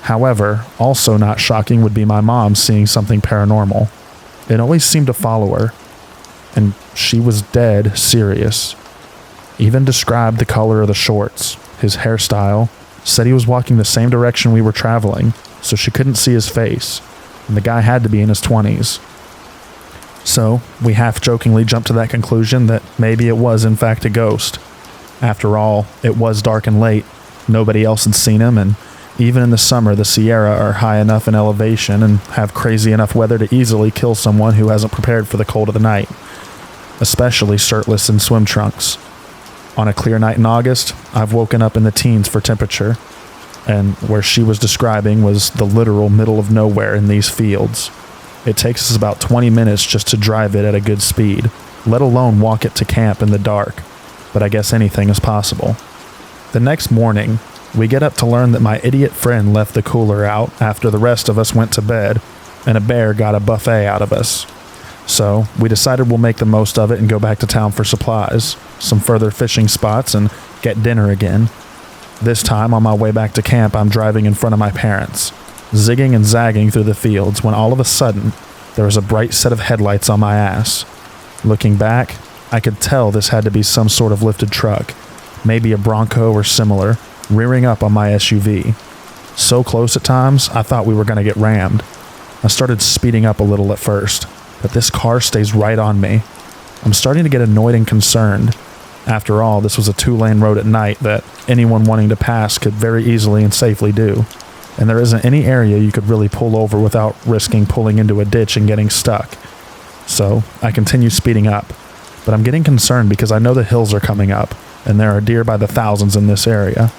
However, also not shocking would be my mom seeing something paranormal. It always seemed to follow her, and she was dead serious. Even described the color of the shorts, his hairstyle, said he was walking the same direction we were traveling, so she couldn't see his face, and the guy had to be in his 20s. So, we half-jokingly jumped to that conclusion that maybe it was in fact a ghost. After all, it was dark and late, nobody else had seen him, and even in the summer the Sierra are high enough in elevation and have crazy enough weather to easily kill someone who hasn't prepared for the cold of the night, especially shirtless in swim trunks. On a clear night in August, I've woken up in the teens for temperature, and where she was describing was the literal middle of nowhere in these fields. It takes us about 20 minutes just to drive it at a good speed, let alone walk it to camp in the dark, but I guess anything is possible. The next morning, we get up to learn that my idiot friend left the cooler out after the rest of us went to bed, and a bear got a buffet out of us. So, we decided we'll make the most of it and go back to town for supplies, some further fishing spots, and get dinner again. This time, on my way back to camp, I'm driving in front of my parents, zigging and zagging through the fields when all of a sudden, there was a bright set of headlights on my ass. Looking back, I could tell this had to be some sort of lifted truck, maybe a Bronco or similar, rearing up on my SUV. So close at times, I thought we were going to get rammed. I started speeding up a little at first, but this car stays right on me. I'm starting to get annoyed and concerned. After all, this was a 2-lane road at night that anyone wanting to pass could very easily and safely do, and there isn't any area you could really pull over without risking pulling into a ditch and getting stuck. So, I continue speeding up, but I'm getting concerned because I know the hills are coming up, and there are deer by the thousands in this area.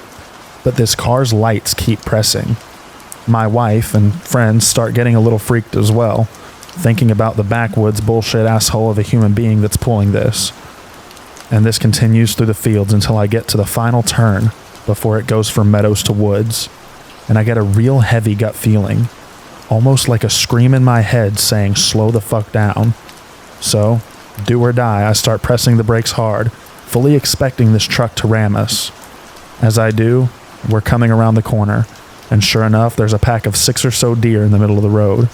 But this car's lights keep pressing. My wife and friends start getting a little freaked as well, thinking about the backwoods bullshit asshole of a human being that's pulling this. And this continues through the fields until I get to the final turn before it goes from meadows to woods, and I get a real heavy gut feeling, almost like a scream in my head saying slow the fuck down. So, do or die, I start pressing the brakes hard, fully expecting this truck to ram us. As I do, we're coming around the corner, and sure enough, there's a pack of 6 or so deer in the middle of the road.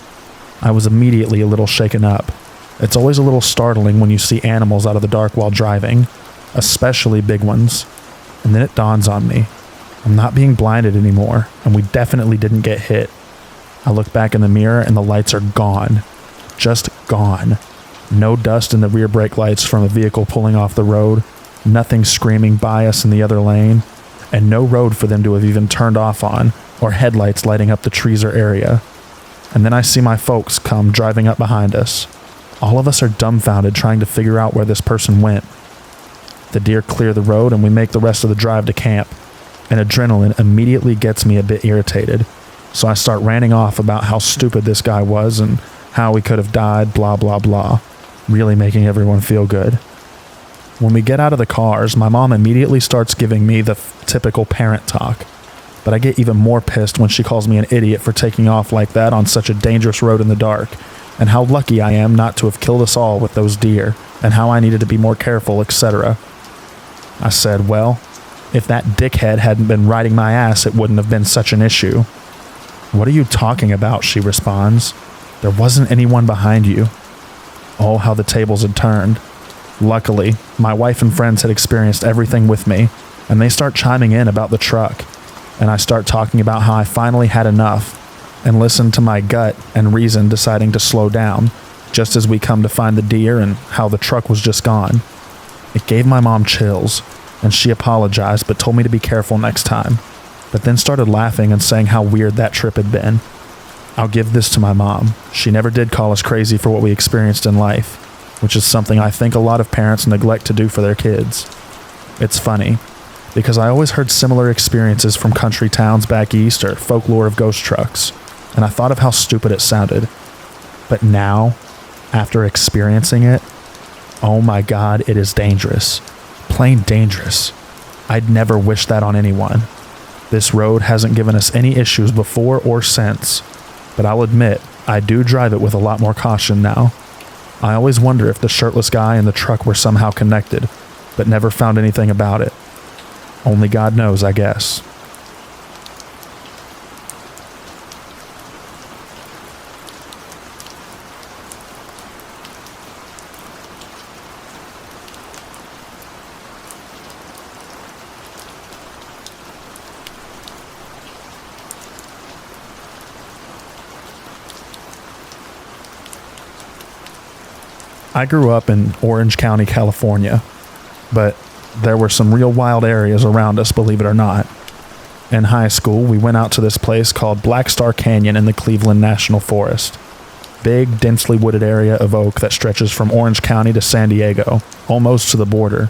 I was immediately a little shaken up. It's always a little startling when you see animals out of the dark while driving, especially big ones. And then it dawns on me. I'm not being blinded anymore, and we definitely didn't get hit. I look back in the mirror and the lights are gone. Just gone. No dust in the rear brake lights from a vehicle pulling off the road, nothing screaming by us in the other lane, and no road for them to have even turned off on, or headlights lighting up the trees or area. And then I see my folks come driving up behind us. All of us are dumbfounded trying to figure out where this person went. The deer clear the road and we make the rest of the drive to camp. and adrenaline immediately gets me a bit irritated. So I start ranting off about how stupid this guy was and how he could have died, blah, blah, blah, really making everyone feel good. When we get out of the cars, my mom immediately starts giving me the typical parent talk, but I get even more pissed when she calls me an idiot for taking off like that on such a dangerous road in the dark, and how lucky I am not to have killed us all with those deer, and how I needed to be more careful, etc. I said, well, if that dickhead hadn't been riding my ass, it wouldn't have been such an issue. What are you talking about? She responds. There wasn't anyone behind you. Oh, how the tables had turned. Luckily, my wife and friends had experienced everything with me, and they start chiming in about the truck, and I start talking about how I finally had enough, and listened to my gut and reason deciding to slow down, just as we come to find the deer and how the truck was just gone. It gave my mom chills, and she apologized but told me to be careful next time, but then started laughing and saying how weird that trip had been. I'll give this to my mom. She never did call us crazy for what we experienced in life, which is something I think a lot of parents neglect to do for their kids. It's funny, because I always heard similar experiences from country towns back east or folklore of ghost trucks, and I thought of how stupid it sounded. But now, after experiencing it, oh my God, it is dangerous. Plain dangerous. I'd never wish that on anyone. This road hasn't given us any issues before or since, but I'll admit, I do drive it with a lot more caution now. I always wonder if the shirtless guy and the truck were somehow connected, but never found anything about it. Only God knows, I guess. I grew up in Orange County, California, but there were some real wild areas around us, believe it or not. In high school, we went out to this place called Black Star Canyon in the Cleveland National Forest. Big, densely wooded area of oak that stretches from Orange County to San Diego, almost to the border.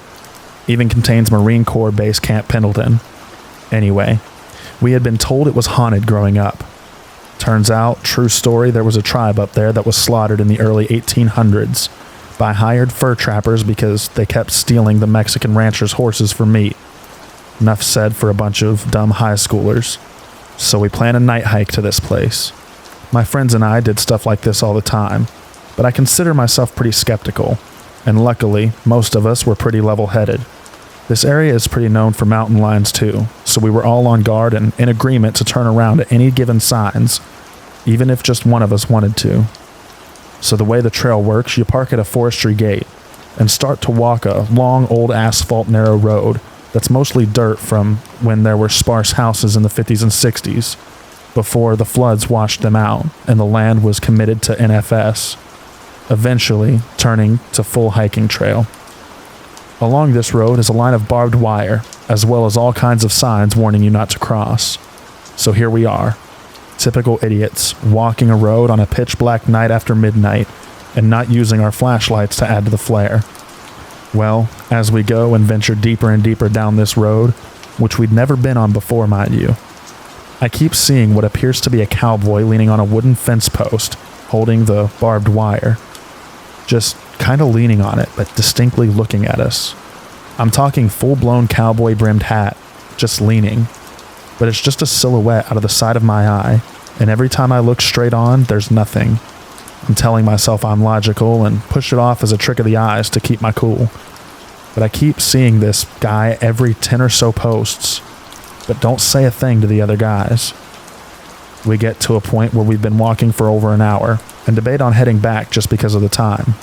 Even contains Marine Corps Base Camp Pendleton. Anyway, we had been told it was haunted growing up. Turns out, true story, there was a tribe up there that was slaughtered in the early 1800s by hired fur trappers because they kept stealing the Mexican ranchers' horses for meat. Enough said for a bunch of dumb high schoolers. So we planned a night hike to this place. My friends and I did stuff like this all the time, but I consider myself pretty skeptical, and luckily, most of us were pretty level-headed. This area is pretty known for mountain lions too, so we were all on guard and in agreement to turn around at any given signs, even if just one of us wanted to. So the way the trail works, you park at a forestry gate and start to walk a long old asphalt narrow road that's mostly dirt from when there were sparse houses in the 50s and 60s, before the floods washed them out and the land was committed to NFS, eventually turning to full hiking trail. Along this road is a line of barbed wire, as well as all kinds of signs warning you not to cross. So here we are. Typical idiots, walking a road on a pitch-black night after midnight, and not using our flashlights to add to the flare. Well, as we go and venture deeper and deeper down this road, which we'd never been on before, mind you, I keep seeing what appears to be a cowboy leaning on a wooden fence post, holding the barbed wire. Just kind of leaning on it, but distinctly looking at us. I'm talking full-blown cowboy-brimmed hat, just leaning. But it's just a silhouette out of the side of my eye, and every time I look straight on, there's nothing. I'm telling myself I'm logical and push it off as a trick of the eyes to keep my cool. But I keep seeing this guy every 10 or so posts, but don't say a thing to the other guys. We get to a point where we've been walking for over an hour, and debate on heading back just because of the time.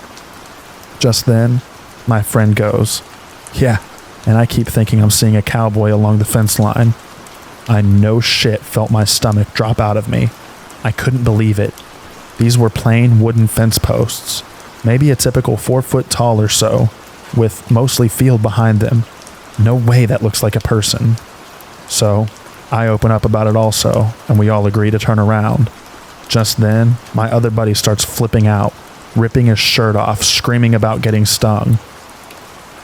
Just then, my friend goes, "Yeah," and I keep thinking I'm seeing a cowboy along the fence line. I no shit felt my stomach drop out of me. I couldn't believe it. These were plain wooden fence posts, maybe a typical 4 foot tall or so, with mostly field behind them. No way that looks like a person. So, I open up about it also, and we all agree to turn around. Just then, my other buddy starts flipping out, ripping his shirt off, screaming about getting stung.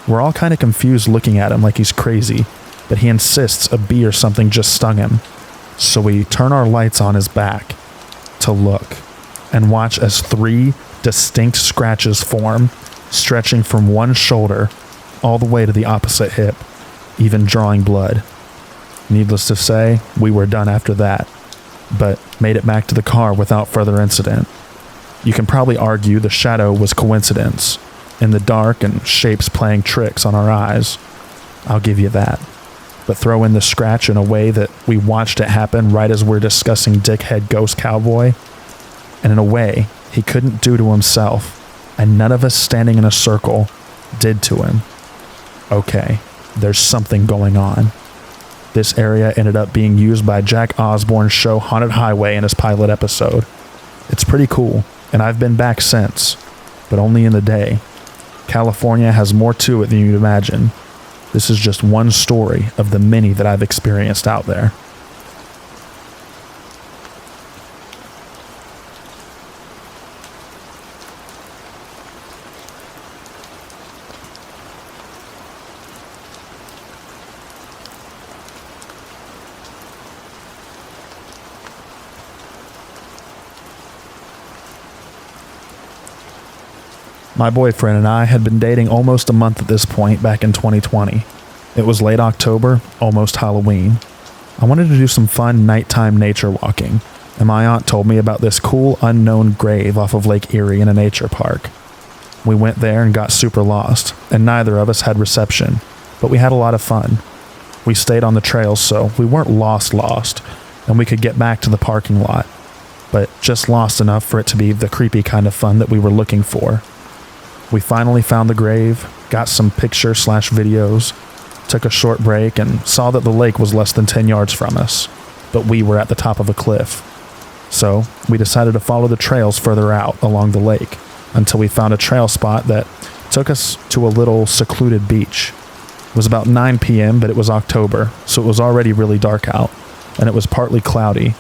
We're all kind of confused looking at him like he's crazy, but he insists a bee or something just stung him. So we turn our lights on his back to look and watch as 3 distinct scratches form, stretching from one shoulder all the way to the opposite hip, even drawing blood. Needless to say, we were done after that, but made it back to the car without further incident. You can probably argue the shadow was coincidence, in the dark and shapes playing tricks on our eyes. I'll give you that. But throw in the scratch in a way that we watched it happen right as we're discussing Dickhead Ghost Cowboy, and in a way he couldn't do to himself, and none of us standing in a circle did to him. Okay, there's something going on. This area ended up being used by Jack Osborne's show Haunted Highway in his pilot episode. It's pretty cool, and I've been back since, but only in the day. California has more to it than you'd imagine. This is just one story of the many that I've experienced out there. My boyfriend and I had been dating almost a month at this point back in 2020. It was late October, almost Halloween. I wanted to do some fun nighttime nature walking, and my aunt told me about this cool unknown grave off of Lake Erie in a nature park. We went there and got super lost, and neither of us had reception, but we had a lot of fun. We stayed on the trails, so we weren't lost, and we could get back to the parking lot, but just lost enough for it to be the creepy kind of fun that we were looking for. We finally found the grave, got some picture/videos, took a short break, and saw that the lake was less than 10 yards from us, but we were at the top of a cliff. So we decided to follow the trails further out along the lake until we found a trail spot that took us to a little secluded beach. It was about 9 p.m., but it was October, so it was already really dark out, and it was partly cloudy.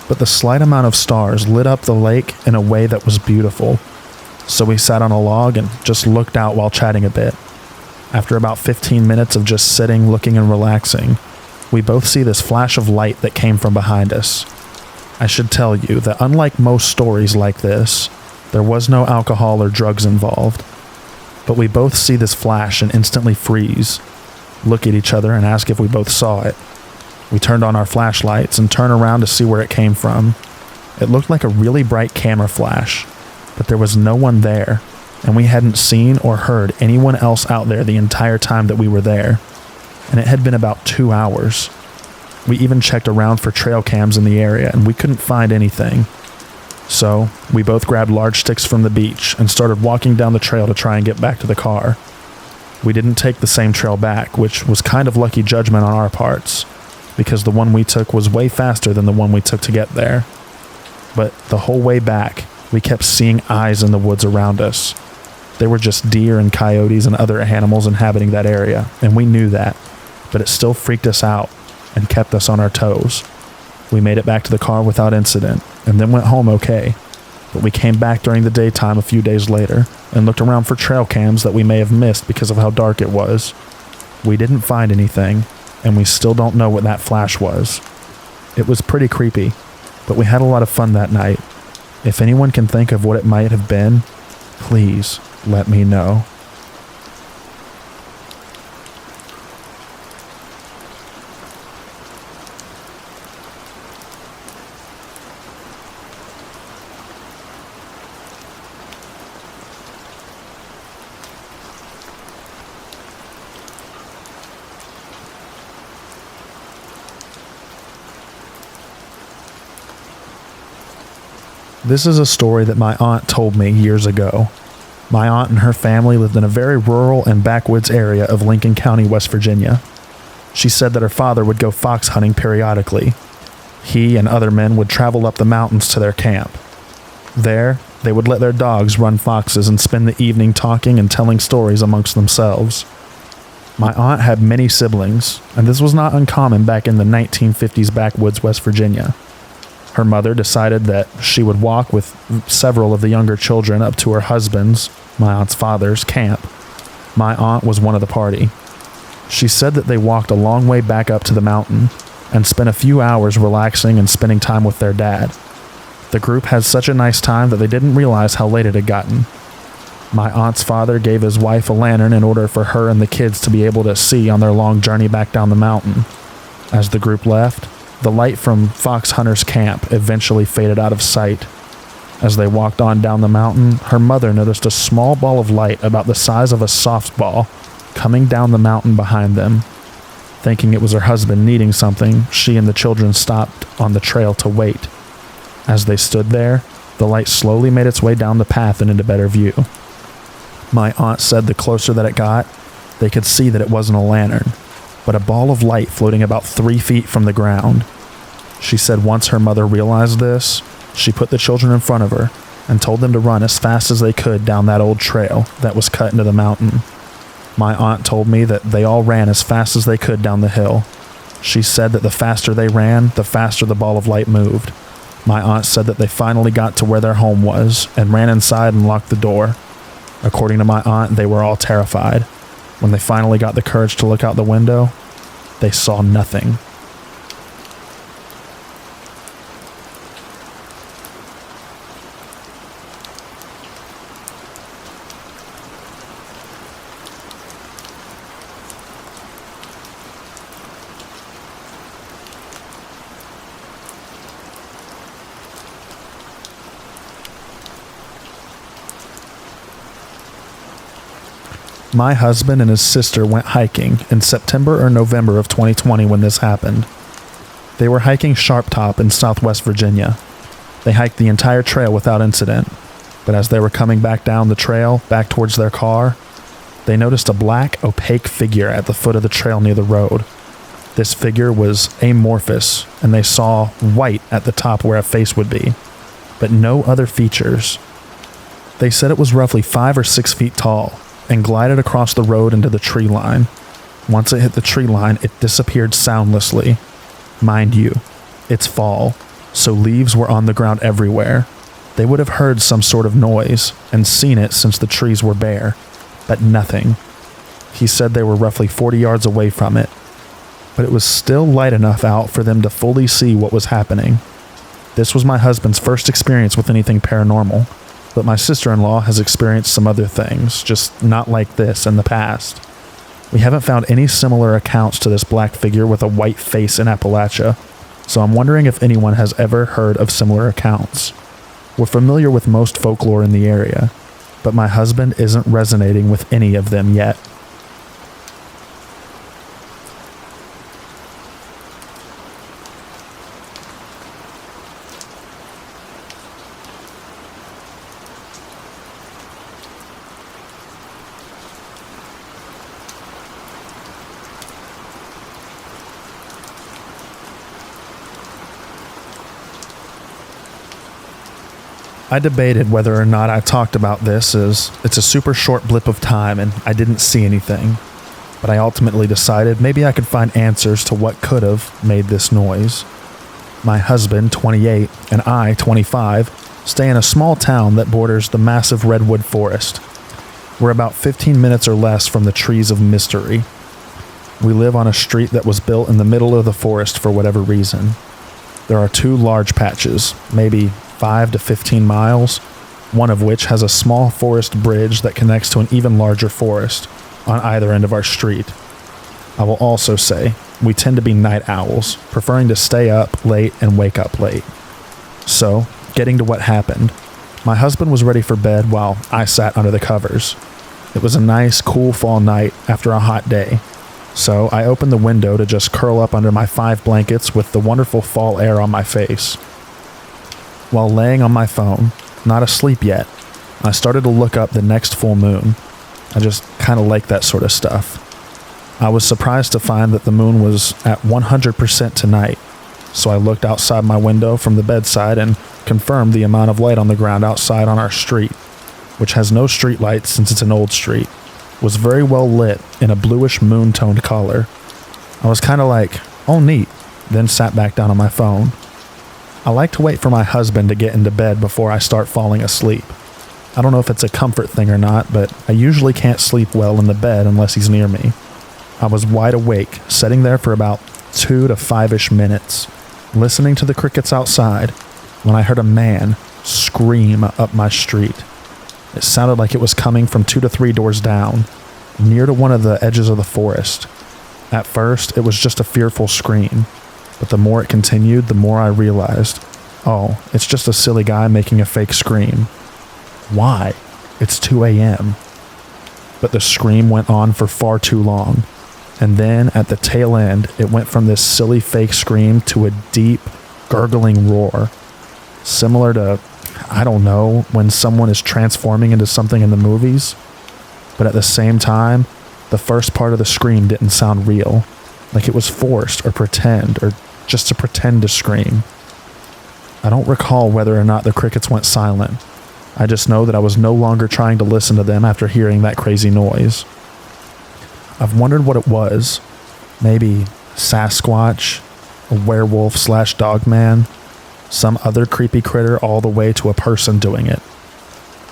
But the slight amount of stars lit up the lake in a way that was beautiful. So we sat on a log and just looked out while chatting a bit. After about 15 minutes of just sitting, looking, and relaxing, we both see this flash of light that came from behind us. I should tell you that unlike most stories like this, there was no alcohol or drugs involved. But we both see this flash and instantly freeze, look at each other and ask if we both saw it. We turned on our flashlights and turned around to see where it came from. It looked like a really bright camera flash, but there was no one there, and we hadn't seen or heard anyone else out there the entire time that we were there, and it had been about 2 hours. We even checked around for trail cams in the area, and we couldn't find anything. So we both grabbed large sticks from the beach and started walking down the trail to try and get back to the car. We didn't take the same trail back, which was kind of lucky judgment on our parts, because the one we took was way faster than the one we took to get there. But the whole way back, we kept seeing eyes in the woods around us. They were just deer and coyotes and other animals inhabiting that area, and we knew that, but it still freaked us out and kept us on our toes. We made it back to the car without incident, and then went home okay, but we came back during the daytime a few days later and looked around for trail cams that we may have missed because of how dark it was. We didn't find anything, and we still don't know what that flash was. It was pretty creepy, but we had a lot of fun that night. If anyone can think of what it might have been, please let me know. This is a story that my aunt told me years ago. My aunt and her family lived in a very rural and backwoods area of Lincoln County, West Virginia. She said that her father would go fox hunting periodically. He and other men would travel up the mountains to their camp. There, they would let their dogs run foxes and spend the evening talking and telling stories amongst themselves. My aunt had many siblings, and this was not uncommon back in the 1950s backwoods West Virginia. Her mother decided that she would walk with several of the younger children up to her husband's, my aunt's father's, camp. My aunt was one of the party. She said that they walked a long way back up to the mountain and spent a few hours relaxing and spending time with their dad. The group had such a nice time that they didn't realize how late it had gotten. My aunt's father gave his wife a lantern in order for her and the kids to be able to see on their long journey back down the mountain. As the group left, the light from Fox Hunter's camp eventually faded out of sight. As they walked on down the mountain, her mother noticed a small ball of light about the size of a softball coming down the mountain behind them. Thinking it was her husband needing something, she and the children stopped on the trail to wait. As they stood there, the light slowly made its way down the path and into better view. My aunt said the closer that it got, they could see that it wasn't a lantern, but a ball of light floating about 3 feet from the ground. She said once her mother realized this, she put the children in front of her and told them to run as fast as they could down that old trail that was cut into the mountain. My aunt told me that they all ran as fast as they could down the hill. She said that the faster they ran, the faster the ball of light moved. My aunt said that they finally got to where their home was and ran inside and locked the door. According to my aunt, they were all terrified. When they finally got the courage to look out the window, they saw nothing. My husband and his sister went hiking in September or November of 2020 when this happened. They were hiking Sharp Top in Southwest Virginia. They hiked the entire trail without incident, but as they were coming back down the trail, back towards their car, they noticed a black, opaque figure at the foot of the trail near the road. This figure was amorphous, and they saw white at the top where a face would be, but no other features. They said it was roughly 5 or 6 feet tall, and glided across the road into the tree line. Once it hit the tree line, it disappeared soundlessly. Mind you, it's fall, so leaves were on the ground everywhere. They would have heard some sort of noise and seen it since the trees were bare, but nothing. He said they were roughly 40 yards away from it, but it was still light enough out for them to fully see what was happening. This was my husband's first experience with anything paranormal, but my sister-in-law has experienced some other things, just not like this in the past. We haven't found any similar accounts to this black figure with a white face in Appalachia, so I'm wondering if anyone has ever heard of similar accounts. We're familiar with most folklore in the area, but my husband isn't resonating with any of them yet. I debated whether or not I talked about this, as it's a super short blip of time and I didn't see anything, but I ultimately decided maybe I could find answers to what could have made this noise. My husband, 28, and I, 25, stay in a small town that borders the massive redwood forest. We're about 15 minutes or less from the trees of mystery. We live on a street that was built in the middle of the forest for whatever reason. There are 2 large patches, maybe 5 to 15 miles, one of which has a small forest bridge that connects to an even larger forest on either end of our street. I will also say, we tend to be night owls, preferring to stay up late and wake up late. So, getting to what happened, my husband was ready for bed while I sat under the covers. It was a nice, cool fall night after a hot day, so I opened the window to just curl up under my 5 blankets with the wonderful fall air on my face. While laying on my phone, not asleep yet, I started to look up the next full moon. I just kind of like that sort of stuff. I was surprised to find that the moon was at 100% tonight, so I looked outside my window from the bedside and confirmed the amount of light on the ground outside on our street, which has no street lights since it's an old street, was very well lit in a bluish moon-toned color. I was kind of like, oh neat, then sat back down on my phone. I like to wait for my husband to get into bed before I start falling asleep. I don't know if it's a comfort thing or not, but I usually can't sleep well in the bed unless he's near me. I was wide awake, sitting there for about 2 to 5-ish minutes, listening to the crickets outside, when I heard a man scream up my street. It sounded like it was coming from 2 to 3 doors down, near to one of the edges of the forest. At first, it was just a fearful scream, but the more it continued, the more I realized, oh, it's just a silly guy making a fake scream. Why? It's 2 a.m. But the scream went on for far too long, and then at the tail end, it went from this silly fake scream to a deep, gurgling roar, similar to, I don't know, when someone is transforming into something in the movies. But at the same time, the first part of the scream didn't sound real, like it was forced or pretend, or just to pretend to scream. I don't recall whether or not the crickets went silent. I just know that I was no longer trying to listen to them after hearing that crazy noise. I've wondered what it was. Maybe Sasquatch, a werewolf / dogman, some other creepy critter, all the way to a person doing it.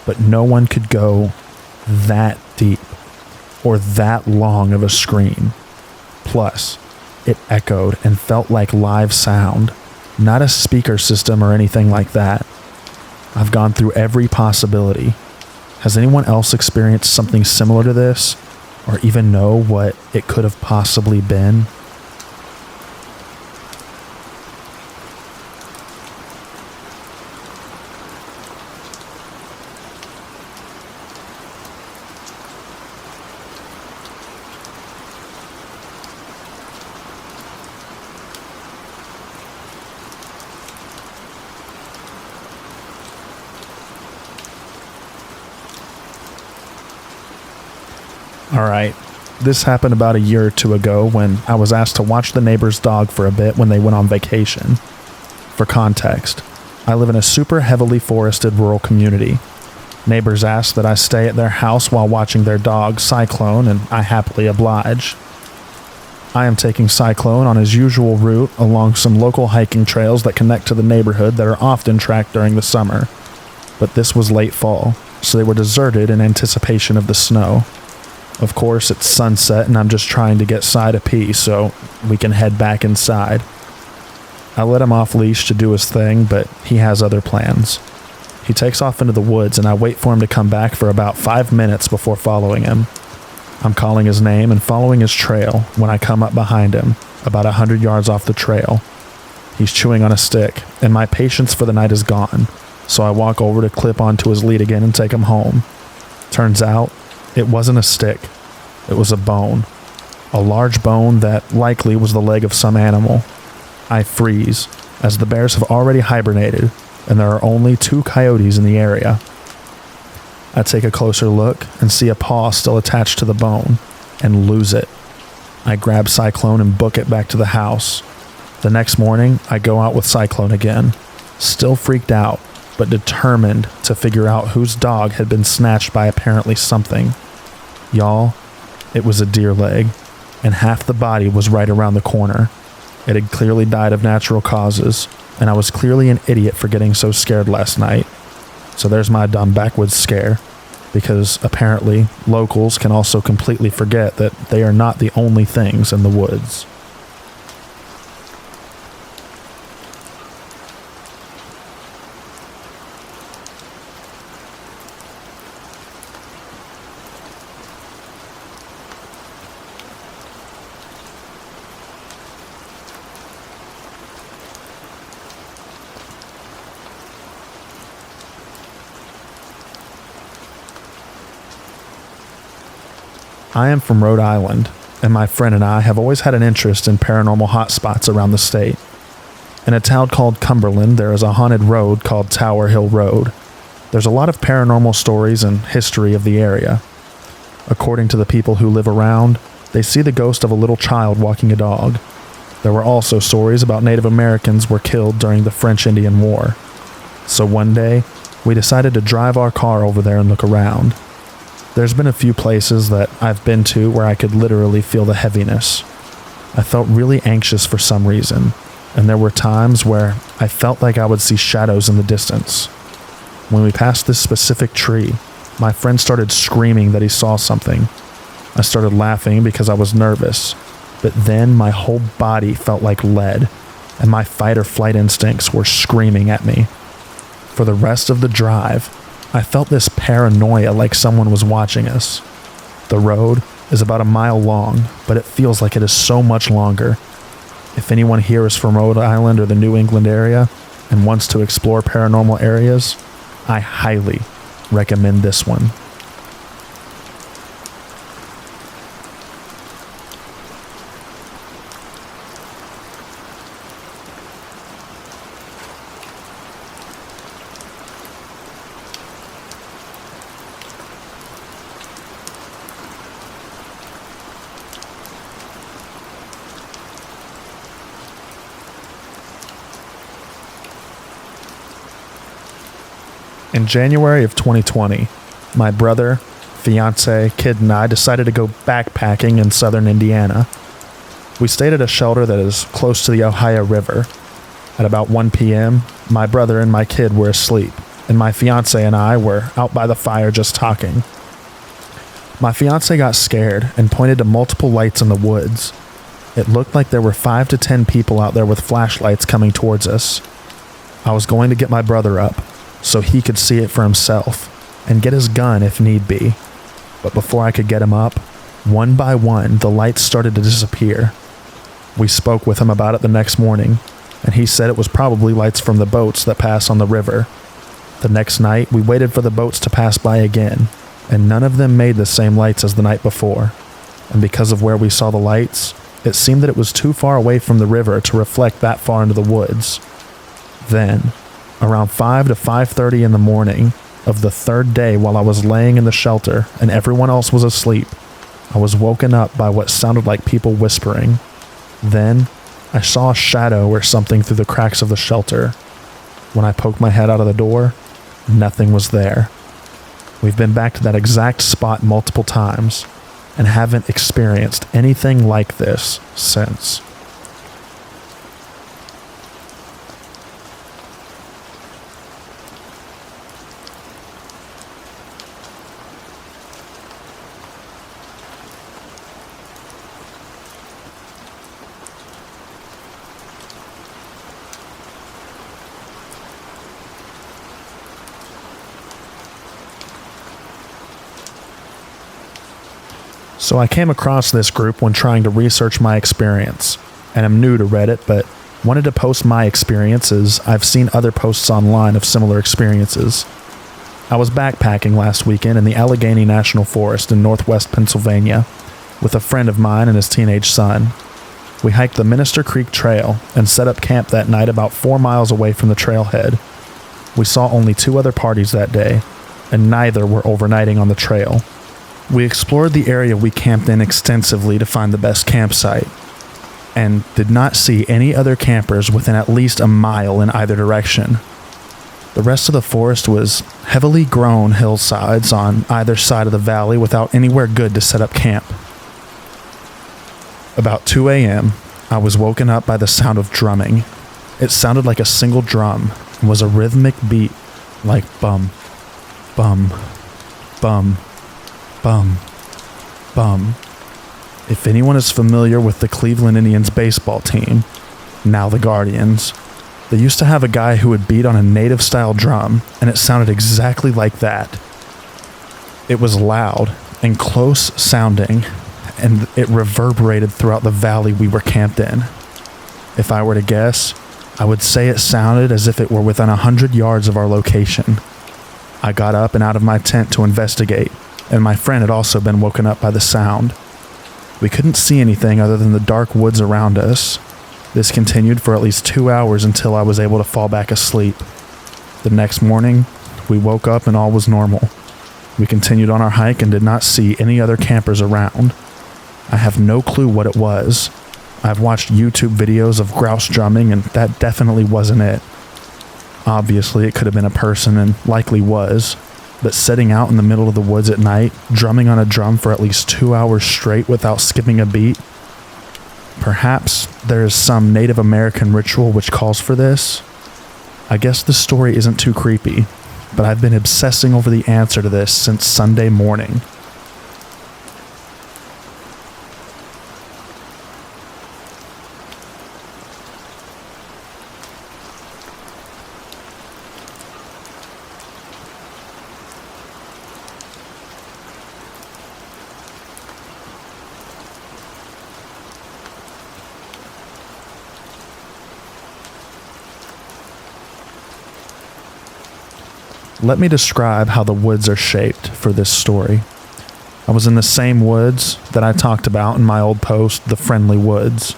But no one could go that deep or that long of a scream. Plus, it echoed and felt like live sound, not a speaker system or anything like that. I've gone through every possibility. Has anyone else experienced something similar to this, or even know what it could have possibly been? Alright, this happened about a year or two ago when I was asked to watch the neighbor's dog for a bit when they went on vacation. For context, I live in a super heavily forested rural community. Neighbors asked that I stay at their house while watching their dog, Cyclone, and I happily oblige. I am taking Cyclone on his usual route along some local hiking trails that connect to the neighborhood that are often tracked during the summer. But this was late fall, so they were deserted in anticipation of the snow. Of course, it's sunset and I'm just trying to get Cy to pee so we can head back inside. I let him off leash to do his thing, but he has other plans. He takes off into the woods and I wait for him to come back for about 5 minutes before following him. I'm calling his name and following his trail when I come up behind him, about 100 yards off the trail. He's chewing on a stick, and my patience for the night is gone, so I walk over to clip onto his lead again and take him home. Turns out, it wasn't a stick. It was a bone. A large bone that likely was the leg of some animal. I freeze, as the bears have already hibernated, and there are only 2 coyotes in the area. I take a closer look and see a paw still attached to the bone, and lose it. I grab Cyclone and book it back to the house. The next morning, I go out with Cyclone again, still freaked out, but determined to figure out whose dog had been snatched by apparently something. Y'all, it was a deer leg, and half the body was right around the corner. It had clearly died of natural causes, and I was clearly an idiot for getting so scared last night. So there's my dumb backwoods scare, because apparently locals can also completely forget that they are not the only things in the woods. I am from Rhode Island, and my friend and I have always had an interest in paranormal hotspots around the state. In a town called Cumberland, there is a haunted road called Tower Hill Road. There's a lot of paranormal stories and history of the area. According to the people who live around, they see the ghost of a little child walking a dog. There were also stories about Native Americans were killed during the French-Indian War. So one day, we decided to drive our car over there and look around. There's been a few places that I've been to where I could literally feel the heaviness. I felt really anxious for some reason, and there were times where I felt like I would see shadows in the distance. When we passed this specific tree, my friend started screaming that he saw something. I started laughing because I was nervous, but then my whole body felt like lead, and my fight or flight instincts were screaming at me. For the rest of the drive, I felt this paranoia like someone was watching us. The road is about a mile long, but it feels like it is so much longer. If anyone here is from Rhode Island or the New England area and wants to explore paranormal areas, I highly recommend this one. In January of 2020, my brother, fiance, kid, and I decided to go backpacking in southern Indiana. We stayed at a shelter that is close to the Ohio River. At about 1 p.m., my brother and my kid were asleep, and my fiance and I were out by the fire just talking. My fiance got scared and pointed to multiple lights in the woods. It looked like there were 5 to 10 people out there with flashlights coming towards us. I was going to get my brother up so he could see it for himself and get his gun if need be. But before I could get him up, one by one, the lights started to disappear. We spoke with him about it the next morning, and he said it was probably lights from the boats that pass on the river. The next night, we waited for the boats to pass by again, and none of them made the same lights as the night before. And because of where we saw the lights, it seemed that it was too far away from the river to reflect that far into the woods. Then, around 5 to 5:30 in the morning of the third day, while I was laying in the shelter and everyone else was asleep, I was woken up by what sounded like people whispering. Then, I saw a shadow or something through the cracks of the shelter. When I poked my head out of the door, nothing was there. We've been back to that exact spot multiple times and haven't experienced anything like this since. So I came across this group when trying to research my experience, and I'm new to Reddit, but wanted to post my experiences. I've seen other posts online of similar experiences. I was backpacking last weekend in the Allegheny National Forest in northwest Pennsylvania with a friend of mine and his teenage son. We hiked the Minister Creek Trail and set up camp that night about 4 miles away from the trailhead. We saw only 2 other parties that day, and neither were overnighting on the trail. We explored the area we camped in extensively to find the best campsite, and did not see any other campers within at least a mile in either direction. The rest of the forest was heavily grown hillsides on either side of the valley without anywhere good to set up camp. About 2 a.m., I was woken up by the sound of drumming. It sounded like a single drum and was a rhythmic beat like bum, bum, bum, bum, bum. If anyone is familiar with the Cleveland Indians baseball team, now the Guardians, they used to have a guy who would beat on a native-style drum, and it sounded exactly like that. It was loud and close-sounding, and it reverberated throughout the valley we were camped in. If I were to guess, I would say it sounded as if it were within 100 yards of our location. I got up and out of my tent to investigate, and my friend had also been woken up by the sound. We couldn't see anything other than the dark woods around us. This continued for at least 2 hours until I was able to fall back asleep. The next morning, we woke up and all was normal. We continued on our hike and did not see any other campers around. I have no clue what it was. I've watched YouTube videos of grouse drumming, and that definitely wasn't it. Obviously, it could have been a person, and likely was. But setting out in the middle of the woods at night, drumming on a drum for at least 2 hours straight without skipping a beat? Perhaps there is some Native American ritual which calls for this? I guess the story isn't too creepy, but I've been obsessing over the answer to this since Sunday morning. Let me describe how the woods are shaped for this story. I was in the same woods that I talked about in my old post, The Friendly Woods.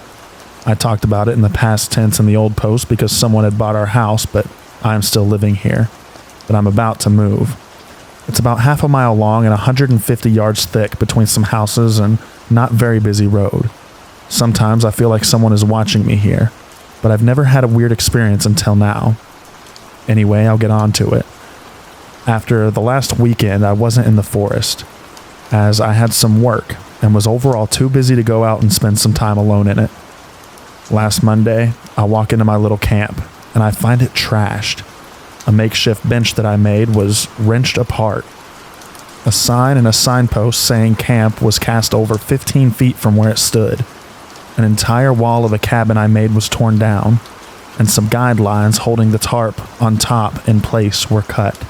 I talked about it in the past tense in the old post because someone had bought our house, but I am still living here. But I'm about to move. It's about half a mile long and 150 yards thick between some houses and not very busy road. Sometimes I feel like someone is watching me here, but I've never had a weird experience until now. Anyway, I'll get on to it. After the last weekend, I wasn't in the forest, as I had some work and was overall too busy to go out and spend some time alone in it. Last Monday, I walk into my little camp, and I find it trashed. A makeshift bench that I made was wrenched apart. A sign and a signpost saying camp was cast over 15 feet from where it stood. An entire wall of a cabin I made was torn down, and some guidelines holding the tarp on top in place were cut.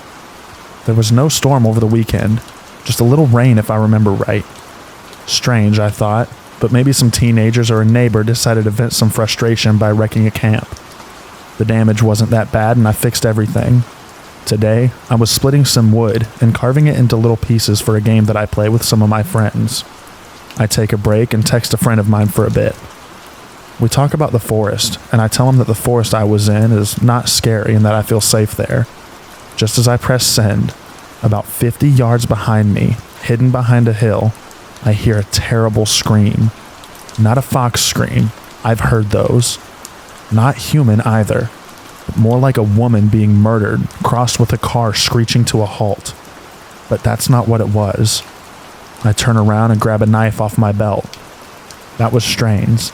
There was no storm over the weekend, just a little rain if I remember right. Strange, I thought, but maybe some teenagers or a neighbor decided to vent some frustration by wrecking a camp. The damage wasn't that bad and I fixed everything. Today, I was splitting some wood and carving it into little pieces for a game that I play with some of my friends. I take a break and text a friend of mine for a bit. We talk about the forest, and I tell him that the forest I was in is not scary and that I feel safe there. Just as I press send, about 50 yards behind me, hidden behind a hill, I hear a terrible scream. Not a fox scream. I've heard those. Not human either, but more like a woman being murdered, crossed with a car screeching to a halt. But that's not what it was. I turn around and grab a knife off my belt. That was strange.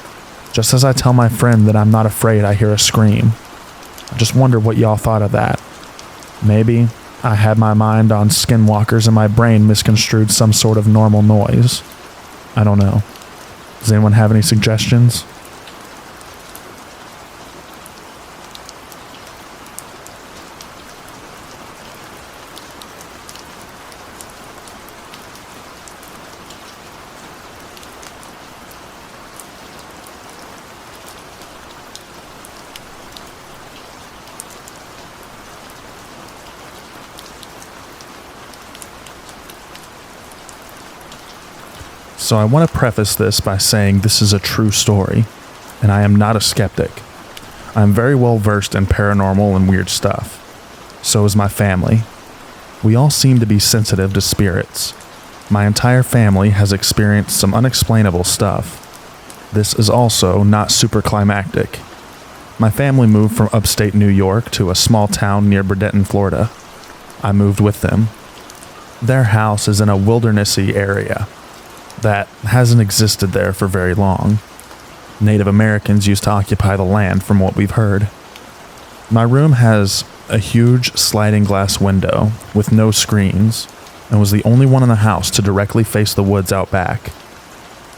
Just as I tell my friend that I'm not afraid, I hear a scream. I just wonder what y'all thought of that. Maybe I had my mind on skinwalkers and my brain misconstrued some sort of normal noise. I don't know. Does anyone have any suggestions? So I want to preface this by saying this is a true story, and I am not a skeptic. I am very well versed in paranormal and weird stuff. So is my family. We all seem to be sensitive to spirits. My entire family has experienced some unexplainable stuff. This is also not super climactic. My family moved from upstate New York to a small town near Bradenton, Florida. I moved with them. Their house is in a wildernessy area that hasn't existed there for very long. Native Americans used to occupy the land, from what we've heard. My room has a huge sliding glass window with no screens and was the only one in the house to directly face the woods out back.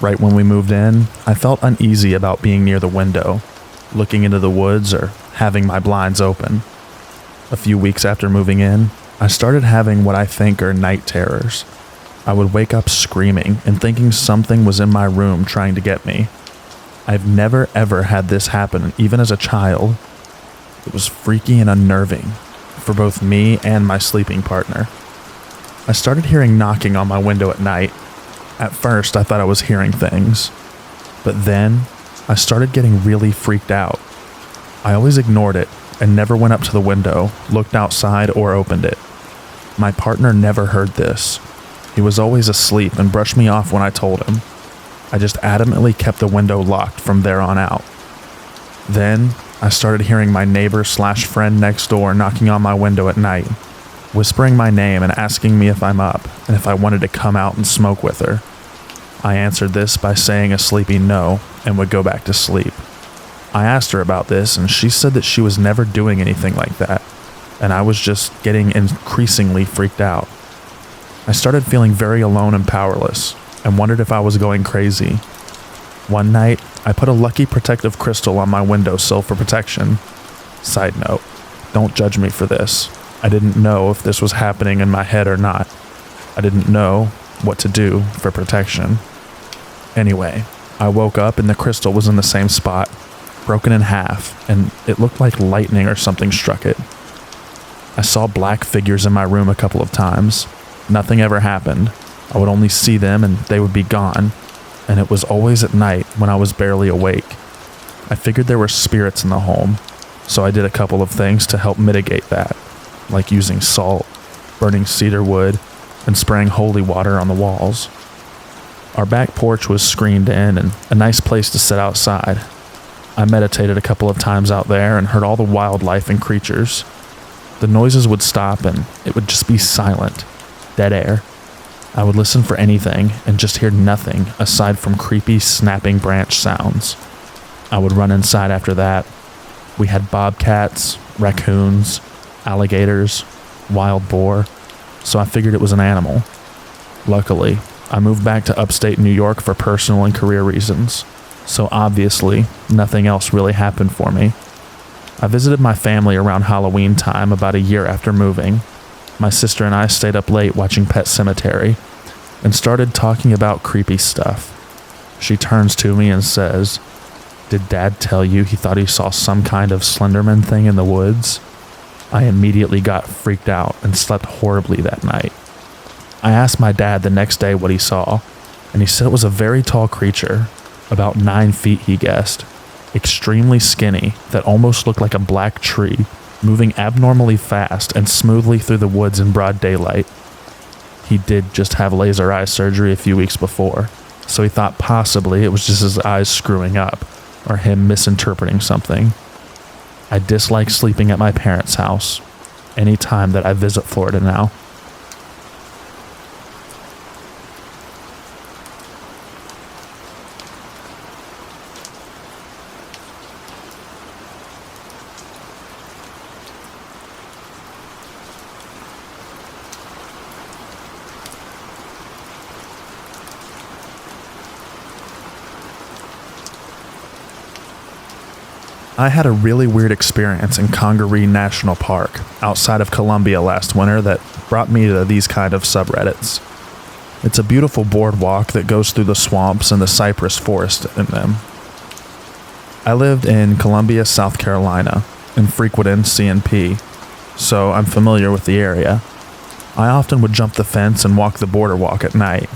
Right when we moved in, I felt uneasy about being near the window, looking into the woods, or having my blinds open. A few weeks after moving in, I started having what I think are night terrors. I would wake up screaming and thinking something was in my room trying to get me. I've never ever had this happen, even as a child. It was freaky and unnerving for both me and my sleeping partner. I started hearing knocking on my window at night. At first, I thought I was hearing things, but then I started getting really freaked out. I always ignored it and never went up to the window, looked outside, or opened it. My partner never heard this. He was always asleep and brushed me off when I told him. I just adamantly kept the window locked from there on out. Then, I started hearing my neighbor/friend next door knocking on my window at night, whispering my name and asking me if I'm up and if I wanted to come out and smoke with her. I answered this by saying a sleepy no and would go back to sleep. I asked her about this and she said that she was never doing anything like that, and I was just getting increasingly freaked out. I started feeling very alone and powerless, and wondered if I was going crazy. One night, I put a lucky protective crystal on my windowsill for protection. Side note, don't judge me for this. I didn't know if this was happening in my head or not. I didn't know what to do for protection. Anyway, I woke up and the crystal was in the same spot, broken in half, and it looked like lightning or something struck it. I saw black figures in my room a couple of times. Nothing ever happened. I would only see them and they would be gone. And it was always at night when I was barely awake. I figured there were spirits in the home, so I did a couple of things to help mitigate that, like using salt, burning cedar wood, and spraying holy water on the walls. Our back porch was screened in and a nice place to sit outside. I meditated a couple of times out there and heard all the wildlife and creatures. The noises would stop and it would just be silent, dead air. I would listen for anything and just hear nothing aside from creepy snapping branch sounds. I would run inside after that. We had bobcats, raccoons, alligators, wild boar, so I figured it was an animal. Luckily, I moved back to upstate New York for personal and career reasons, so obviously nothing else really happened for me. I visited my family around Halloween time about a year after moving. My sister and I stayed up late watching Pet Sematary and started talking about creepy stuff. She turns to me and says, "Did Dad tell you he thought he saw some kind of Slenderman thing in the woods?" I immediately got freaked out and slept horribly that night. I asked my dad the next day what he saw, and he said it was a very tall creature, about 9 feet he guessed, extremely skinny that almost looked like a black tree, moving abnormally fast and smoothly through the woods in broad daylight. He did just have laser eye surgery a few weeks before, so he thought possibly it was just his eyes screwing up, or him misinterpreting something. I dislike sleeping at my parents' house any time that I visit Florida now. I had a really weird experience in Congaree National Park outside of Columbia last winter that brought me to these kind of subreddits. It's a beautiful boardwalk that goes through the swamps and the cypress forest in them. I lived in Columbia, South Carolina, and frequented C&P, so I'm familiar with the area. I often would jump the fence and walk the border walk at night,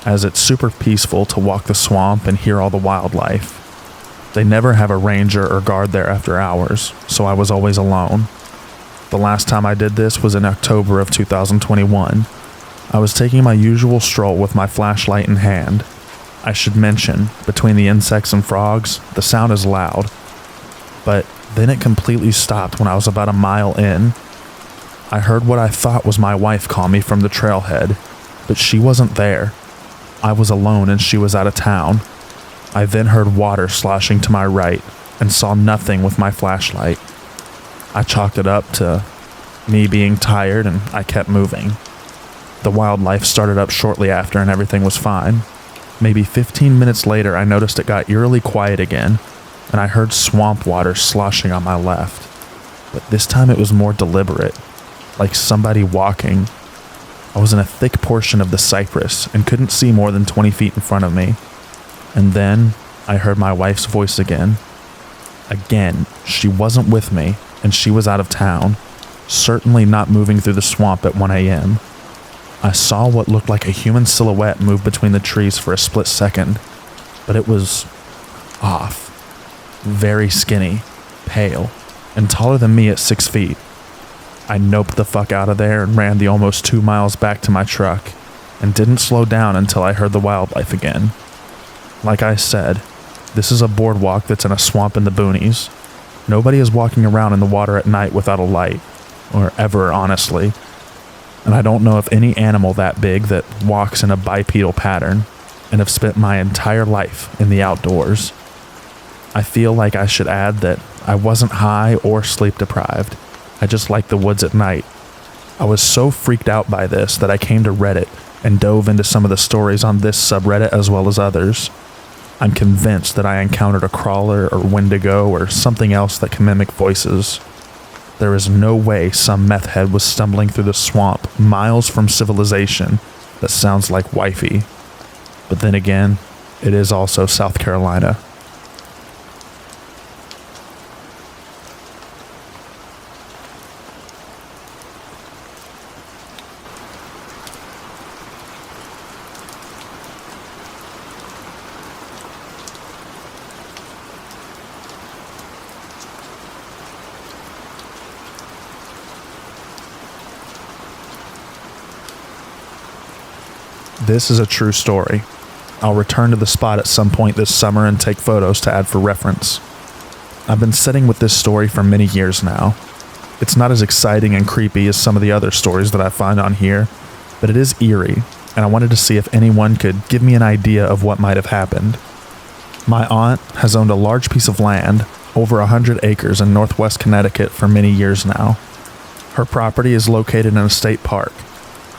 as it's super peaceful to walk the swamp and hear all the wildlife. They never have a ranger or guard there after hours, so I was always alone. The last time I did this was in October of 2021. I was taking my usual stroll with my flashlight in hand. I should mention, between the insects and frogs, the sound is loud. But then it completely stopped when I was about a mile in. I heard what I thought was my wife call me from the trailhead, but she wasn't there. I was alone and she was out of town. I then heard water sloshing to my right and saw nothing with my flashlight. I chalked it up to me being tired and I kept moving. The wildlife started up shortly after and everything was fine. Maybe 15 minutes later I noticed it got eerily quiet again and I heard swamp water sloshing on my left. But this time it was more deliberate, like somebody walking. I was in a thick portion of the cypress and couldn't see more than 20 feet in front of me. And then I heard my wife's voice again. Again, she wasn't with me, and she was out of town, certainly not moving through the swamp at 1 a.m. I saw what looked like a human silhouette move between the trees for a split second, but it was off. Very skinny, pale, and taller than me at 6 feet. I noped the fuck out of there and ran the almost 2 miles back to my truck, and didn't slow down until I heard the wildlife again. Like I said, this is a boardwalk that's in a swamp in the boonies. Nobody is walking around in the water at night without a light, or ever, honestly. And I don't know of any animal that big that walks in a bipedal pattern, and have spent my entire life in the outdoors. I feel like I should add that I wasn't high or sleep deprived. I just like the woods at night. I was so freaked out by this that I came to Reddit and dove into some of the stories on this subreddit as well as others. I'm convinced that I encountered a crawler or wendigo or something else that can mimic voices. There is no way some meth head was stumbling through the swamp miles from civilization that sounds like wifey. But then again, it is also South Carolina. This is a true story. I'll return to the spot at some point this summer and take photos to add for reference. I've been sitting with this story for many years now. It's not as exciting and creepy as some of the other stories that I find on here, but it is eerie, and I wanted to see if anyone could give me an idea of what might have happened. My aunt has owned a large piece of land, over 100 acres in northwest Connecticut for many years now. Her property is located in a state park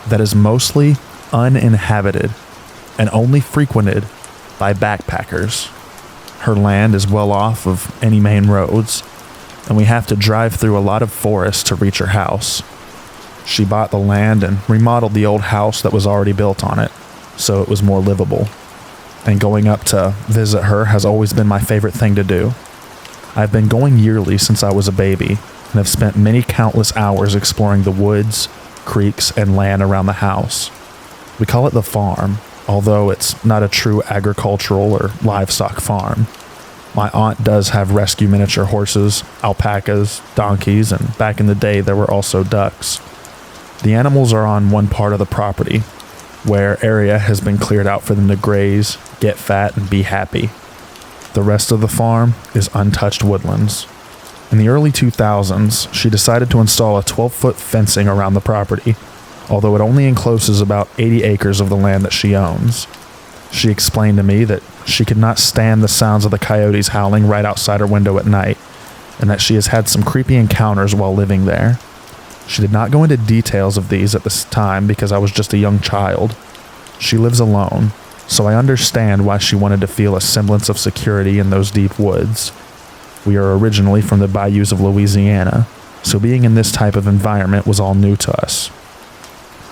that is mostly uninhabited and only frequented by backpackers. Her land is well off of any main roads, and we have to drive through a lot of forest to reach her house. She bought the land and remodeled the old house that was already built on it, so it was more livable. And going up to visit her has always been my favorite thing to do. I've been going yearly since I was a baby, and have spent many countless hours exploring the woods, creeks, and land around the house. We call it the farm, although it's not a true agricultural or livestock farm. My aunt does have rescue miniature horses, alpacas, donkeys, and back in the day there were also ducks. The animals are on one part of the property, where area has been cleared out for them to graze, get fat, and be happy. The rest of the farm is untouched woodlands. In the early 2000s, she decided to install a 12-foot fencing around the property, although it only encloses about 80 acres of the land that she owns. She explained to me that she could not stand the sounds of the coyotes howling right outside her window at night, and that she has had some creepy encounters while living there. She did not go into details of these at this time because I was just a young child. She lives alone, so I understand why she wanted to feel a semblance of security in those deep woods. We are originally from the bayous of Louisiana, so being in this type of environment was all new to us.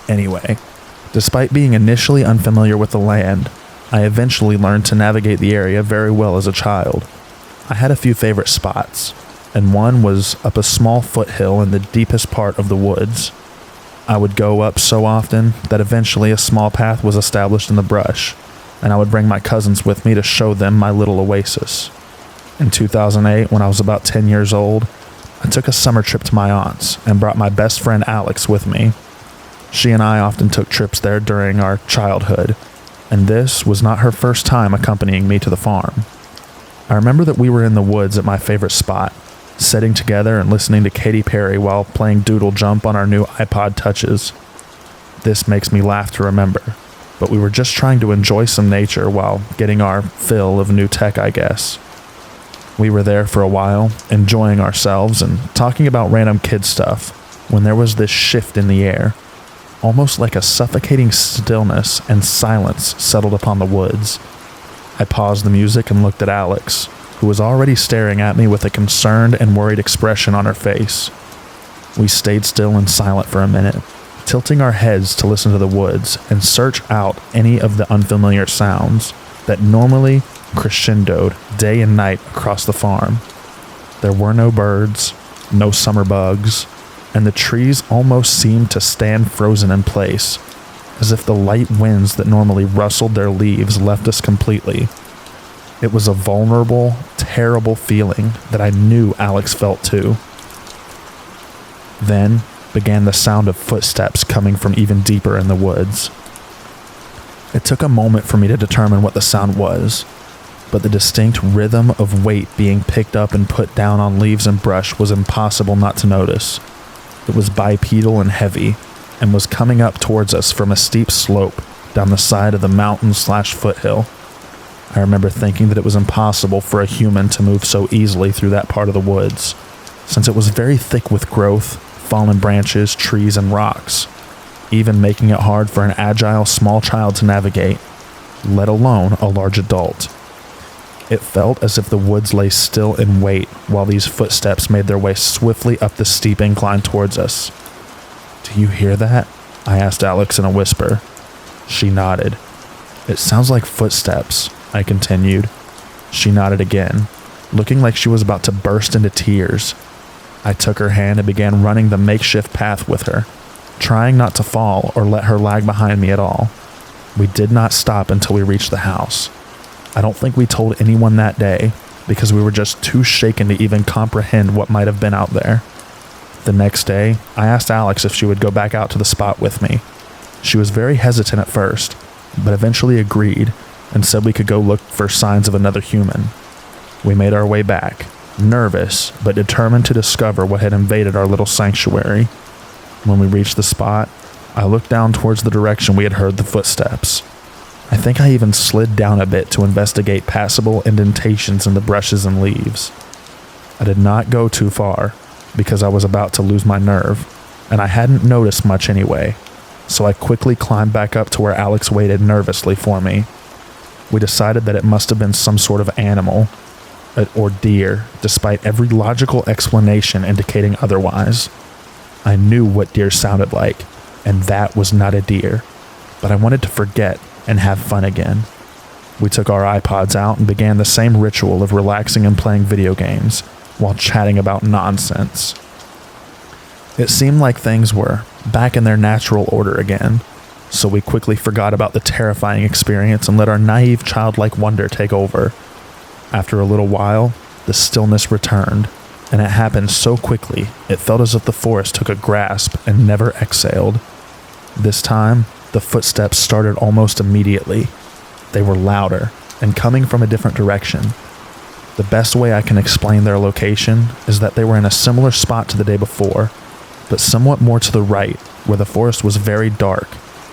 Anyway, despite being initially unfamiliar with the land, I eventually learned to navigate the area very well as a child. I had a few favorite spots, and one was up a small foothill in the deepest part of the woods. I would go up so often that eventually a small path was established in the brush, and I would bring my cousins with me to show them my little oasis. In 2008, when I was about 10 years old, I took a summer trip to my aunt's and brought my best friend Alex with me. She and I often took trips there during our childhood, and this was not her first time accompanying me to the farm. I remember that we were in the woods at my favorite spot, sitting together and listening to Katy Perry while playing Doodle Jump on our new iPod Touches. This makes me laugh to remember, but we were just trying to enjoy some nature while getting our fill of new tech, I guess. We were there for a while, enjoying ourselves and talking about random kid stuff, when there was this shift in the air. Almost like a suffocating stillness and silence settled upon the woods. I paused the music and looked at Alex, who was already staring at me with a concerned and worried expression on her face. We stayed still and silent for a minute, tilting our heads to listen to the woods and search out any of the unfamiliar sounds that normally crescendoed day and night across the farm. There were no birds, no summer bugs, and the trees almost seemed to stand frozen in place, as if the light winds that normally rustled their leaves left us completely. It was a vulnerable, terrible feeling that I knew Alex felt too. Then began the sound of footsteps coming from even deeper in the woods. It took a moment for me to determine what the sound was, but the distinct rhythm of weight being picked up and put down on leaves and brush was impossible not to notice. It was bipedal and heavy, and was coming up towards us from a steep slope down the side of the mountain/foothill. I remember thinking that it was impossible for a human to move so easily through that part of the woods, since it was very thick with growth, fallen branches, trees, and rocks, even making it hard for an agile small child to navigate, let alone a large adult. It felt as if the woods lay still in wait while these footsteps made their way swiftly up the steep incline towards us. "Do you hear that?" I asked Alex in a whisper. She nodded. "It sounds like footsteps," I continued. She nodded again, looking like she was about to burst into tears. I took her hand and began running the makeshift path with her, trying not to fall or let her lag behind me at all. We did not stop until we reached the house. I don't think we told anyone that day, because we were just too shaken to even comprehend what might have been out there. The next day, I asked Alex if she would go back out to the spot with me. She was very hesitant at first, but eventually agreed and said we could go look for signs of another human. We made our way back, nervous but determined to discover what had invaded our little sanctuary. When we reached the spot, I looked down towards the direction we had heard the footsteps. I think I even slid down a bit to investigate passable indentations in the brushes and leaves. I did not go too far because I was about to lose my nerve, and I hadn't noticed much anyway, so I quickly climbed back up to where Alex waited nervously for me. We decided that it must have been some sort of animal, or deer, despite every logical explanation indicating otherwise. I knew what deer sounded like, and that was not a deer, but I wanted to forget and have fun again. We took our iPods out and began the same ritual of relaxing and playing video games while chatting about nonsense. It seemed like things were back in their natural order again, so we quickly forgot about the terrifying experience and let our naive childlike wonder take over. After a little while, the stillness returned, and it happened so quickly it felt as if the forest took a grasp and never exhaled. This time, the footsteps started almost immediately. They were louder and coming from a different direction. The best way I can explain their location is that they were in a similar spot to the day before, but somewhat more to the right, where the forest was very dark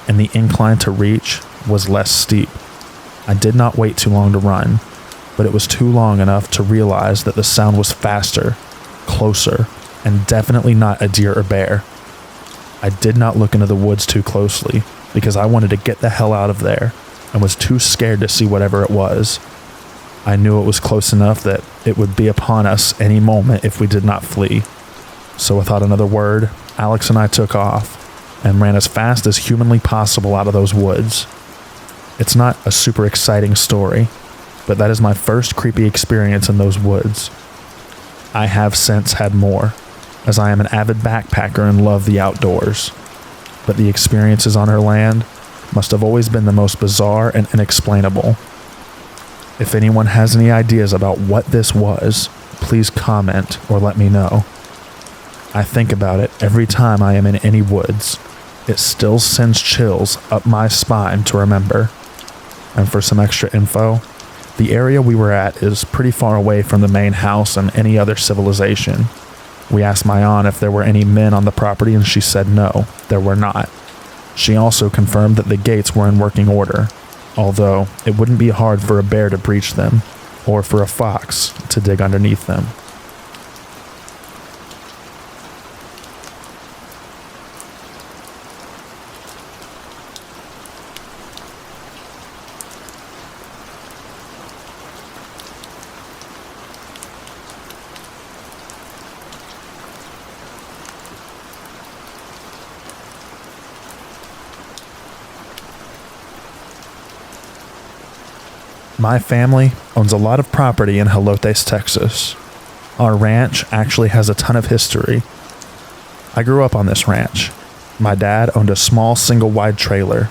and the incline to reach was less steep. I did not wait too long to run, but it was too long enough to realize that the sound was faster, closer, and definitely not a deer or bear. I did not look into the woods too closely because I wanted to get the hell out of there and was too scared to see whatever it was. I knew it was close enough that it would be upon us any moment if we did not flee. So without another word, Alex and I took off and ran as fast as humanly possible out of those woods. It's not a super exciting story, but that is my first creepy experience in those woods. I have since had more, as I am an avid backpacker and love the outdoors, but the experiences on her land must have always been the most bizarre and inexplainable. If anyone has any ideas about what this was, please comment or let me know. I think about it every time I am in any woods. It still sends chills up my spine to remember. And for some extra info, the area we were at is pretty far away from the main house and any other civilization. We asked my aunt if there were any men on the property and she said no, there were not. She also confirmed that the gates were in working order, although it wouldn't be hard for a bear to breach them, or for a fox to dig underneath them. My family owns a lot of property in Helotes, Texas. Our ranch actually has a ton of history. I grew up on this ranch. My dad owned a small single-wide trailer.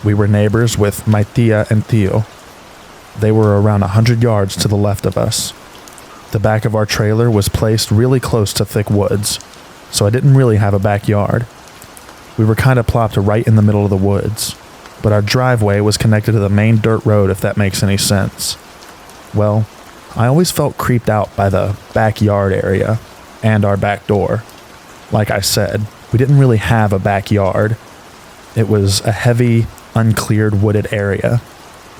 We were neighbors with my tia and tío. They were around 100 yards to the left of us. The back of our trailer was placed really close to thick woods, so I didn't really have a backyard. We were kind of plopped right in the middle of the woods, but our driveway was connected to the main dirt road, if that makes any sense. Well, I always felt creeped out by the backyard area and our back door. Like I said, we didn't really have a backyard. It was a heavy, uncleared wooded area.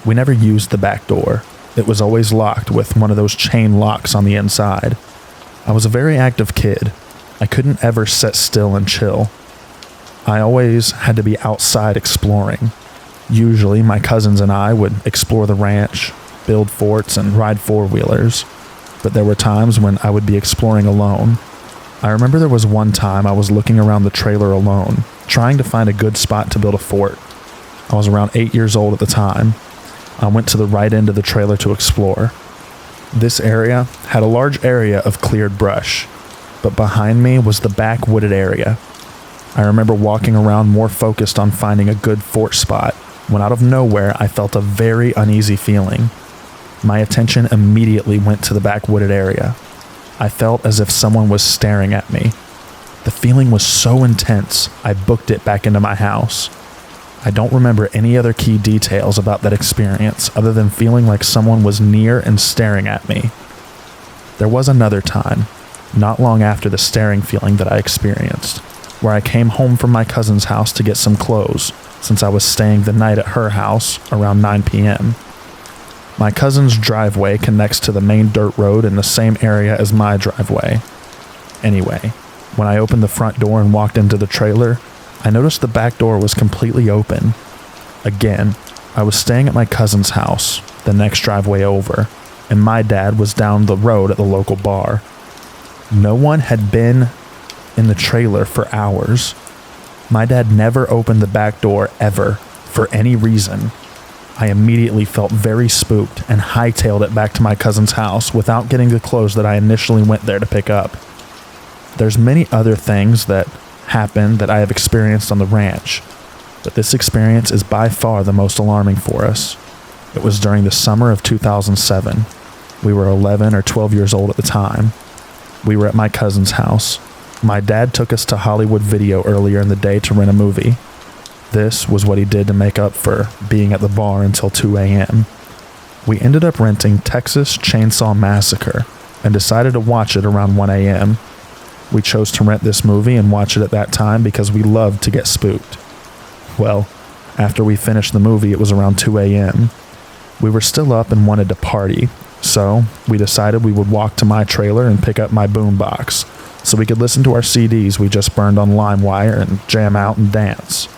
We never used the back door. It was always locked with one of those chain locks on the inside. I was a very active kid. I couldn't ever sit still and chill. I always had to be outside exploring. Usually, my cousins and I would explore the ranch, build forts, and ride four-wheelers, but there were times when I would be exploring alone. I remember there was one time I was looking around the trailer alone, trying to find a good spot to build a fort. I was around 8 years old at the time. I went to the right end of the trailer to explore. This area had a large area of cleared brush, but behind me was the back wooded area. I remember walking around more focused on finding a good fort spot, when out of nowhere I felt a very uneasy feeling. My attention immediately went to the back wooded area. I felt as if someone was staring at me. The feeling was so intense, I booked it back into my house. I don't remember any other key details about that experience other than feeling like someone was near and staring at me. There was another time, not long after the staring feeling that I experienced, where I came home from my cousin's house to get some clothes since I was staying the night at her house around 9 p.m. My cousin's driveway connects to the main dirt road in the same area as my driveway. Anyway, when I opened the front door and walked into the trailer, I noticed the back door was completely open. Again, I was staying at my cousin's house, the next driveway over, and my dad was down the road at the local bar. No one had been in the trailer for hours. My dad never opened the back door ever, for any reason. I immediately felt very spooked and hightailed it back to my cousin's house without getting the clothes that I initially went there to pick up. There's many other things that happened that I have experienced on the ranch, but this experience is by far the most alarming for us. It was during the summer of 2007. We were 11 or 12 years old at the time. We were at my cousin's house. My dad took us to Hollywood Video earlier in the day to rent a movie. This was what he did to make up for being at the bar until 2 a.m. We ended up renting Texas Chainsaw Massacre and decided to watch it around 1 a.m. We chose to rent this movie and watch it at that time because we loved to get spooked. Well, after we finished the movie, it was around 2 a.m. We were still up and wanted to party, so we decided we would walk to my trailer and pick up my boombox so we could listen to our CDs we just burned on LimeWire and jam out and dance.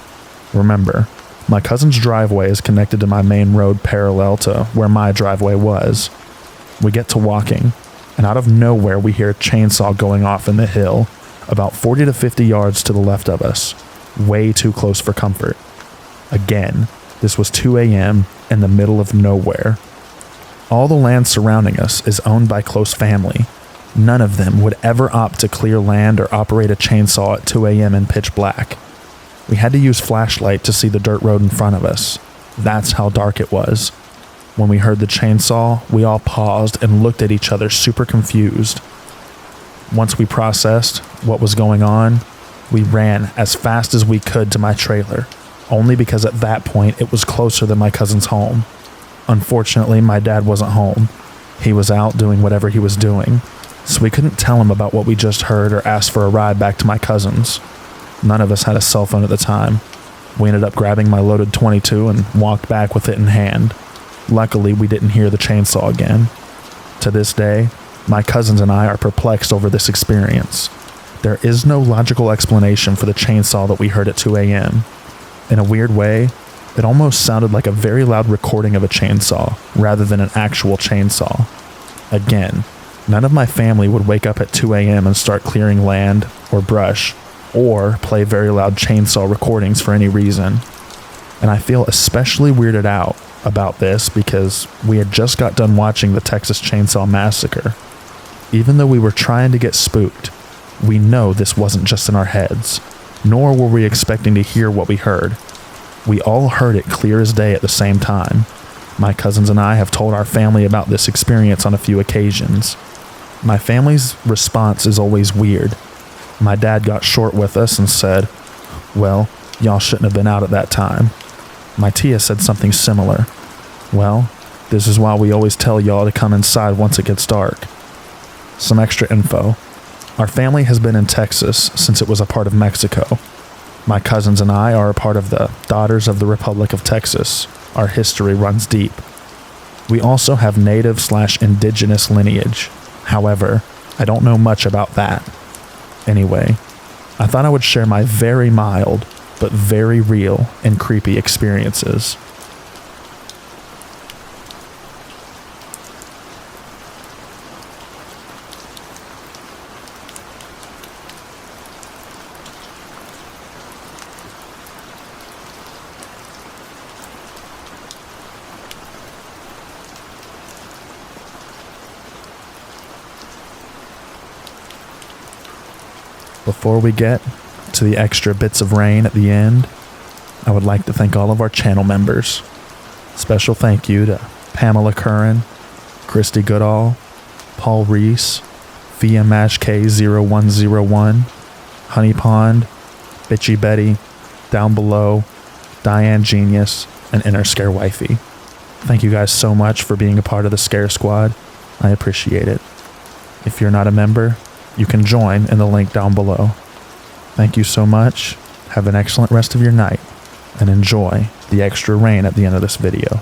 Remember, my cousin's driveway is connected to my main road parallel to where my driveway was. We get to walking, and out of nowhere we hear a chainsaw going off in the hill, about 40 to 50 yards to the left of us, way too close for comfort. Again, this was 2 a.m. in the middle of nowhere. All the land surrounding us is owned by close family. None of them would ever opt to clear land or operate a chainsaw at 2 a.m. in pitch black. We had to use flashlight to see the dirt road in front of us. That's how dark it was. When we heard the chainsaw, we all paused and looked at each other super confused. Once we processed what was going on, we ran as fast as we could to my trailer, only because at that point it was closer than my cousin's home. Unfortunately, my dad wasn't home. He was out doing whatever he was doing, so we couldn't tell him about what we just heard or ask for a ride back to my cousin's. None of us had a cell phone at the time. We ended up grabbing my loaded .22 and walked back with it in hand. Luckily, we didn't hear the chainsaw again. To this day, my cousins and I are perplexed over this experience. There is no logical explanation for the chainsaw that we heard at 2 a.m. In a weird way, it almost sounded like a very loud recording of a chainsaw, rather than an actual chainsaw. Again, none of my family would wake up at 2 a.m. and start clearing land or brush, or play very loud chainsaw recordings for any reason. And I feel especially weirded out about this because we had just got done watching the Texas Chainsaw Massacre. Even though we were trying to get spooked, we know this wasn't just in our heads, nor were we expecting to hear what we heard. We all heard it clear as day at the same time. My cousins and I have told our family about this experience on a few occasions. My family's response is always weird. My dad got short with us and said, "Well, y'all shouldn't have been out at that time." My tia said something similar. "Well, this is why we always tell y'all to come inside once it gets dark." Some extra info. Our family has been in Texas since it was a part of Mexico. My cousins and I are a part of the Daughters of the Republic of Texas. Our history runs deep. We also have native/indigenous lineage. However, I don't know much about that. Anyway, I thought I would share my very mild, but very real and creepy experiences. Before we get to the extra bits of rain at the end, I would like to thank all of our channel members. Special thank you to Pamela Curran, Christy Goodall, Paul Reese, Fia Mash K0101, Honey Pond, Bitchy Betty, Down Below, Diane Genius, and Inner Scare Wifey. Thank you guys so much for being a part of the Scare Squad. I appreciate it. If you're not a member, you can join in the link down below. Thank you so much. Have an excellent rest of your night, and enjoy the extra rain at the end of this video.